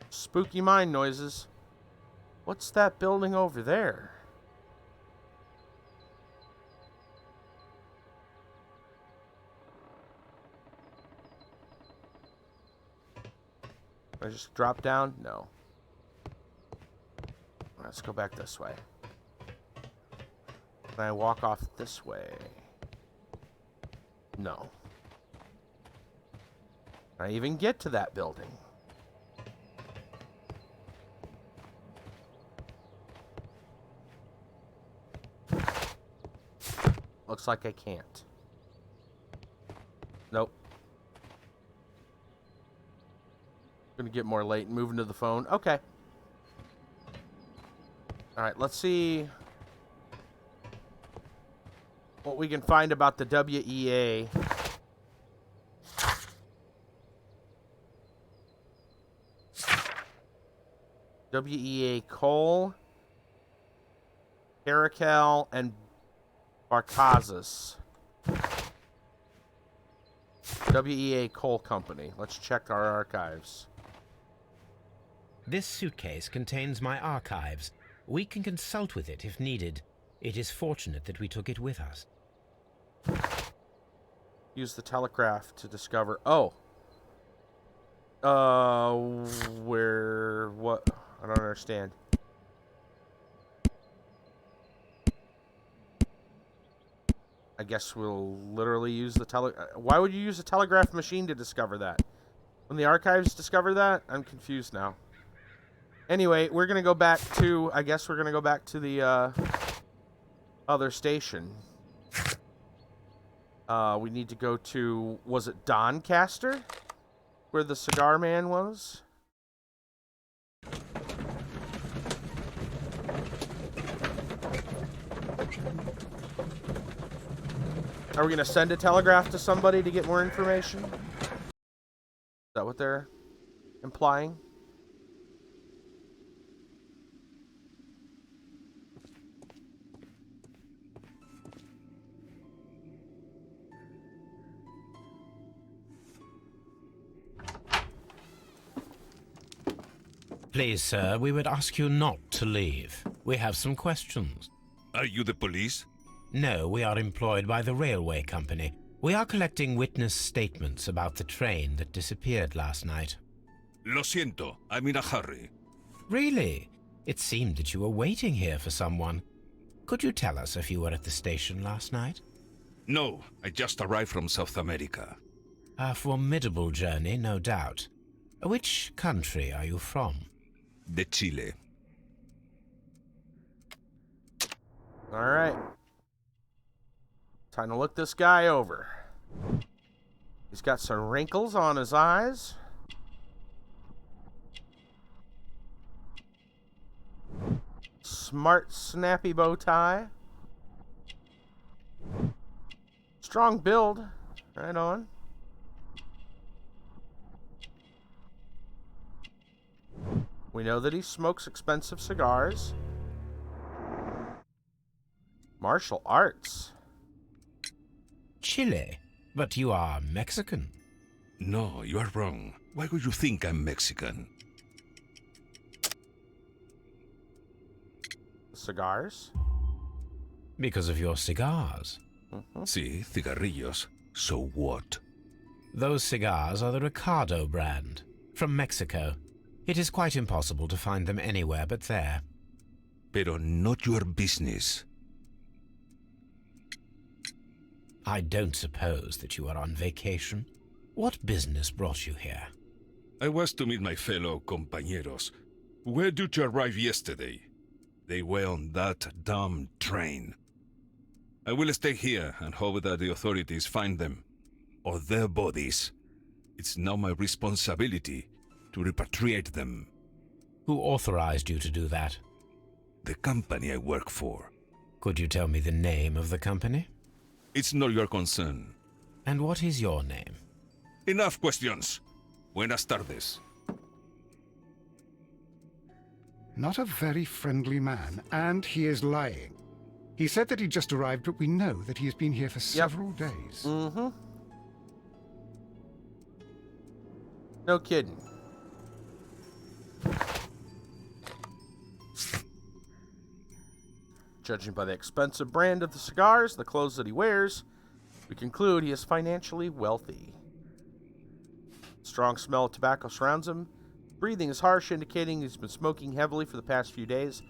Spooky mine noises. What's that building over there? I just drop down? No. Let's go back this way. Can I walk off this way? No. Can I even get to that building? Looks like I can't. Nope. Gonna get more late and moving to the phone. Okay. Alright, let's see what we can find about the WEA. WEA coal, Caracal, and Barkazas. WEA Coal Company. Let's check our archives. This suitcase contains my archives. We can consult with it if needed. It is fortunate that we took it with us. Use the telegraph to discover... Oh. Where... What? I don't understand. I guess we'll literally use the Why would you use a telegraph machine to discover that? When the archives discover that? I'm confused now. Anyway, we're going to go back to... I guess we're going to go back to the other station. We need to go to... Was it Doncaster? Where the cigar man was? Are we going to send a telegraph to somebody to get more information? Is that what they're implying? Please, sir, we would ask you not to leave. We have some questions. Are you the police? No, we are employed by the railway company. We are collecting witness statements about the train that disappeared last night. Lo siento, I'm in a hurry. Really? It seemed that you were waiting here for someone. Could you tell us if you were at the station last night? No, I just arrived from South America. A formidable journey, no doubt. Which country are you from? De Chile. All right. Time to look this guy over. He's got some wrinkles on his eyes. Smart, snappy bow tie. Strong build. Right on. We know that he smokes expensive cigars. Martial arts. Chile? But you are Mexican. No, you are wrong. Why would you think I'm Mexican? Cigars? Because of your cigars. Sí, cigarrillos. So what? Those cigars are the Ricardo brand, from Mexico. It is quite impossible to find them anywhere but there. Pero not your business. I don't suppose that you are on vacation. What business brought you here? I was to meet my fellow compañeros, who were due to arrive yesterday. They were on that damn train. I will stay here and hope that the authorities find them, or their bodies. It's now my responsibility to repatriate them. Who authorized you to do that? The company I work for. Could you tell me the name of the company? It's not your concern. And what is your name? Enough questions. Buenas tardes. Not a very friendly man, and he is lying. He said that he just arrived, but we know that he has been here for several days. Mm-hmm. No kidding. Judging by the expensive brand of the cigars, the clothes that he wears, we conclude he is financially wealthy. Strong smell of tobacco surrounds him. Breathing is harsh, indicating he's been smoking heavily for the past few days.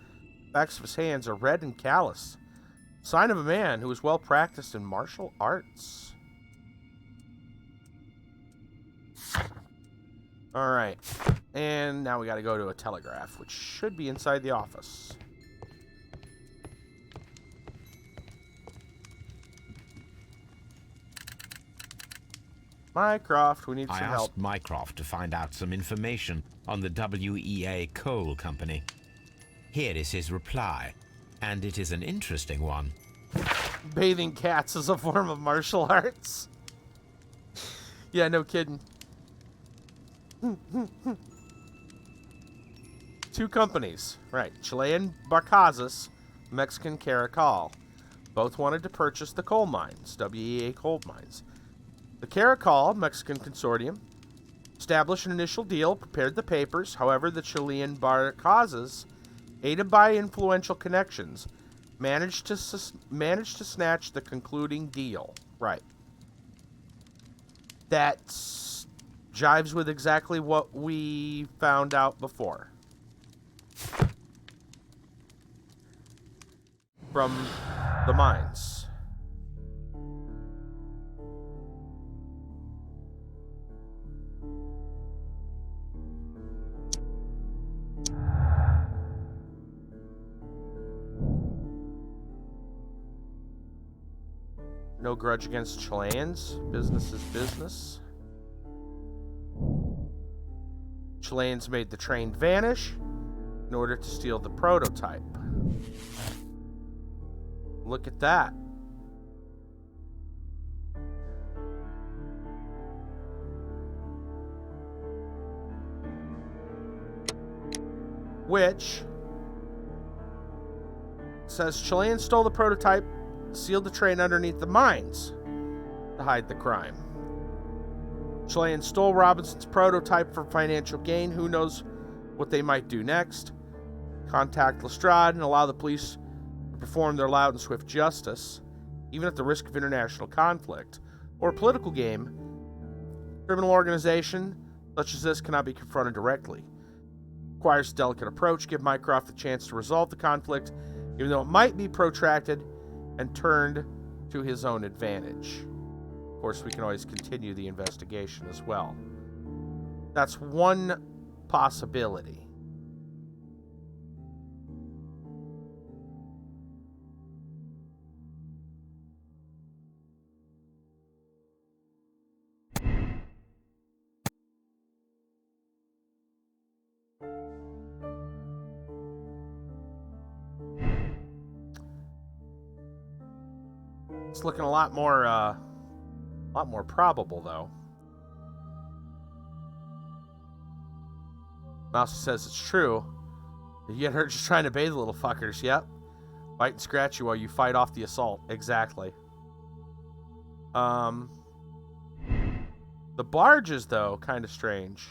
The backs of his hands are red and callous. Sign of a man who is well practiced in martial arts. Alright. And now we gotta go to a telegraph, which should be inside the office. Mycroft, we need some I help. asked Mycroft to find out some information on the WEA Coal Company. Here is his reply, and it is an interesting one. Bathing cats is a form of martial arts. Yeah, no kidding. Two companies, right? Chilean Barcazas, Mexican Caracol. Both wanted to purchase the coal mines, WEA coal mines. The Caracol, Mexican consortium, established an initial deal, prepared the papers. However, the Chilean Barcazas, aided by influential connections, managed to snatch the concluding deal. Right. That jives with exactly what we found out before. From the mines. No grudge against Chileans. Business is business. Chileans made the train vanish in order to steal the prototype. Look at that. Which says Chileans stole the prototype, sealed the train underneath the mines to hide the crime. Chileans stole Robinson's prototype for financial gain. Who knows what they might do next? Contact Lestrade and allow the police to perform their loud and swift justice, even at the risk of international conflict or a political game. Criminal organization such as this cannot be confronted directly. Requires a delicate approach. Give Mycroft the chance to resolve the conflict, even though it might be protracted and turned to his own advantage. Of course, we can always continue the investigation as well. That's one possibility. It's looking a lot more probable, though. Mouse says it's true. You get hurt just trying to bathe the little fuckers. Yep. Bite and scratch you while you fight off the assault. Exactly. The barges, though, kind of strange.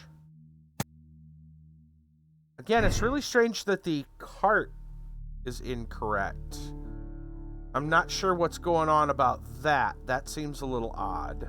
Again, it's really strange that the cart is incorrect. I'm not sure what's going on about that. That seems a little odd.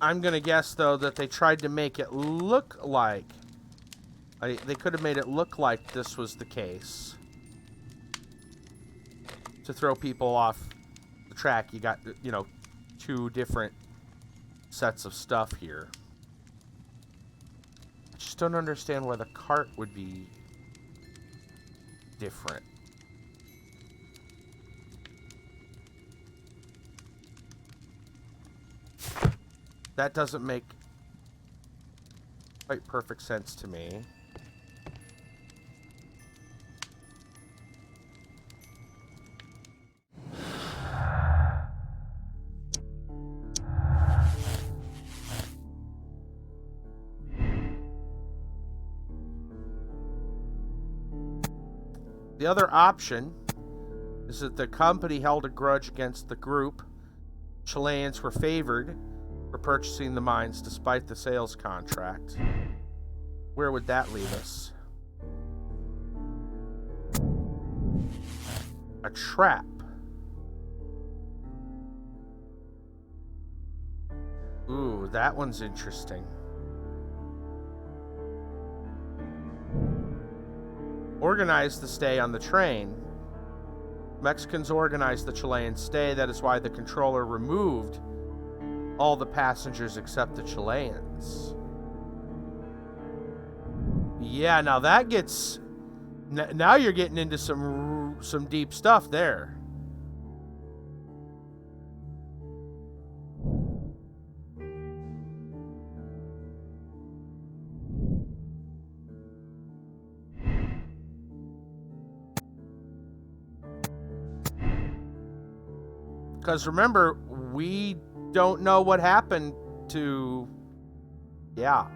I'm gonna guess, though, that they tried to make it look like... they could have made it look like this was the case. To throw people off the track, you got, you know, 2 different sets of stuff here. I just don't understand why the cart would be different. That doesn't make quite perfect sense to me. The other option is that the company held a grudge against the group. Chileans were favored for purchasing the mines despite the sales contract. Where would that leave us? A trap. Ooh, that one's interesting. Organized the stay on the train. Mexicans organized the Chilean stay. That is why the controller removed all the passengers except the Chileans. Yeah, now that gets... Now you're getting into some deep stuff there. Because remember, we don't know what happened to... Yeah.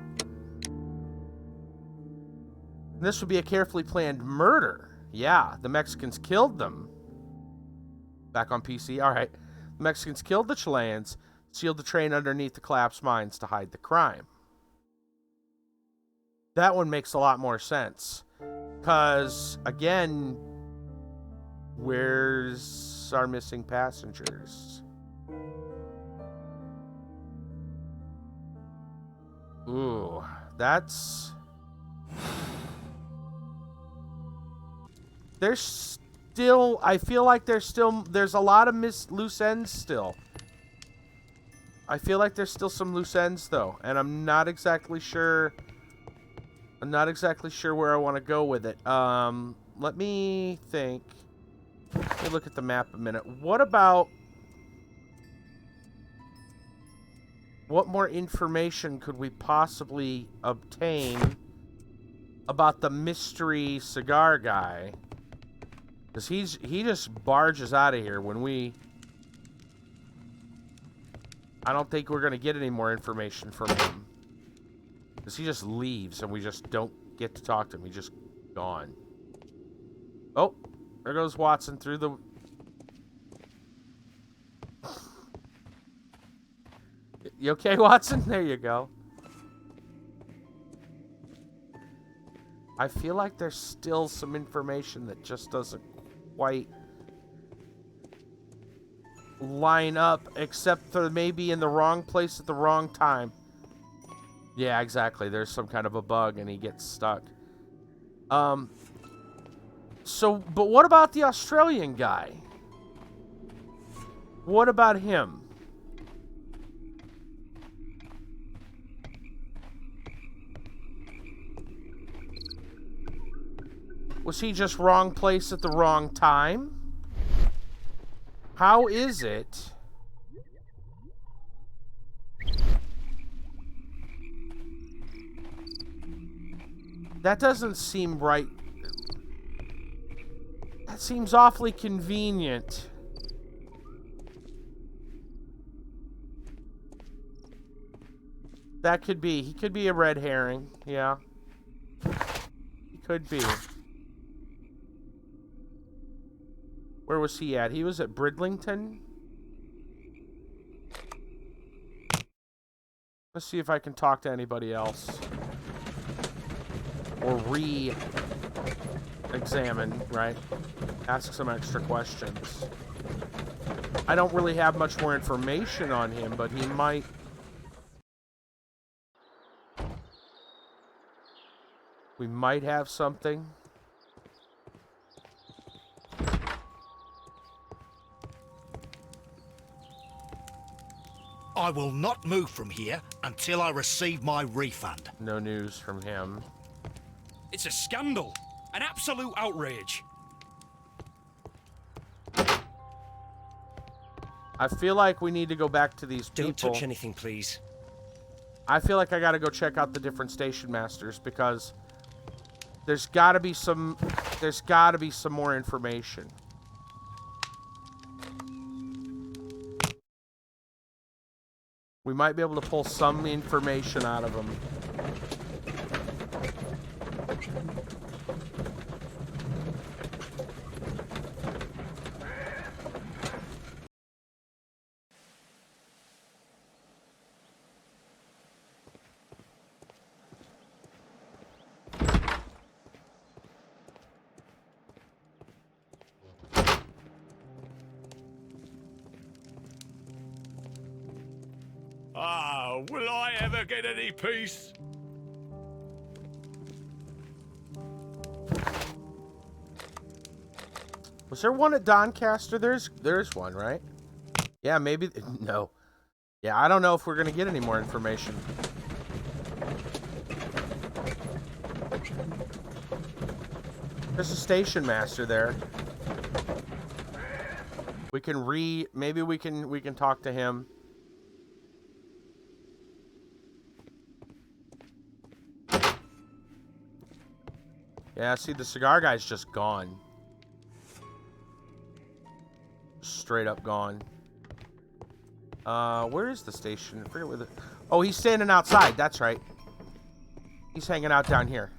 This would be a carefully planned murder. Yeah, the Mexicans killed them. Back on PC. Alright. The Mexicans killed the Chileans, sealed the train underneath the collapsed mines to hide the crime. That one makes a lot more sense. Because, again, where's our missing passengers? Ooh, that's... There's still... I feel like there's a lot of loose ends still. I feel like there's still some loose ends, though. And I'm not exactly sure... where I want to go with it. Let me think. Let me look at the map a minute. What about... What more information could we possibly obtain about the mystery cigar guy? Because he just barges out of here when we... I don't think we're going to get any more information from him. Because he just leaves and we just don't get to talk to him. He's just gone. Oh, there goes Watson through the... You okay, Watson? There you go. I feel like there's still some information that just doesn't quite line up, except for maybe in the wrong place at the wrong time. Yeah, exactly. There's some kind of a bug and he gets stuck. So, but what about the Australian guy? What about him? Was he just wrong place at the wrong time? How is it? That doesn't seem right. That seems awfully convenient. That could be. He could be a red herring. Yeah. He could be. Where was he at? He was at Bridlington? Let's see if I can talk to anybody else. Or re-examine, right? Ask some extra questions. I don't really have much more information on him, but he might We might have something. I will not move from here until I receive my refund. No news from him. It's a scandal. An absolute outrage. I feel like we need to go back to these people. Don't touch anything, please. I feel like I gotta go check out the different station masters because there's gotta be some more information. We might be able to pull some information out of them. Ah, will I ever get any peace? Was there one at Doncaster? There's one, right? Yeah, maybe. No. Yeah, I don't know if we're gonna get any more information. There's a station master there. We can maybe we can talk to him. Yeah, see, the cigar guy's just gone. Straight up gone. Where is the station? I forget where the... Oh, he's standing outside. That's right. He's hanging out down here.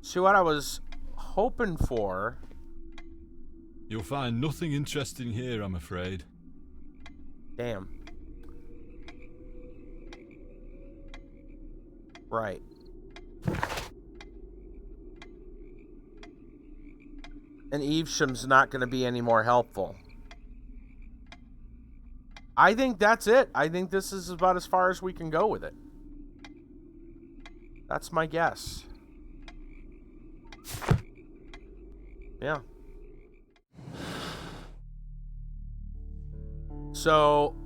See, what I was hoping for... You'll find nothing interesting here, I'm afraid. Damn. Right. And Evesham's not going to be any more helpful. I think that's it. I think this is about as far as we can go with it. That's my guess. Yeah. So,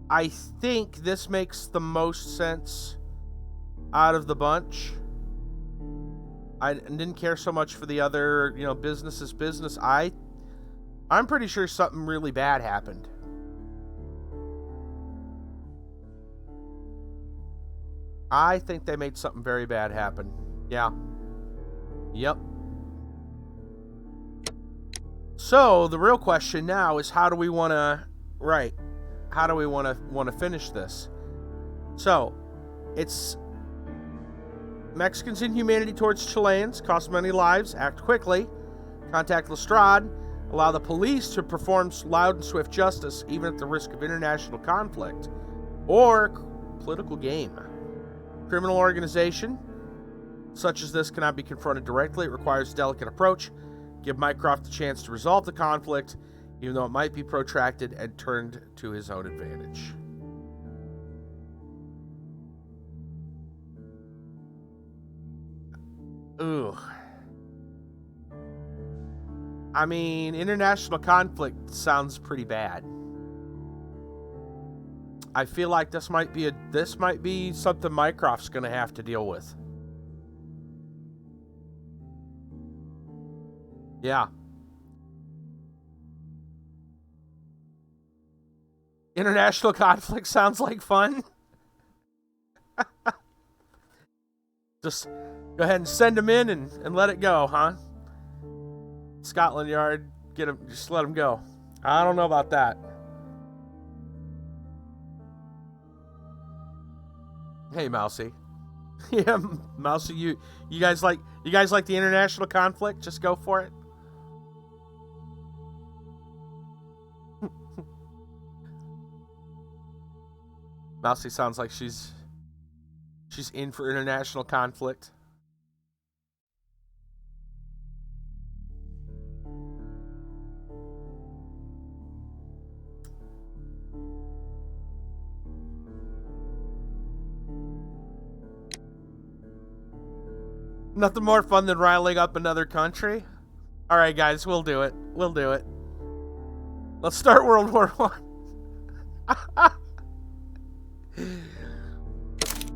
I think this makes the most sense out of the bunch. I didn't care so much for the other, business is business. I'm pretty sure something really bad happened. I think they made something very bad happen. Yeah. Yep. So, the real question now is how do we want to finish this? So, it's Mexicans' inhumanity towards Chileans, cost many lives, act quickly, contact Lestrade, allow the police to perform loud and swift justice, even at the risk of international conflict, or political game. Criminal organization, such as this, cannot be confronted directly. It requires a delicate approach. Give Mycroft the chance to resolve the conflict, even though it might be protracted and turned to his own advantage. Ooh. I mean, international conflict sounds pretty bad. I feel like this might be something Mycroft's going to have to deal with. Yeah. International conflict sounds like fun. Just go ahead and send him in and let it go, huh? Scotland Yard, get him, just let him go. I don't know about that. Hey, Mousy. Yeah, Mousy, you guys like the international conflict? Just go for it. Mousy sounds like she's in for international conflict. Nothing more fun than riling up another country. All right, guys, we'll do it. We'll do it. Let's start World War One.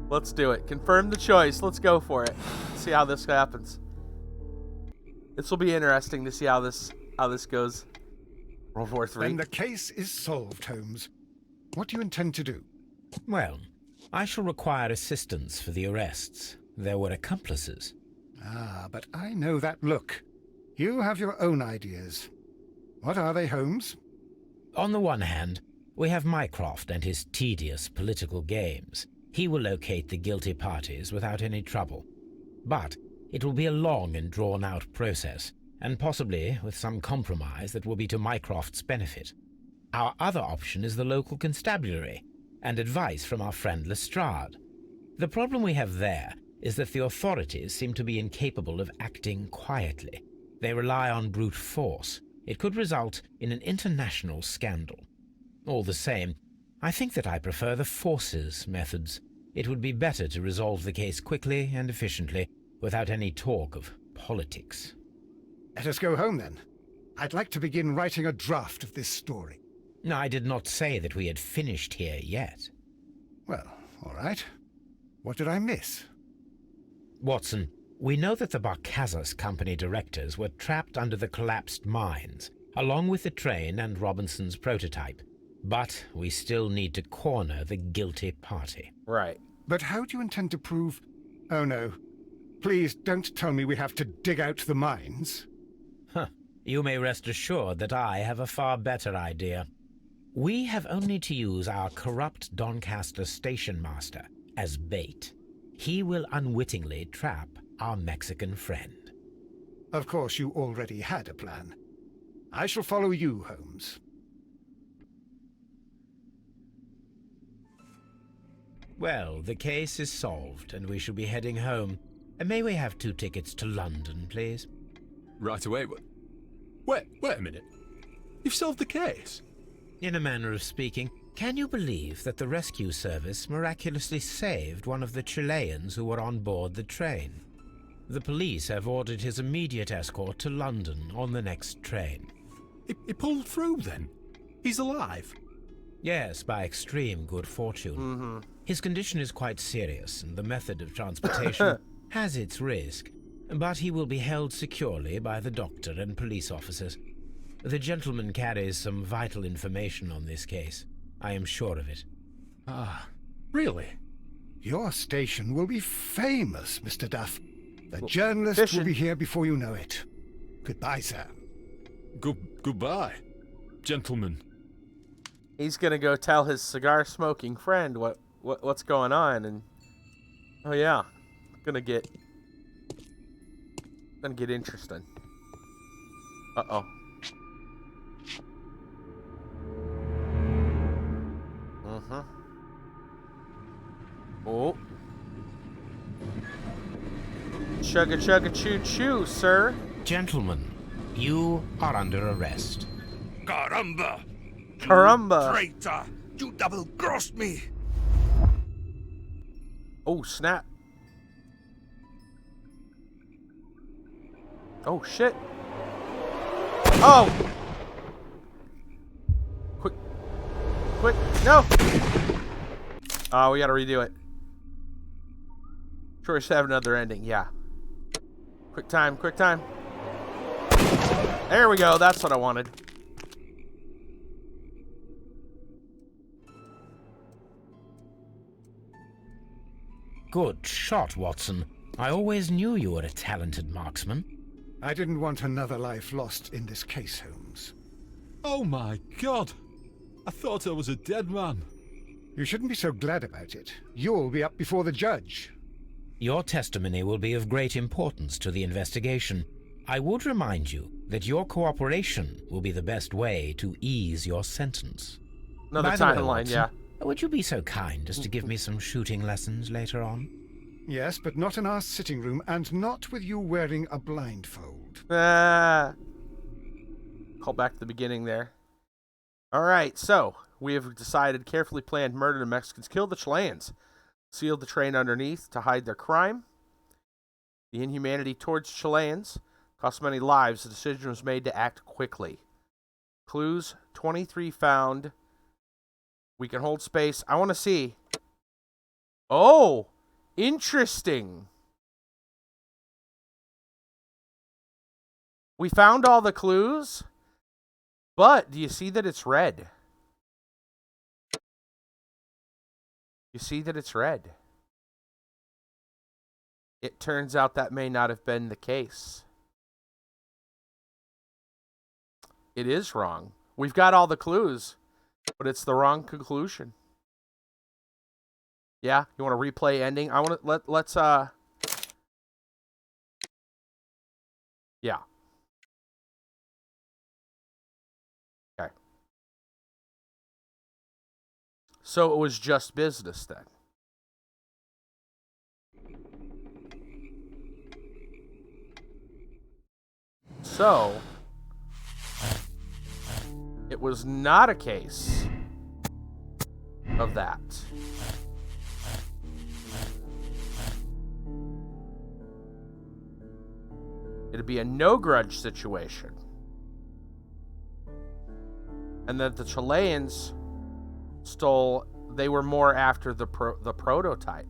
Let's do it. Confirm the choice. Let's go for it. See how this happens. This will be interesting to see how this goes. World War III. Then the case is solved, Holmes. What do you intend to do? Well, I shall require assistance for the arrests. There were accomplices. Ah, but I know that look. You have your own ideas. What are they, Holmes? On the one hand, we have Mycroft and his tedious political games. He will locate the guilty parties without any trouble. But it will be a long and drawn-out process, and possibly with some compromise that will be to Mycroft's benefit. Our other option is the local constabulary, and advice from our friend Lestrade. The problem we have there is that the authorities seem to be incapable of acting quietly. They rely on brute force. It could result in an international scandal. All the same, I think that I prefer the forces methods. It would be better to resolve the case quickly and efficiently, without any talk of politics. Let us go home, then. I'd like to begin writing a draft of this story. I did not say that we had finished here yet. Well, all right. What did I miss? Watson, we know that the Barcazas Company directors were trapped under the collapsed mines, along with the train and Robinson's prototype. But we still need to corner the guilty party. Right. But how do you intend to prove... Oh, no. Please don't tell me we have to dig out the mines. You may rest assured that I have a far better idea. We have only to use our corrupt Doncaster station master as bait. He will unwittingly trap our Mexican friend. Of course, you already had a plan. I shall follow you, Holmes. Well, the case is solved, and we shall be heading home. May we have 2 tickets to London, please? Right away. Wait a minute. You've solved the case? In a manner of speaking, can you believe that the rescue service miraculously saved one of the Chileans who were on board the train? The police have ordered his immediate escort to London on the next train. He pulled through, then? He's alive? Yes, by extreme good fortune. His condition is quite serious, and the method of transportation has its risk, but he will be held securely by the doctor and police officers. The gentleman carries some vital information on this case. I am sure of it. Ah, really? Your station will be famous, Mr. Duff. The journalist will be here before you know it. Goodbye, sir. Goodbye, gentlemen. He's gonna go tell his cigar-smoking friend what's going on, and oh yeah, gonna get interesting. Uh-oh. Oh. Chugga chugga choo choo, sir. Gentlemen, you are under arrest. Caramba! Caramba! Traitor! You double-crossed me! Oh, snap. Oh, shit. Oh! Quick, no! Oh, we gotta redo it. Sure, we should have another ending, yeah. Quick time, quick time. There we go, that's what I wanted. Good shot, Watson. I always knew you were a talented marksman. I didn't want another life lost in this case, Holmes. Oh my God! I thought I was a dead man. You shouldn't be so glad about it. You'll be up before the judge. Your testimony will be of great importance to the investigation. I would remind you that your cooperation will be the best way to ease your sentence. Another By the way, timeline, Watson, yeah. Would you be so kind as to give me some shooting lessons later on? Yes, but not in our sitting room, and not with you wearing a blindfold. Call back to the beginning there. Alright, so we have decided carefully planned murder to Mexicans kill the Chileans, sealed the train underneath to hide their crime. The inhumanity towards Chileans cost many lives. The decision was made to act quickly. Clues 23 found. We can hold space. I want to see. Oh, interesting. We found all the clues, but do you see that it's red? You see that it's red. It turns out that may not have been the case. It is wrong. We've got all the clues, but it's the wrong conclusion. Yeah, you want to replay ending? I want to let's yeah. Okay. So it was just business then. So it was not a case of that. It'd be a no-grudge situation. And that the Chileans stole, they were more after the prototype.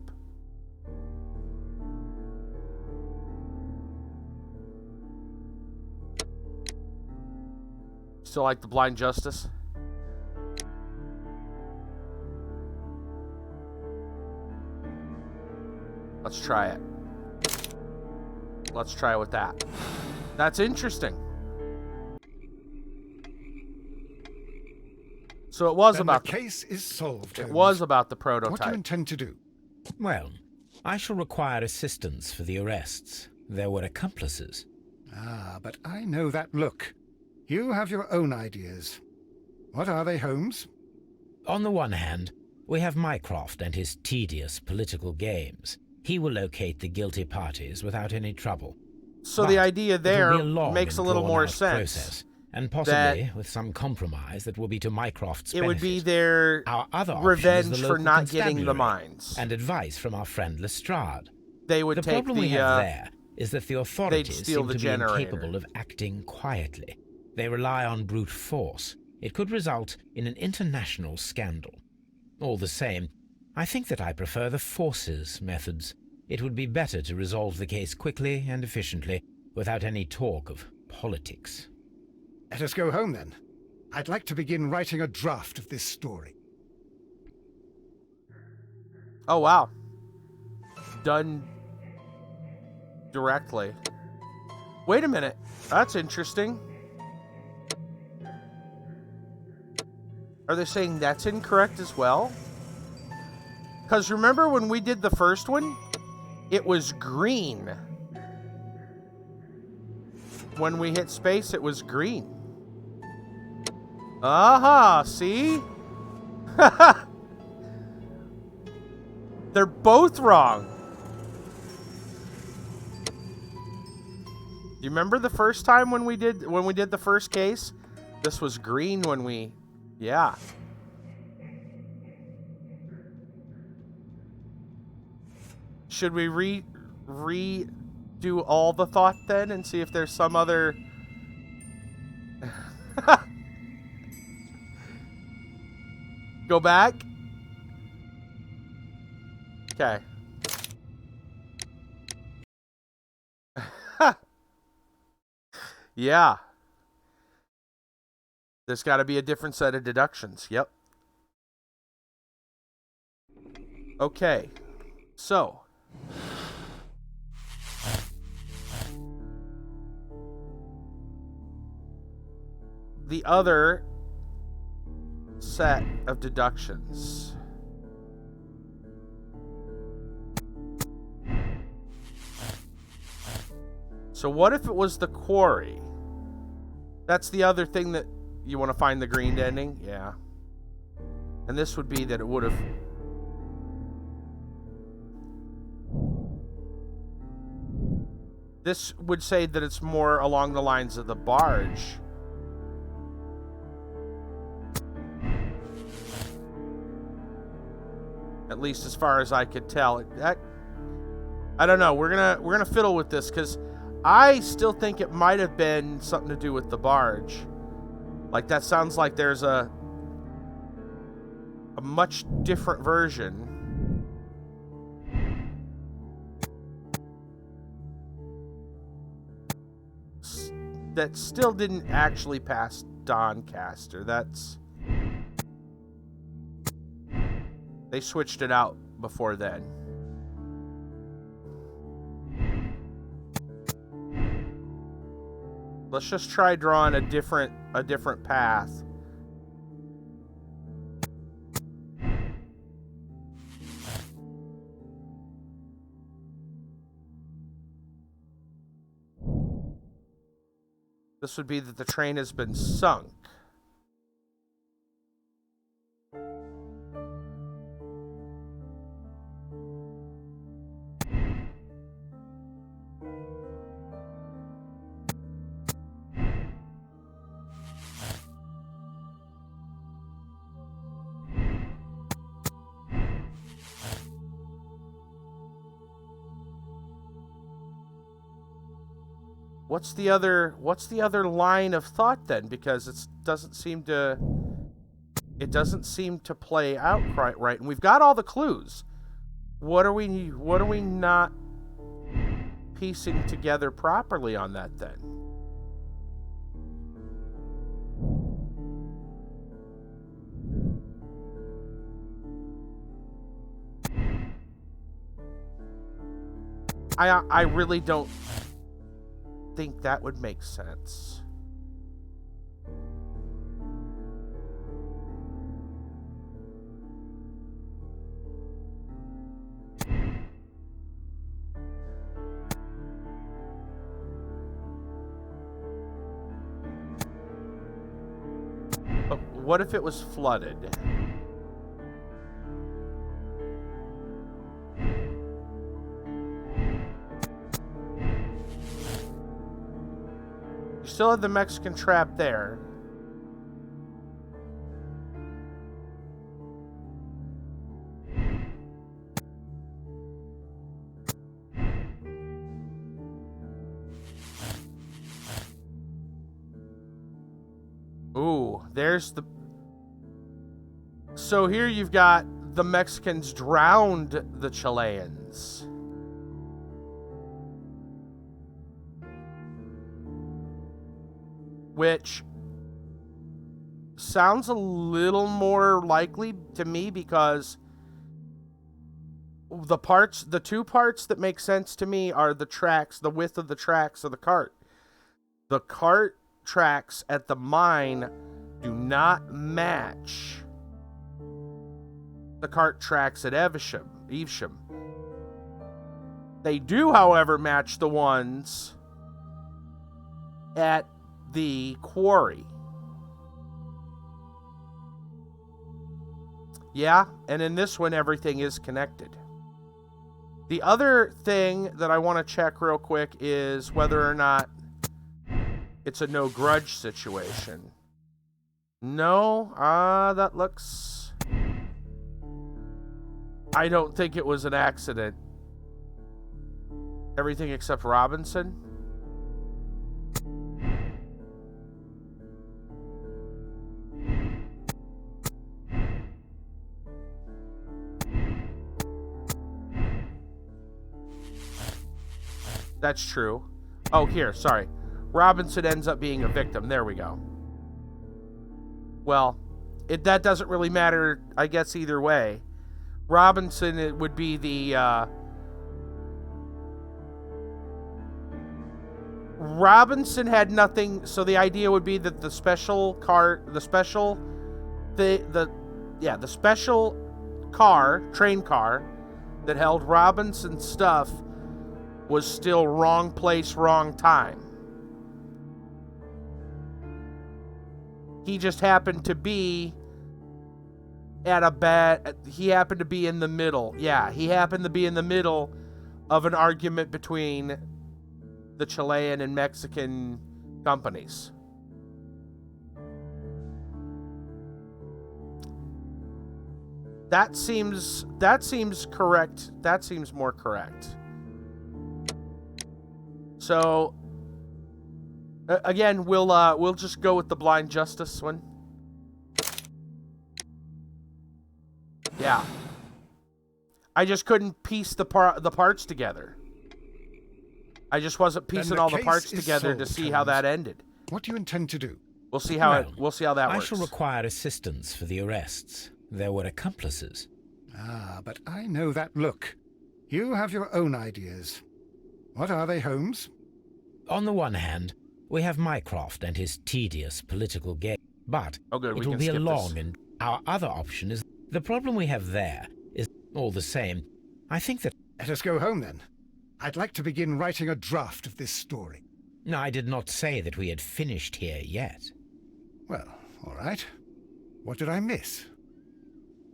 Still like the blind justice? Let's try it. Let's try with that. That's interesting. So it was Then about the case is solved. It Holmes. was about the What do prototype. you intend to do? Well, I shall require assistance for the arrests. There were accomplices. Ah, but I know that look. You have your own ideas. What are they, Holmes? On the one hand, we have Mycroft and his tedious political games. He will locate the guilty parties without any trouble. So But the idea it will there be a long makes a and little more drawn-out sense. process, and possibly with some compromise that will be to Mycroft's It would be benefit. their Our other option is revenge the for local not getting the constabulary, mines. and advice from our friend Lestrade. They would The take problem we the have there is that the authorities steal seem the to be generator. incapable of acting quietly. They rely on brute force. It could result in an international scandal. All the same, I think that I prefer the forces methods. It would be better to resolve the case quickly and efficiently, without any talk of politics. Let us go home, then. I'd like to begin writing a draft of this story. Oh, wow. Done directly. Wait a minute. That's interesting. Are they saying that's incorrect as well? Because remember when we did the first one? It was green. When we hit space, it was green. Aha, see? They're both wrong. You remember the first time when we did the first case? This was green when we... Yeah. Should we redo all the thought then and see if there's some other... Go back? Okay. Yeah. There's got to be a different set of deductions. Yep. Okay. So. The other set of deductions. So what if it was the quarry? That's the other thing that you want to find the green ending? Yeah. And this would be that it would have... This would say that it's more along the lines of the barge. At least as far as I could tell. I don't know. We're gonna fiddle with this because I still think it might have been something to do with the barge. Like, that sounds like there's a much different version. That still didn't actually pass Doncaster. They switched it out before then. Let's just try drawing a different path. This would be that the train has been sunk. What's the other line of thought then? Because it doesn't seem to play out quite right. And we've got all the clues. What are we not piecing together properly on that then? I really don't think that would make sense. But what if it was flooded? Still have the Mexican trap there. Ooh, there's the... So here you've got the Mexicans drowned the Chileans. Which sounds a little more likely to me because the two parts that make sense to me are the tracks, the width of the tracks of the cart. The cart tracks at the mine do not match the cart tracks at Evesham. They do, however, match the ones at the quarry. Yeah, and in this one, everything is connected. The other thing that I want to check real quick is whether or not it's a no grudge situation. No, that looks... I don't think it was an accident. Everything except Robinson. That's true. Oh, here, sorry. Robinson ends up being a victim. There we go. Well, that doesn't really matter, I guess, either way. Robinson, it would be the... Robinson had nothing, so the idea would be that the special car, train car, that held Robinson's stuff was still wrong place, wrong time. He just happened to be he happened to be in the middle. Yeah, he happened to be in the middle of an argument between the Chilean and Mexican companies. That seems correct. That seems more correct. So again, we'll just go with the blind justice one. Yeah. I just couldn't piece the parts together. I just wasn't piecing all the parts together to see how that ended. What do you intend to do? We'll see how Well, that I works. shall require assistance for the arrests. There were accomplices. Ah, but I know that look. You have your own ideas. What are they, Holmes? On the one hand, we have Mycroft and his tedious political game, but Oh, good, we it will can be a skip long this. and our other option is the problem we have there is all the same. I think that Let us go home, then. I'd like to begin writing a draft of this story. I did not say that we had finished here yet. Well, all right. What did I miss?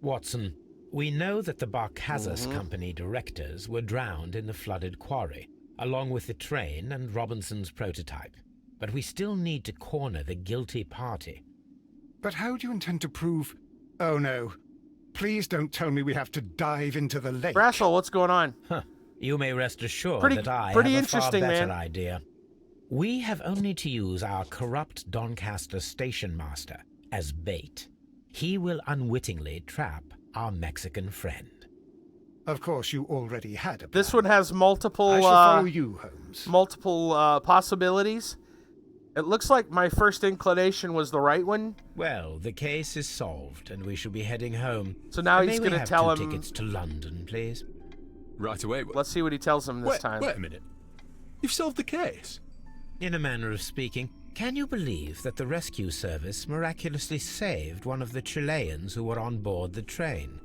Watson, we know that the Barkazas Company directors were drowned in the flooded quarry, along with the train and Robinson's prototype. But we still need to corner the guilty party. But how do you intend to prove... Oh, no. Please don't tell me we have to dive into the lake. Brassel, what's going on? Huh. You may rest assured Pretty- that I pretty have a far interesting, better man. idea. We have only to use our corrupt Doncaster station master as bait. He will unwittingly trap our Mexican friend. Of course, you already had a plan. This one has multiple I shall follow you, Holmes. multiple possibilities. It looks like my first inclination was the right one. Well, the case is solved, and we shall be heading home. So now And he's may we going to have tell two him. tickets to London, please. Right away. Let's see what he tells him this time. Wait a minute. You've solved the case. In a manner of speaking, can you believe that the rescue service miraculously saved one of the Chileans who were on board the train?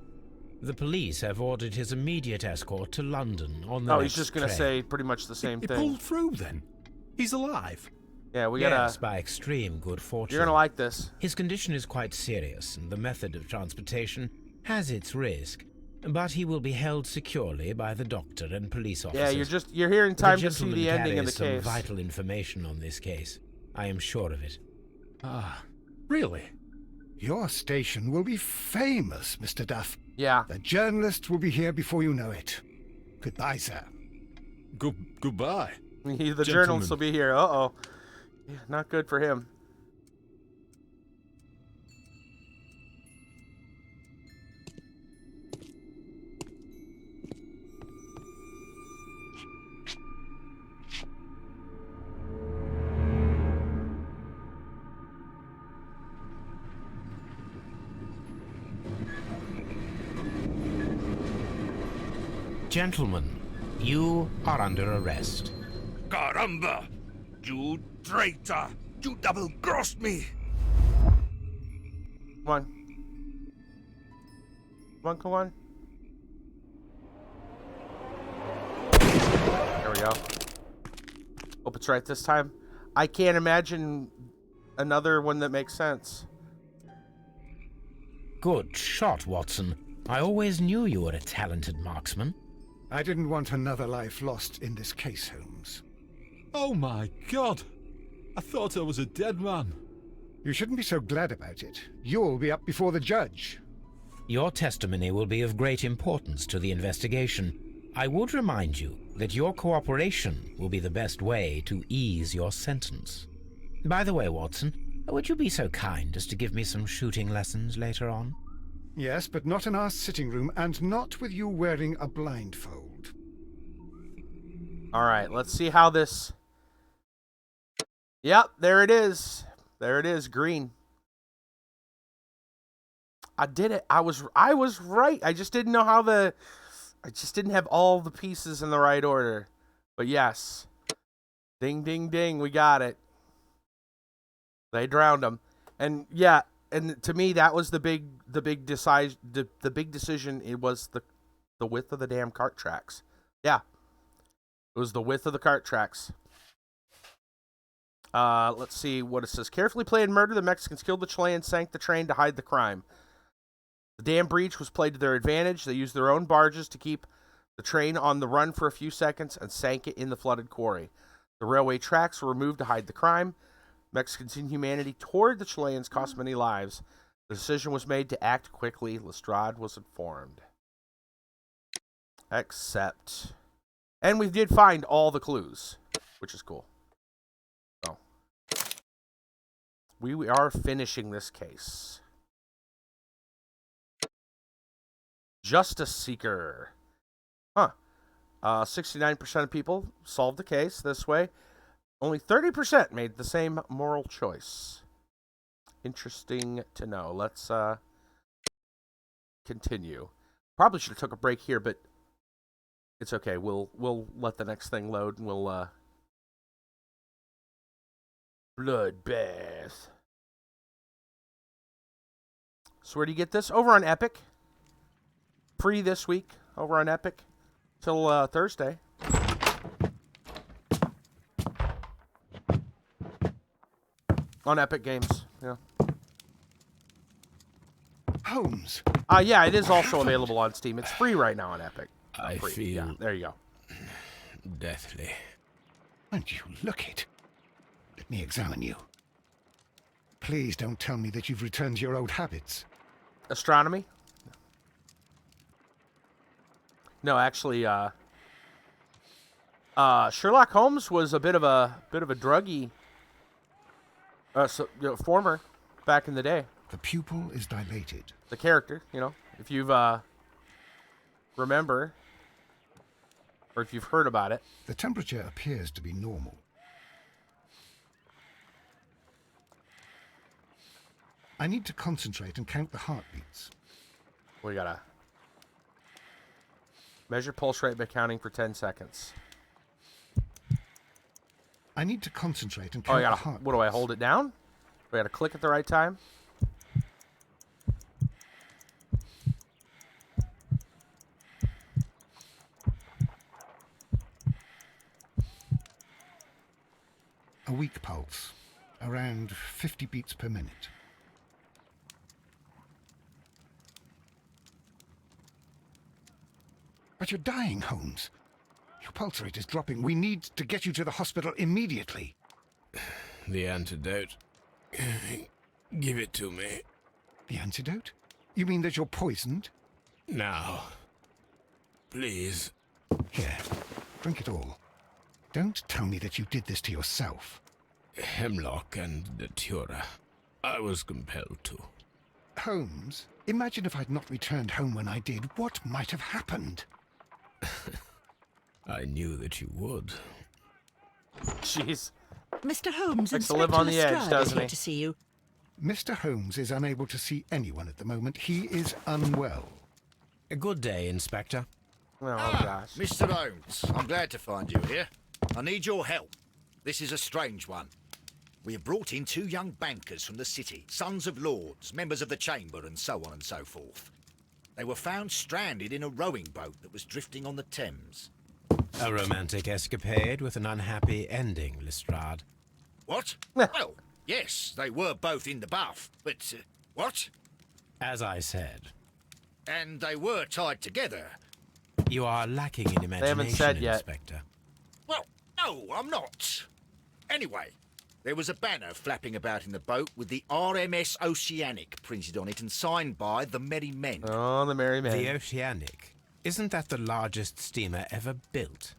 The police have ordered his immediate escort to London on the Oh, next he's just going to train. say pretty much the same He thing. pulled through then. He's alive. Yeah, we Yes, gotta. by extreme good fortune. You're gonna like this. His condition is quite serious, and the method of transportation has its risk. But he will be held securely by the doctor and police officers. Yeah, you're here in time the to see gentleman the ending of the carries case. some vital information on this case. I am sure of it. Ah, really? Your station will be famous, Mr. Duff. Yeah. The journalists will be here before you know it. Goodbye, sir. Goodbye. The journalists will be here. Uh-oh. Yeah, not good for him. Gentlemen, you are under arrest. Caramba! You traitor! You double-crossed me! Come on. Come on, come on. There we go. Hope it's right this time. I can't imagine another one that makes sense. Good shot, Watson. I always knew you were a talented marksman. I didn't want another life lost in this case, Holmes. Oh my God! I thought I was a dead man. You shouldn't be so glad about it. You'll be up before the judge. Your testimony will be of great importance to the investigation. I would remind you that your cooperation will be the best way to ease your sentence. By the way, Watson, would you be so kind as to give me some shooting lessons later on? Yes, but not in our sitting room, and not with you wearing a blindfold. All right, let's see how this... Yep, there it is. There it is, green. I did it. I was right. I just didn't know how I just didn't have all the pieces in the right order. But yes. Ding, ding, ding. We got it. They drowned him. And yeah, and to me that was the big decision. It was the width of the damn cart tracks. Yeah. It was the width of the cart tracks. Let's see what it says. Carefully planned murder. The Mexicans killed the Chilean, sank the train to hide the crime. The dam breach was played to their advantage. They used their own barges to keep the train on the run for a few seconds and sank it in the flooded quarry. The railway tracks were removed to hide the crime. Mexicans' inhumanity toward the Chileans cost many lives. The decision was made to act quickly. Lestrade was informed. Accept. And we did find all the clues, which is cool. So we are finishing this case. Justice Seeker. Huh. 69% of people solved the case this way. Only 30% made the same moral choice. Interesting to know. Let's continue. Probably should have took a break here, but it's okay. We'll let the next thing load, and we'll bloodbath. So where do you get this? Over on Epic. Free this week over on Epic till Thursday. On Epic Games, yeah. Holmes. Yeah, it is also available on Steam. It's free right now on Epic. I Free. feel... Yeah, there you go. deathly. Won't you look it? Let me examine you. Please don't tell me that you've returned to your old habits. Astronomy? No, actually, Sherlock Holmes was a bit of a druggy former back in the day. The pupil is dilated. The character, if you've remember, or if you've heard about it. The temperature appears to be normal. I need to concentrate and count the heartbeats. We gotta measure pulse rate by counting for 10 seconds. I need to concentrate and count the heartbeats. What do I hold it down? We gotta click at the right time. A weak pulse, around 50 beats per minute. But you're dying, Holmes. Your pulse rate is dropping. We need to get you to the hospital immediately. The antidote. Give it to me. The antidote? You mean that you're poisoned? Now. Please. Here, drink it all. Don't tell me that you did this to yourself. Hemlock and the Thur. I was compelled to. Holmes, imagine if I'd not returned home when I did. What might have happened? I knew that you would. Jeez. Mr. Holmes, Likes to live on the edge, doesn't he? To see you. Mr. Holmes is unable to see anyone at the moment. He is unwell. A good day, Inspector. Oh, gosh. Mr. Holmes, I'm glad to find you here. I need your help. This is a strange one. We have brought in 2 young bankers from the city, sons of lords, members of the Chamber, and so on and so forth. They were found stranded in a rowing boat that was drifting on the Thames. A romantic escapade with an unhappy ending, Lestrade. What? Well, yes, they were both in the bath, but, what? As I said. And they were tied together. You are lacking in imagination, haven't said yet. Inspector. Well, no, I'm not. Anyway, there was a banner flapping about in the boat with the RMS Oceanic printed on it and signed by the Merry Men. Oh, the Merry Men. The Oceanic. Isn't that the largest steamer ever built?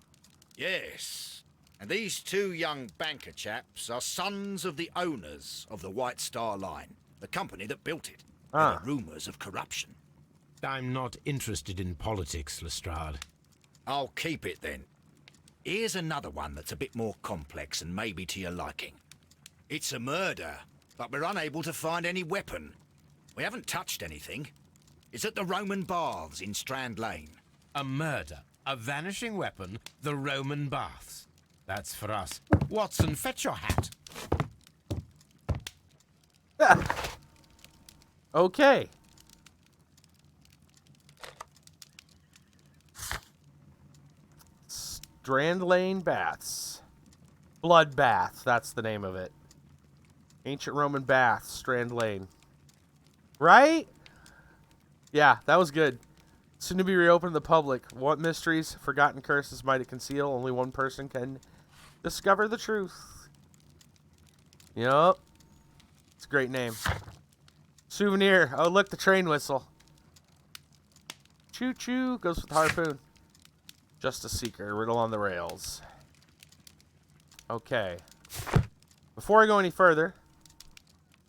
Yes. And these 2 young banker chaps are sons of the owners of the White Star Line, the company that built it. There are rumours of corruption. I'm not interested in politics, Lestrade. I'll keep it then. Here's another one that's a bit more complex and maybe to your liking. It's a murder, but we're unable to find any weapon. We haven't touched anything. It's at the Roman Baths in Strand Lane. A murder, a vanishing weapon, the Roman Baths. That's for us. Watson, fetch your hat. Okay. Strand Lane Baths. Blood Bath, that's the name of it. Ancient Roman Baths, Strand Lane. Right? Yeah, that was good. Soon to be reopened to the public. What mysteries, forgotten curses might it conceal? Only one person can discover the truth. Yup. It's a great name. Souvenir. Oh, look, the train whistle. Choo-choo. Goes with harpoon. Justice Seeker. Riddle on the rails. Okay. Before I go any further,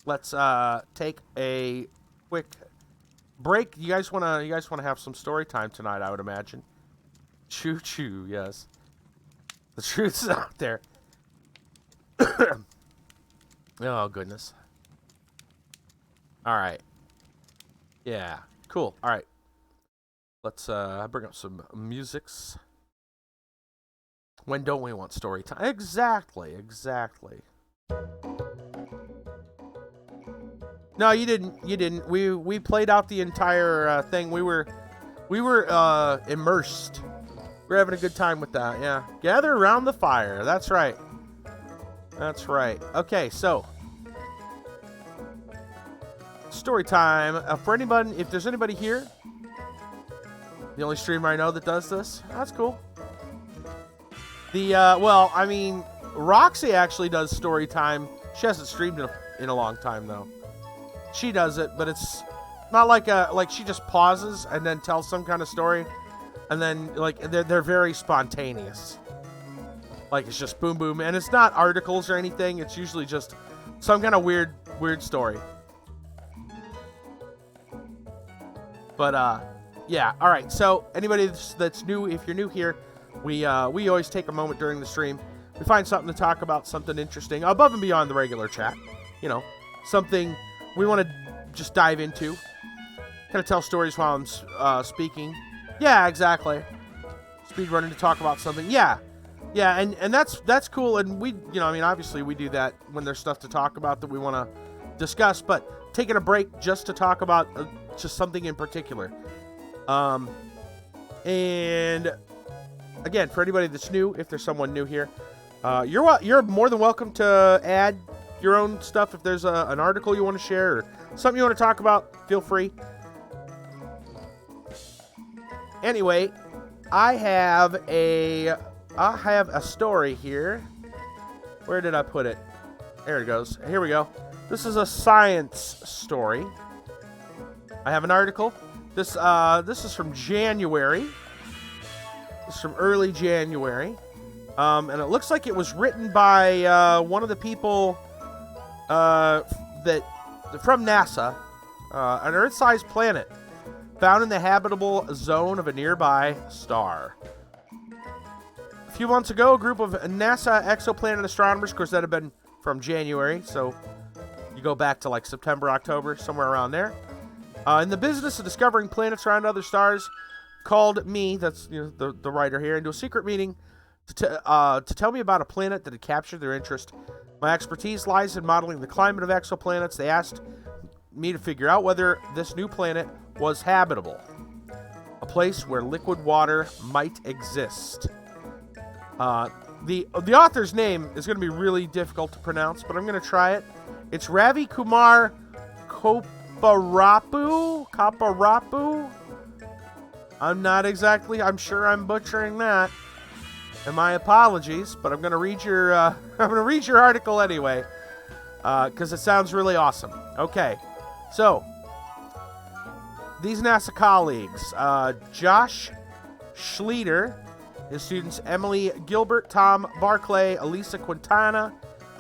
let's take a quick break. You guys wanna have some story time tonight, I would imagine. Choo choo, yes. The truth's out there. Oh goodness. All right. Yeah. Cool. All right. Let's bring up some musics. When don't we want story time? Exactly. No, you didn't. We played out the entire thing. We were immersed. We're having a good time with that. Yeah. Gather around the fire. That's right. Okay, so story time. For anybody, if there's anybody here, the only streamer I know that does this. That's cool. Well, I mean, Roxy actually does story time. She hasn't streamed in a long time though. She does it, but it's not like she just pauses and then tells some kind of story, and then like they're very spontaneous. Like it's just boom boom, and it's not articles or anything. It's usually just some kind of weird story. But yeah. All right. So anybody that's new, if you're new here, we always take a moment during the stream. We find something to talk about, something interesting above and beyond the regular chat. You know, something we want to just dive into. Kind of tell stories while I'm speaking. Yeah, exactly. Speedrunning to talk about something. Yeah, and that's cool. And we, I mean, obviously we do that when there's stuff to talk about that we want to discuss. But taking a break just to talk about just something in particular. And again, for anybody that's new, if there's someone new here, you're more than welcome to add your own stuff. If there's an article you want to share or something you want to talk about, feel free. Anyway, I have a story here. Where did I put it? There it goes. Here we go. This is a science story. I have an article. This is from January. This is from early January. And it looks like it was written by one of the people from NASA, an Earth-sized planet found in the habitable zone of a nearby star. A few months ago, a group of NASA exoplanet astronomers, of course that had been from January, so you go back to like September, October, somewhere around there, in the business of discovering planets around other stars, called me, that's the writer here, into a secret meeting to tell me about a planet that had captured their interest. My expertise lies in modeling the climate of exoplanets. They asked me to figure out whether this new planet was habitable, a place where liquid water might exist. The author's name is going to be really difficult to pronounce, but I'm going to try it. It's Ravi Kumar Kaparapu. I'm sure I'm butchering that. And my apologies, but I'm going to read your article anyway, because it sounds really awesome. Okay, so these NASA colleagues, Josh Schleter, his students Emily Gilbert, Tom Barclay, Elisa Quintana,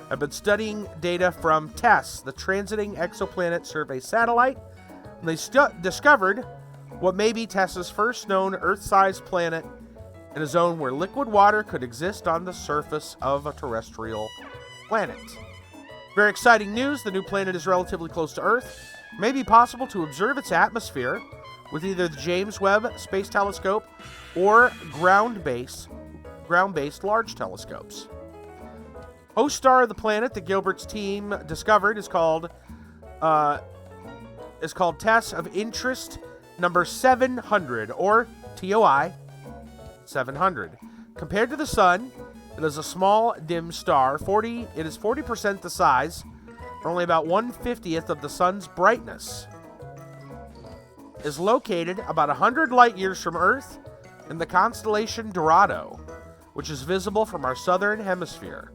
have been studying data from TESS, the Transiting Exoplanet Survey Satellite, and they discovered what may be TESS's first known Earth-sized planet in a zone where liquid water could exist on the surface of a terrestrial planet. Very exciting news. The new planet is relatively close to Earth. It may be possible to observe its atmosphere with either the James Webb Space Telescope or ground-based large telescopes. Host star of the planet that Gilbert's team discovered is called TESS of Interest number 700, or TOI 700. Compared to the Sun, it is a small, dim star. It is 40% the size, or only about 1/50th of the Sun's brightness. It is located about 100 light years from Earth in the constellation Dorado, which is visible from our southern hemisphere.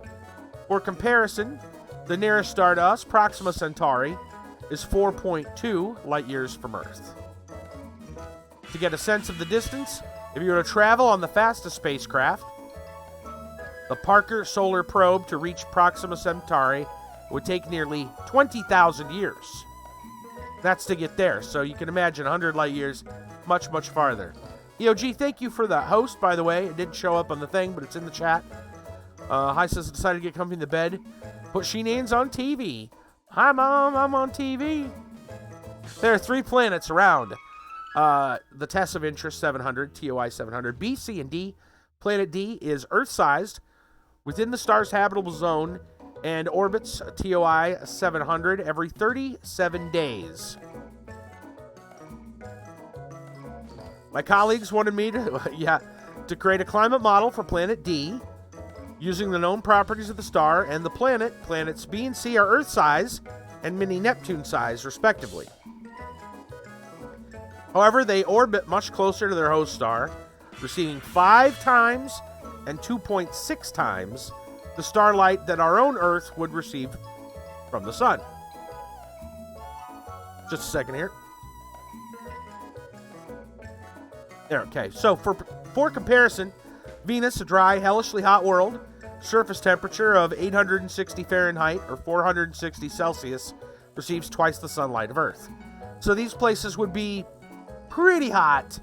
For comparison, the nearest star to us, Proxima Centauri, is 4.2 light years from Earth. To get a sense of the distance, if you were to travel on the fastest spacecraft, The Parker Solar Probe to reach Proxima Centauri would take nearly 20,000 years. That's to get there, so you can imagine 100 light years, much, much farther. EOG, thank you for the host, by the way. It didn't show up on the thing, but it's in the chat. Hi says, decided to get comfy in the bed. Put Sheenan's on TV. Hi, Mom, I'm on TV. There are 3 planets around the TESS of interest 700, TOI 700, B, C, and D. Planet D is Earth-sized, within the star's habitable zone, and orbits TOI 700 every 37 days. My colleagues wanted me to create a climate model for Planet D using the known properties of the star and the planet. Planets B and C are Earth-size and mini-Neptune size, respectively. However, they orbit much closer to their host star, receiving 5 times and 2.6 times the starlight that our own Earth would receive from the sun. Just a second here. There, okay. So for comparison, Venus, a dry, hellishly hot world, surface temperature of 860 Fahrenheit or 460 Celsius, receives twice the sunlight of Earth. So these places would be pretty hot,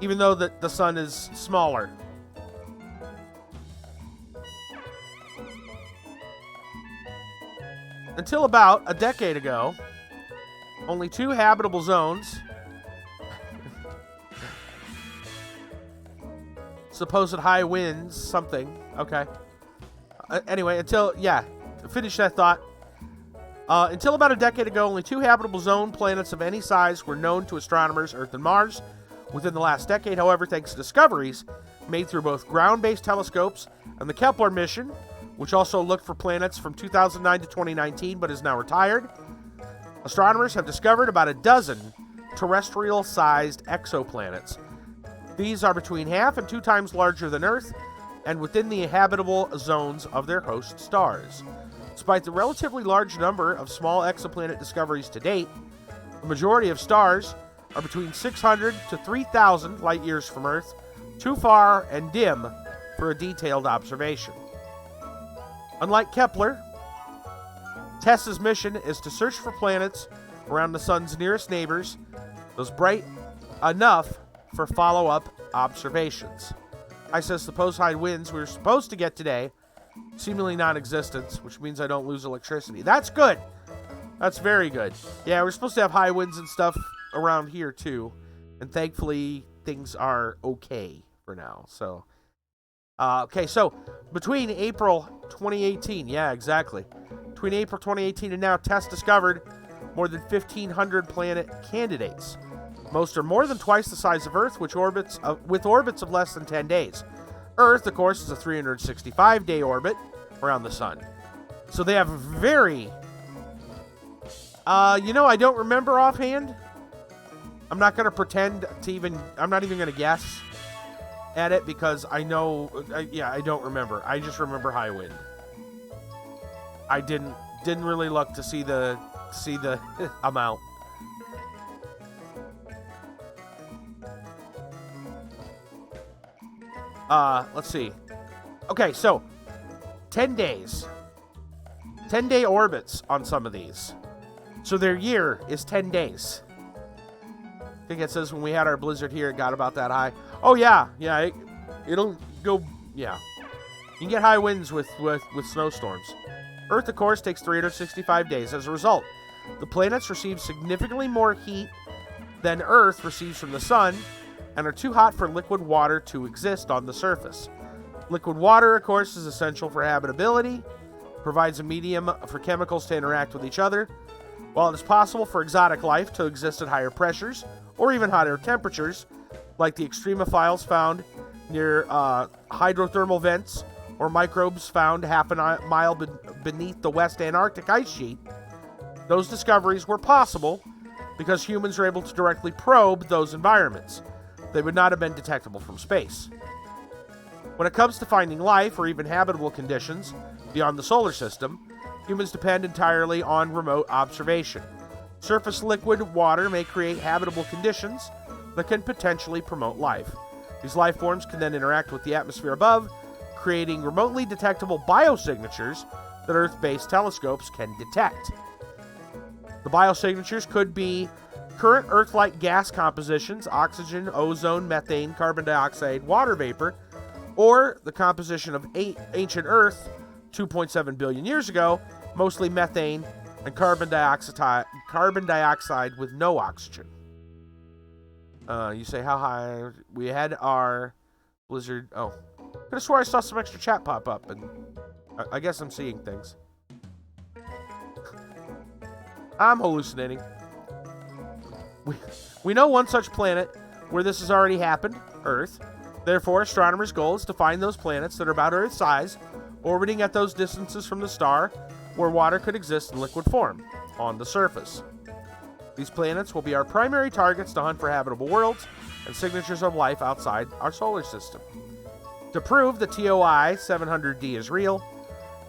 even though the sun is smaller. Until about a decade ago, only 2 habitable zones, supposed high winds, something, okay. Anyway, finish that thought. Until about a decade ago, only 2 habitable zone planets of any size were known to astronomers, Earth and Mars. Within the last decade, however, thanks to discoveries made through both ground-based telescopes and the Kepler mission, which also looked for planets from 2009 to 2019 but is now retired, astronomers have discovered about a dozen terrestrial-sized exoplanets. These are between half and 2 times larger than Earth and within the habitable zones of their host stars. Despite the relatively large number of small exoplanet discoveries to date, the majority of stars are between 600 to 3,000 light years from Earth, too far and dim for a detailed observation. Unlike Kepler, TESS's mission is to search for planets around the sun's nearest neighbors, those bright enough for follow-up observations. I says supposed high winds we were supposed to get today, seemingly non-existent, which means I don't lose electricity. That's good. That's very good. Yeah, we're supposed to have high winds and stuff around here too, and thankfully things are okay for now. So, okay, so between April 2018, yeah, exactly. Between April 2018 and now, TESS discovered more than 1,500 planet candidates. Most are more than twice the size of Earth, with orbits of less than 10 days. Earth, of course, is a 365-day orbit around the sun. So they have very... I don't remember offhand. I'm not going to pretend to even... I'm not even going to guess at it because I know... I don't remember. I just remember high wind. I didn't really look to see the amount. Let's see. Okay, so 10 days. 10-day orbits on some of these. So their year is 10 days. I think it says when we had our blizzard here, it got about that high. Oh, yeah. Yeah, it'll go... Yeah. You can get high winds with snowstorms. Earth, of course, takes 365 days. As a result, the planets receive significantly more heat than Earth receives from the sun and are too hot for liquid water to exist on the surface. Liquid water, of course, is essential for habitability, provides a medium for chemicals to interact with each other. While it is possible for exotic life to exist at higher pressures or even higher temperatures, like the extremophiles found near hydrothermal vents or microbes found half a mile beneath the West Antarctic ice sheet, those discoveries were possible because humans were able to directly probe those environments. They would not have been detectable from space. When it comes to finding life or even habitable conditions beyond the solar system, humans depend entirely on remote observation. Surface liquid water may create habitable conditions that can potentially promote life. These life forms can then interact with the atmosphere above, creating remotely detectable biosignatures that Earth-based telescopes can detect. The biosignatures could be current Earth-like gas compositions, oxygen, ozone, methane, carbon dioxide, water vapor, or the composition of ancient Earth 2.7 billion years ago, mostly methane and carbon dioxide with no oxygen. You say how high? We had our blizzard. Oh, could have swore I saw some extra chat pop up, and I guess I'm seeing things. I'm hallucinating. We know one such planet where this has already happened, Earth. Therefore, astronomers' goal is to find those planets that are about Earth's size, orbiting at those distances from the star, where water could exist in liquid form, on the surface. These planets will be our primary targets to hunt for habitable worlds and signatures of life outside our solar system. To prove the TOI 700D is real,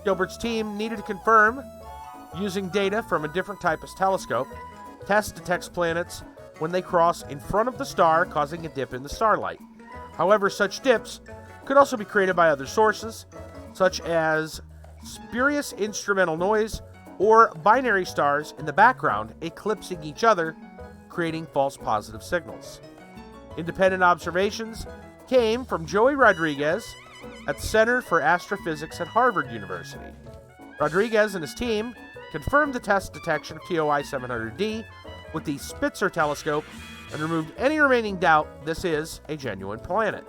Gilbert's team needed to confirm, using data from a different type of telescope, TESS detects planets when they cross in front of the star, causing a dip in the starlight. However, such dips could also be created by other sources, such as spurious instrumental noise or binary stars in the background eclipsing each other, creating false positive signals. Independent observations came from Joey Rodriguez at the Center for Astrophysics at Harvard University. Rodriguez and his team confirmed the TESS detection of TOI 700D with the Spitzer telescope and removed any remaining doubt this is a genuine planet.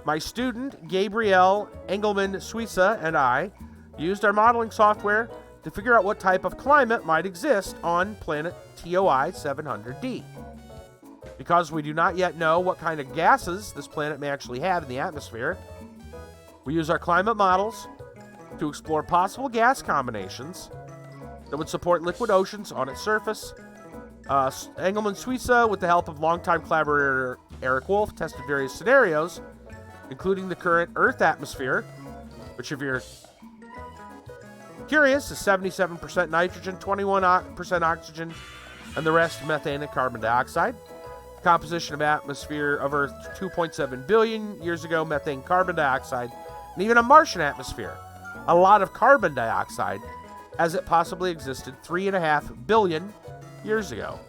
My student, Gabrielle Engelman-Suissa, and I used our modeling software to figure out what type of climate might exist on planet TOI 700D. Because we do not yet know what kind of gases this planet may actually have in the atmosphere, we use our climate models to explore possible gas combinations that would support liquid oceans on its surface. Engelman-Suissa, with the help of longtime collaborator Eric Wolf, tested various scenarios, including the current Earth atmosphere, which, if you're curious, is 77% nitrogen, 21% oxygen, and the rest methane and carbon dioxide. Composition of atmosphere of Earth 2.7 billion years ago, methane, carbon dioxide, and even a Martian atmosphere. A lot of carbon dioxide, as it possibly existed 3.5 billion years ago.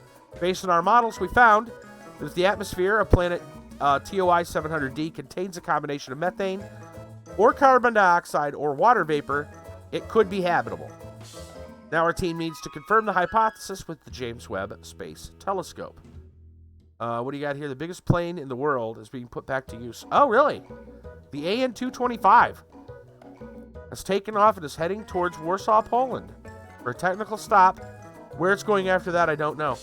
Based on our models, we found that if the atmosphere of planet TOI 700D contains a combination of methane or carbon dioxide or water vapor, it could be habitable. Now our team needs to confirm the hypothesis with the James Webb Space Telescope. What do you got here? The biggest plane in the world is being put back to use. Oh, really? The AN-225 has taken off and is heading towards Warsaw, Poland for a technical stop. Where it's going after that, I don't know.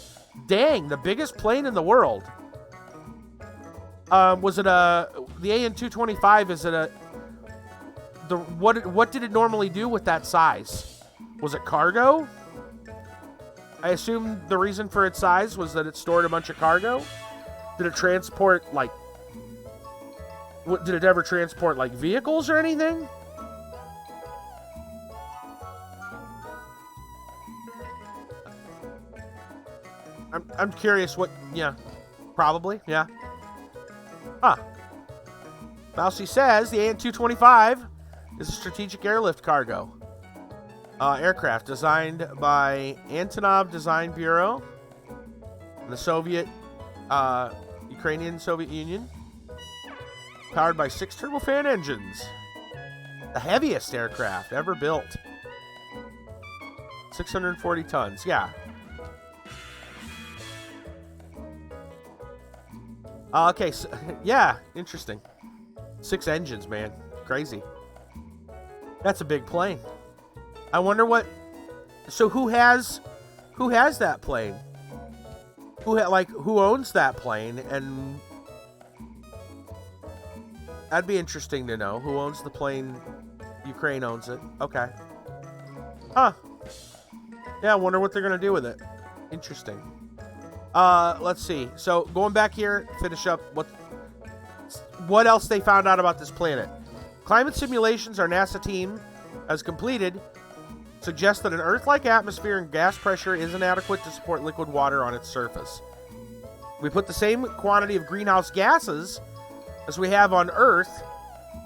Dang, the biggest plane in the world. Was it the AN-225? Is it what did it normally do with that size? Was it cargo? I assume the reason for its size was that it stored a bunch of cargo. Did it transport did it ever transport vehicles or anything? I'm curious what. Yeah, probably. Yeah. Huh. Mousy says the AN-225 is a strategic airlift cargo aircraft designed by Antonov Design Bureau in the Ukrainian Soviet Union, powered by 6 turbofan engines. The heaviest aircraft ever built. 640 tons. Yeah. Okay, so, yeah, interesting. 6 engines, man. Crazy. That's a big plane. I wonder what. So who has that plane? Who owns that plane? And that'd be interesting to know. Who owns the plane? Ukraine owns it. Okay. Huh. Yeah, I wonder what they're gonna do with it. Interesting. Let's see. So going back here, finish up what else they found out about this planet. Climate simulations our NASA team has completed suggest that an Earth-like atmosphere and gas pressure is inadequate to support liquid water on its surface. We put the same quantity of greenhouse gases as we have on Earth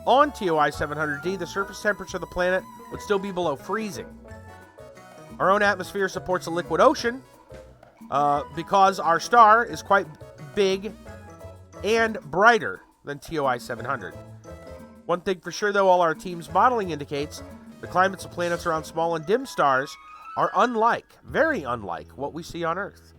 on TOI 700D, the surface temperature of the planet would still be below freezing. Our own atmosphere supports a liquid ocean because our star is quite big and brighter than TOI 700. One thing for sure, though, all our team's modeling indicates the climates of planets around small and dim stars are very unlike what we see on Earth.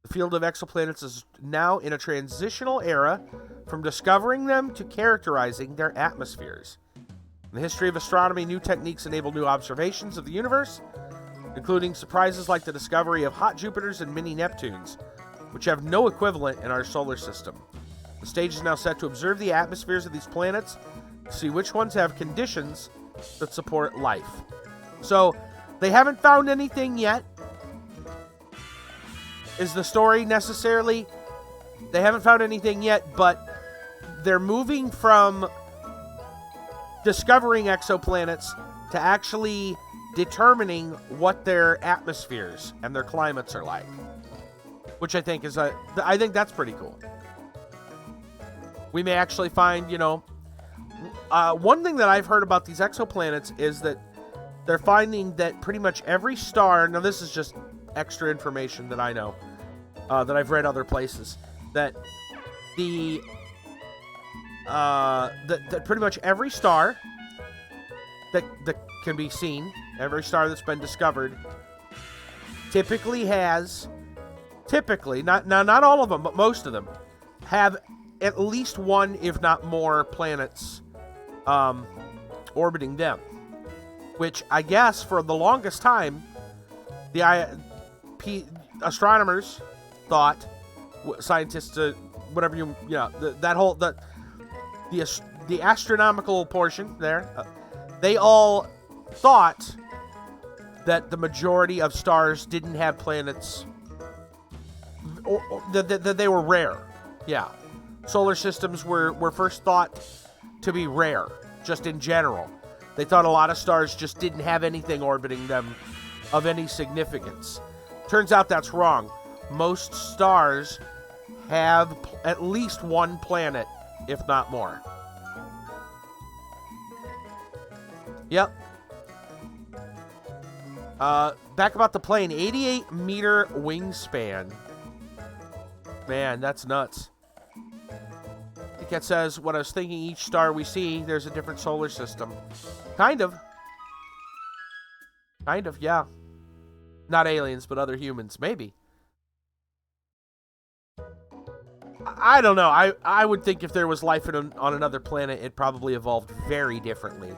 The field of exoplanets is now in a transitional era from discovering them to characterizing their atmospheres. In the history of astronomy, new techniques enable new observations of the universe, including surprises like the discovery of hot Jupiters and mini Neptunes, which have no equivalent in our solar system. The stage is now set to observe the atmospheres of these planets to see which ones have conditions that support life. So, they haven't found anything yet. Is the story necessarily? They haven't found anything yet, but they're moving from discovering exoplanets to actually determining what their atmospheres and their climates are like, which I think that's pretty cool. We may actually find, one thing that I've heard about these exoplanets is that they're finding that pretty much every star, now this is just extra information that I know, that I've read other places, that that pretty much every star that can be seen, every star that's been discovered, typically, not all of them, but most of them, have at least one, if not more, planets orbiting them. Which I guess for the longest time, the astronomers thought, scientists, whatever the astronomical portion there, they all thought that the majority of stars didn't have planets, or that they were rare. Yeah. Solar systems were first thought to be rare, just in general. They thought a lot of stars just didn't have anything orbiting them of any significance. Turns out that's wrong. Most stars have at least one planet, if not more. Yep. Back about the plane, 88-meter wingspan. Man, that's nuts. It says, what I was thinking, each star we see, there's a different solar system. Kind of, yeah. Not aliens, but other humans, maybe. I don't know. I would think if there was life on another planet, it probably evolved very differently.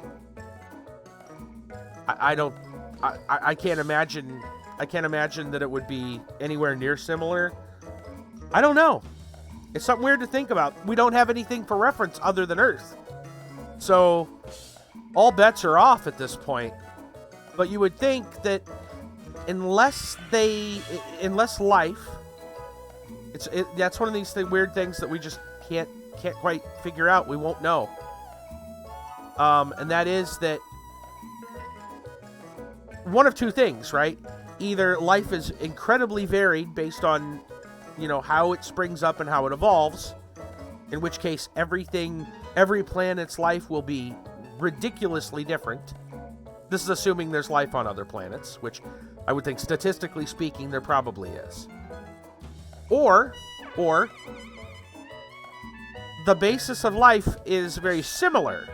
I can't imagine that it would be anywhere near similar. I don't know. It's something weird to think about. We don't have anything for reference other than Earth. So, all bets are off at this point. But you would think that unless life, that's one of these weird things that we just can't quite figure out. We won't know. And that is that one of two things, right? Either life is incredibly varied based on how it springs up and how it evolves, in which case every planet's life will be ridiculously different. This is assuming there's life on other planets, which I would think, statistically speaking, there probably is. Or the basis of life is very similar,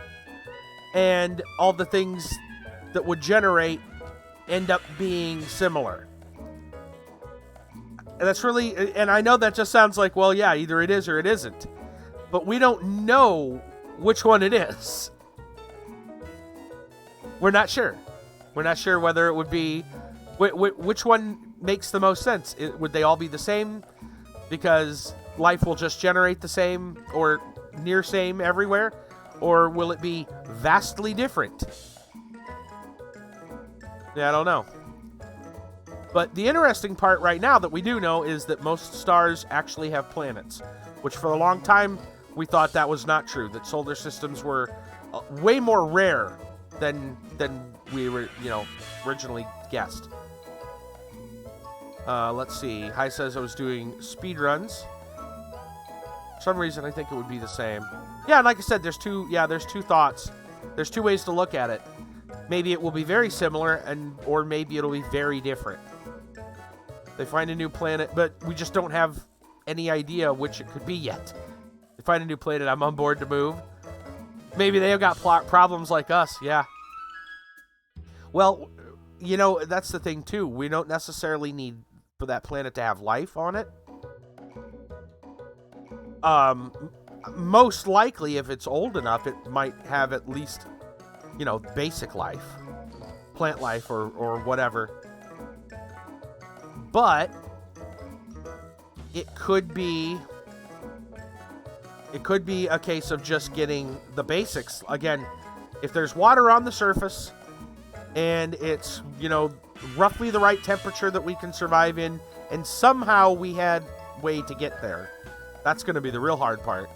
and all the things that would generate end up being similar. And that's really, and I know that just sounds like, well, yeah, either it is or it isn't. But we don't know which one it is. We're not sure. We're not sure whether it would be, which one makes the most sense. Would they all be the same? Because life will just generate the same or near same everywhere? Or will it be vastly different? Yeah, I don't know. But the interesting part right now that we do know is that most stars actually have planets, which for a long time we thought that was not true, that solar systems were way more rare than we were, originally guessed. Let's see. Hi says I was doing speed runs. For some reason I think it would be the same. Yeah, like I said, there's two thoughts. There's two ways to look at it. Maybe it will be very similar, or maybe it'll be very different. They find a new planet, but we just don't have any idea which it could be yet. They find a new planet, I'm on board to move. Maybe they've got plot problems like us, yeah. Well, you know, that's the thing too. We don't necessarily need for that planet to have life on it. Most likely, if it's old enough, it might have at least, you know, basic life. Plant life or whatever. But it could be a case of just getting the basics. Again, if there's water on the surface and it's, you know, roughly the right temperature that we can survive in, and somehow we had way to get there, that's going to be the real hard part.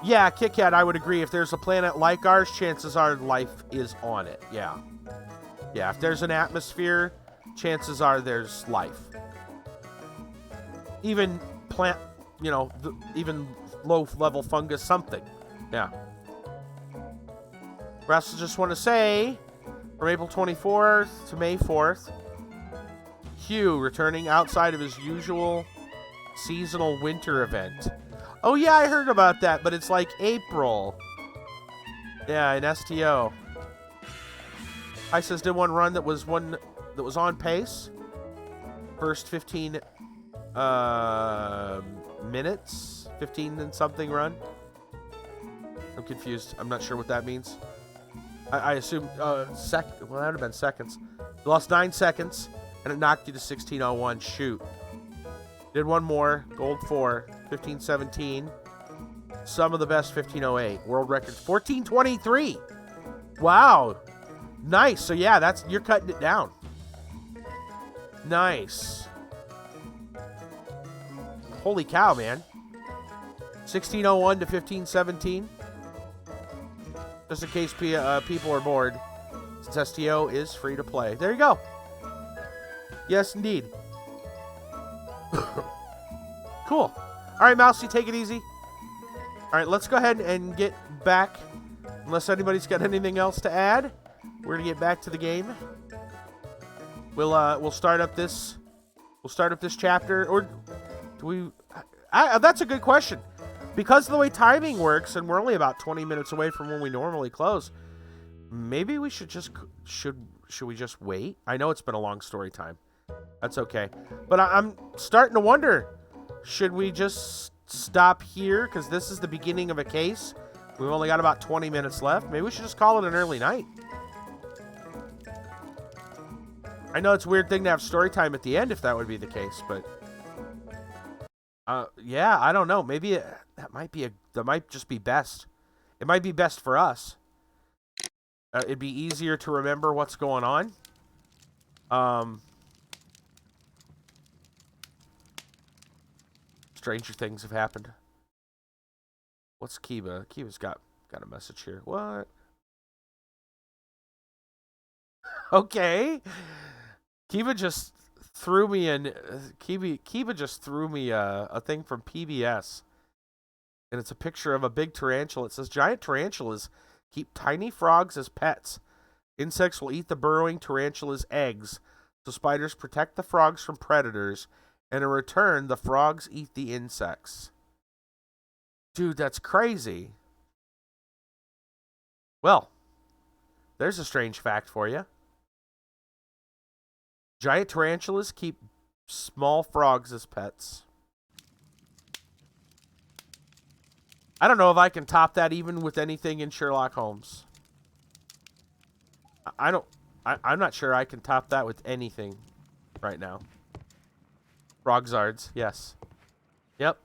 Yeah, Kit Kat, I would agree. If there's a planet like ours, chances are life is on it. Yeah. Yeah, if there's an atmosphere, chances are there's life. Even plant, you know, even low-level fungus, something. Yeah. Russ, just want to say, from April 24th to May 4th, Hugh returning outside of his usual seasonal winter event. Oh yeah, I heard about that, but it's like April. Yeah, in STO. I says did one run that was on pace. First 15 minutes, 15 and something run. I'm confused. I'm not sure what that means. I assume well, that would have been seconds. You lost 9 seconds, and it knocked you to 16:01. Shoot. Did one more. Gold 4. 15:17. Some of the best 15:08. World record 14:23. Wow. Nice. So yeah, you're cutting it down. Nice. Holy cow, man. 16:01 to 15:17. Just in case people are bored, since STO is free to play. There you go. Yes, indeed. Cool. All right, Mousy, take it easy. All right, let's go ahead and get back. Unless anybody's got anything else to add, we're gonna get back to the game. We'll start up this. We'll start up this chapter, or do we? That's a good question. Because of the way timing works, and we're only about 20 minutes away from when we normally close, maybe we should we just wait? I know it's been a long story time. That's okay. But I'm starting to wonder, should we just stop here? Because this is the beginning of a case. We've only got about 20 minutes left. Maybe we should just call it an early night. I know it's a weird thing to have story time at the end if that would be the case, but yeah, I don't know. Maybe that might just be best. It might be best for us. It'd be easier to remember what's going on. Stranger things have happened. What's Kiba? Kiba's got a message here. What? Okay. Kiba just threw me Kiba just threw me a thing from PBS. And it's a picture of a big tarantula. It says, giant tarantulas keep tiny frogs as pets. Insects will eat the burrowing tarantula's eggs, so spiders protect the frogs from predators, and in return, the frogs eat the insects. Dude, that's crazy. Well, there's a strange fact for you. Giant tarantulas keep small frogs as pets. I don't know if I can top that even with anything in Sherlock Holmes. I'm not sure I can top that with anything right now. Frogzards, yes. Yep.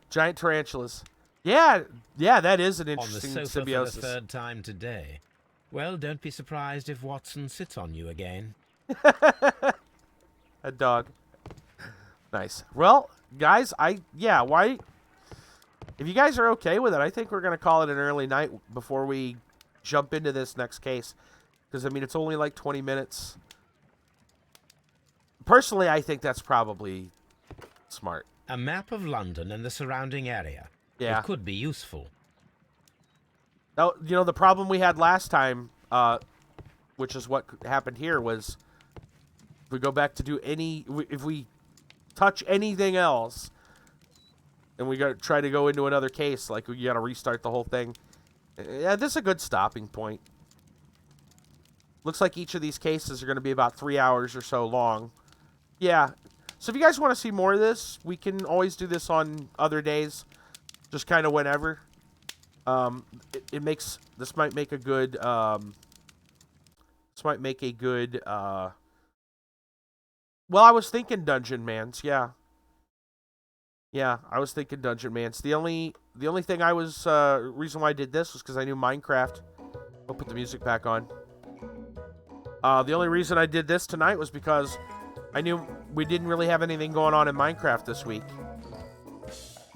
Giant tarantulas. Yeah, that is an interesting on the sofa symbiosis. For the third time today. Well, don't be surprised if Watson sits on you again. A dog. Nice. Well, guys, why? If you guys are okay with it, I think we're going to call it an early night before we jump into this next case. Because, I mean, it's only like 20 minutes. Personally, I think that's probably smart. A map of London and the surrounding area. Yeah. It could be useful. Now, the problem we had last time, which is what happened here, was if we go back to do if we touch anything else, and we try to go into another case, like we got to restart the whole thing. Yeah, this is a good stopping point. Looks like each of these cases are going to be about 3 hours or so long. Yeah. So if you guys want to see more of this, we can always do this on other days, just kind of whenever. This might make a good well, I was thinking Dungeonmans, yeah. Yeah, I was thinking Dungeonmans. The only thing I was reason why I did this was because I knew Minecraft. I'll put the music back on. The only reason I did this tonight was because I knew we didn't really have anything going on in Minecraft this week.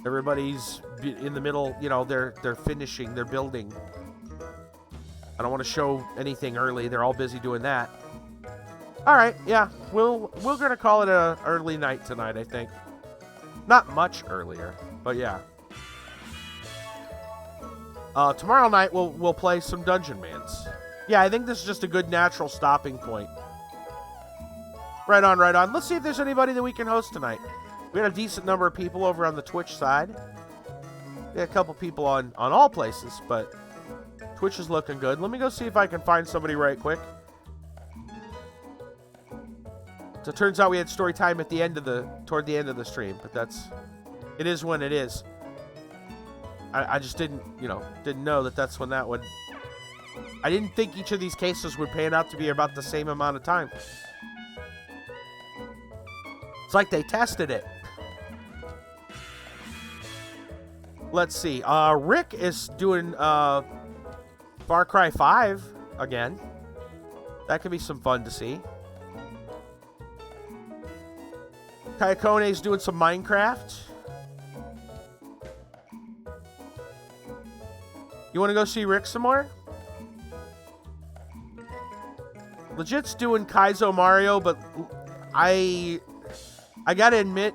Everybody's in the middle, they're finishing, they're building. I don't want to show anything early. They're all busy doing that. All right, yeah, we're gonna call it a early night tonight, I think. Not much earlier, but yeah. Tomorrow night we'll play some Dungeonmans. Yeah, I think this is just a good natural stopping point. Right on, right on. Let's see if there's anybody that we can host tonight. We had a decent number of people over on the Twitch side. We had a couple people on all places, but Twitch is looking good. Let me go see if I can find somebody right quick. So it turns out we had story time at the end toward the end of the stream, but it is when it is. I just didn't know that's when that would. I didn't think each of these cases would pan out to be about the same amount of time. It's like they tested it. Let's see. Rick is doing Far Cry 5 again. That could be some fun to see. Kayakone's doing some Minecraft. You want to go see Rick some more? Legit's doing Kaizo Mario, but I gotta admit,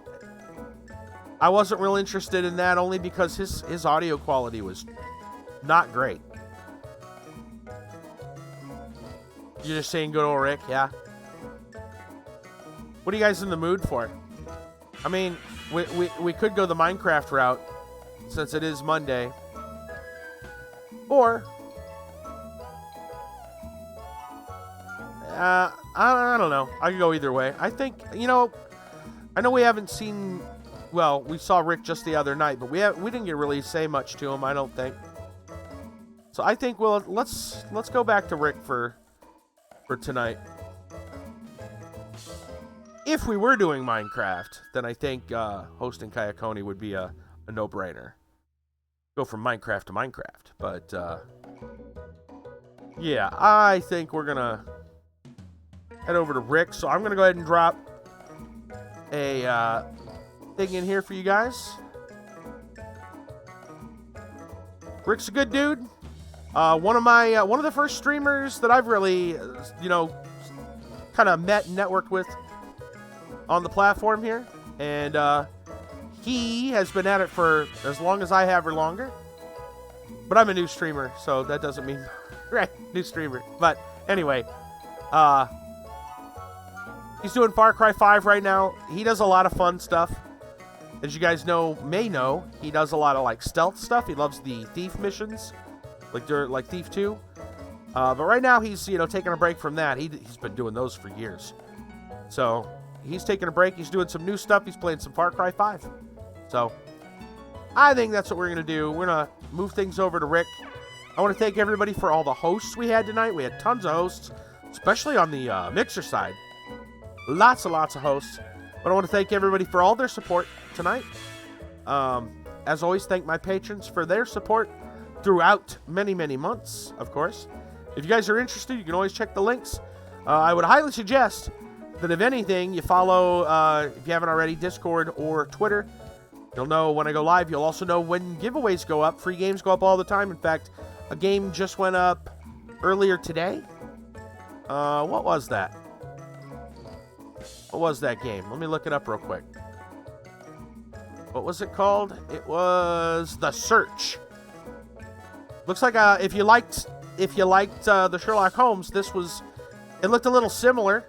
I wasn't real interested in that only because his audio quality was not great. You're just saying good old Rick, yeah? What are you guys in the mood for? I mean, we could go the Minecraft route since it is Monday. Or I don't know. I could go either way. I think, I know we haven't seen, well, we saw Rick just the other night, but we didn't get really say much to him, I don't think. So I think let's go back to Rick for tonight. If we were doing Minecraft, then I think hosting Kayakone would be a no-brainer. Go from Minecraft to Minecraft. But yeah, I think we're gonna head over to Rick. So I'm gonna go ahead and drop a thing in here for you guys. Rick's a good dude. One of the first streamers that I've really, kind of met and networked with on the platform here, and he has been at it for as long as I have or longer. But I'm a new streamer, so that doesn't mean right, new streamer. But anyway, he's doing Far Cry 5 right now. He does a lot of fun stuff. As you guys may know, he does a lot of like stealth stuff. He loves the thief missions, like Thief 2. But right now he's taking a break from that. He's been doing those for years. So he's taking a break. He's doing some new stuff. He's playing some Far Cry 5. So I think that's what we're going to do. We're going to move things over to Rick. I want to thank everybody for all the hosts we had tonight. We had tons of hosts, especially on the Mixer side. Lots and lots of hosts. But I want to thank everybody for all their support tonight. As always, thank my patrons for their support throughout many, many months, of course. If you guys are interested, you can always check the links. I would highly suggest that if anything, you follow, if you haven't already, Discord or Twitter. You'll know when I go live. You'll also know when giveaways go up. Free games go up all the time. In fact, a game just went up earlier today. What was that? What was that game? Let me look it up real quick. What was it called? It was The Search. Looks like if you liked the Sherlock Holmes, this was. It looked a little similar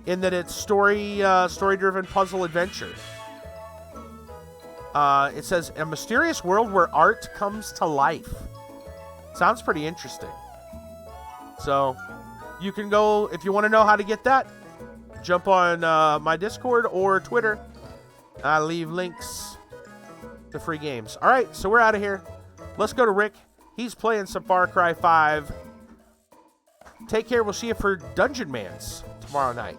in that it's story-driven puzzle adventure. It says a mysterious world where art comes to life. Sounds pretty interesting. So you can go if you want to know how to get that. Jump on my Discord or Twitter. I leave links to free games. All right, so we're out of here. Let's go to Rick. He's playing some Far Cry 5. Take care. We'll see you for Dungeonmans tomorrow night.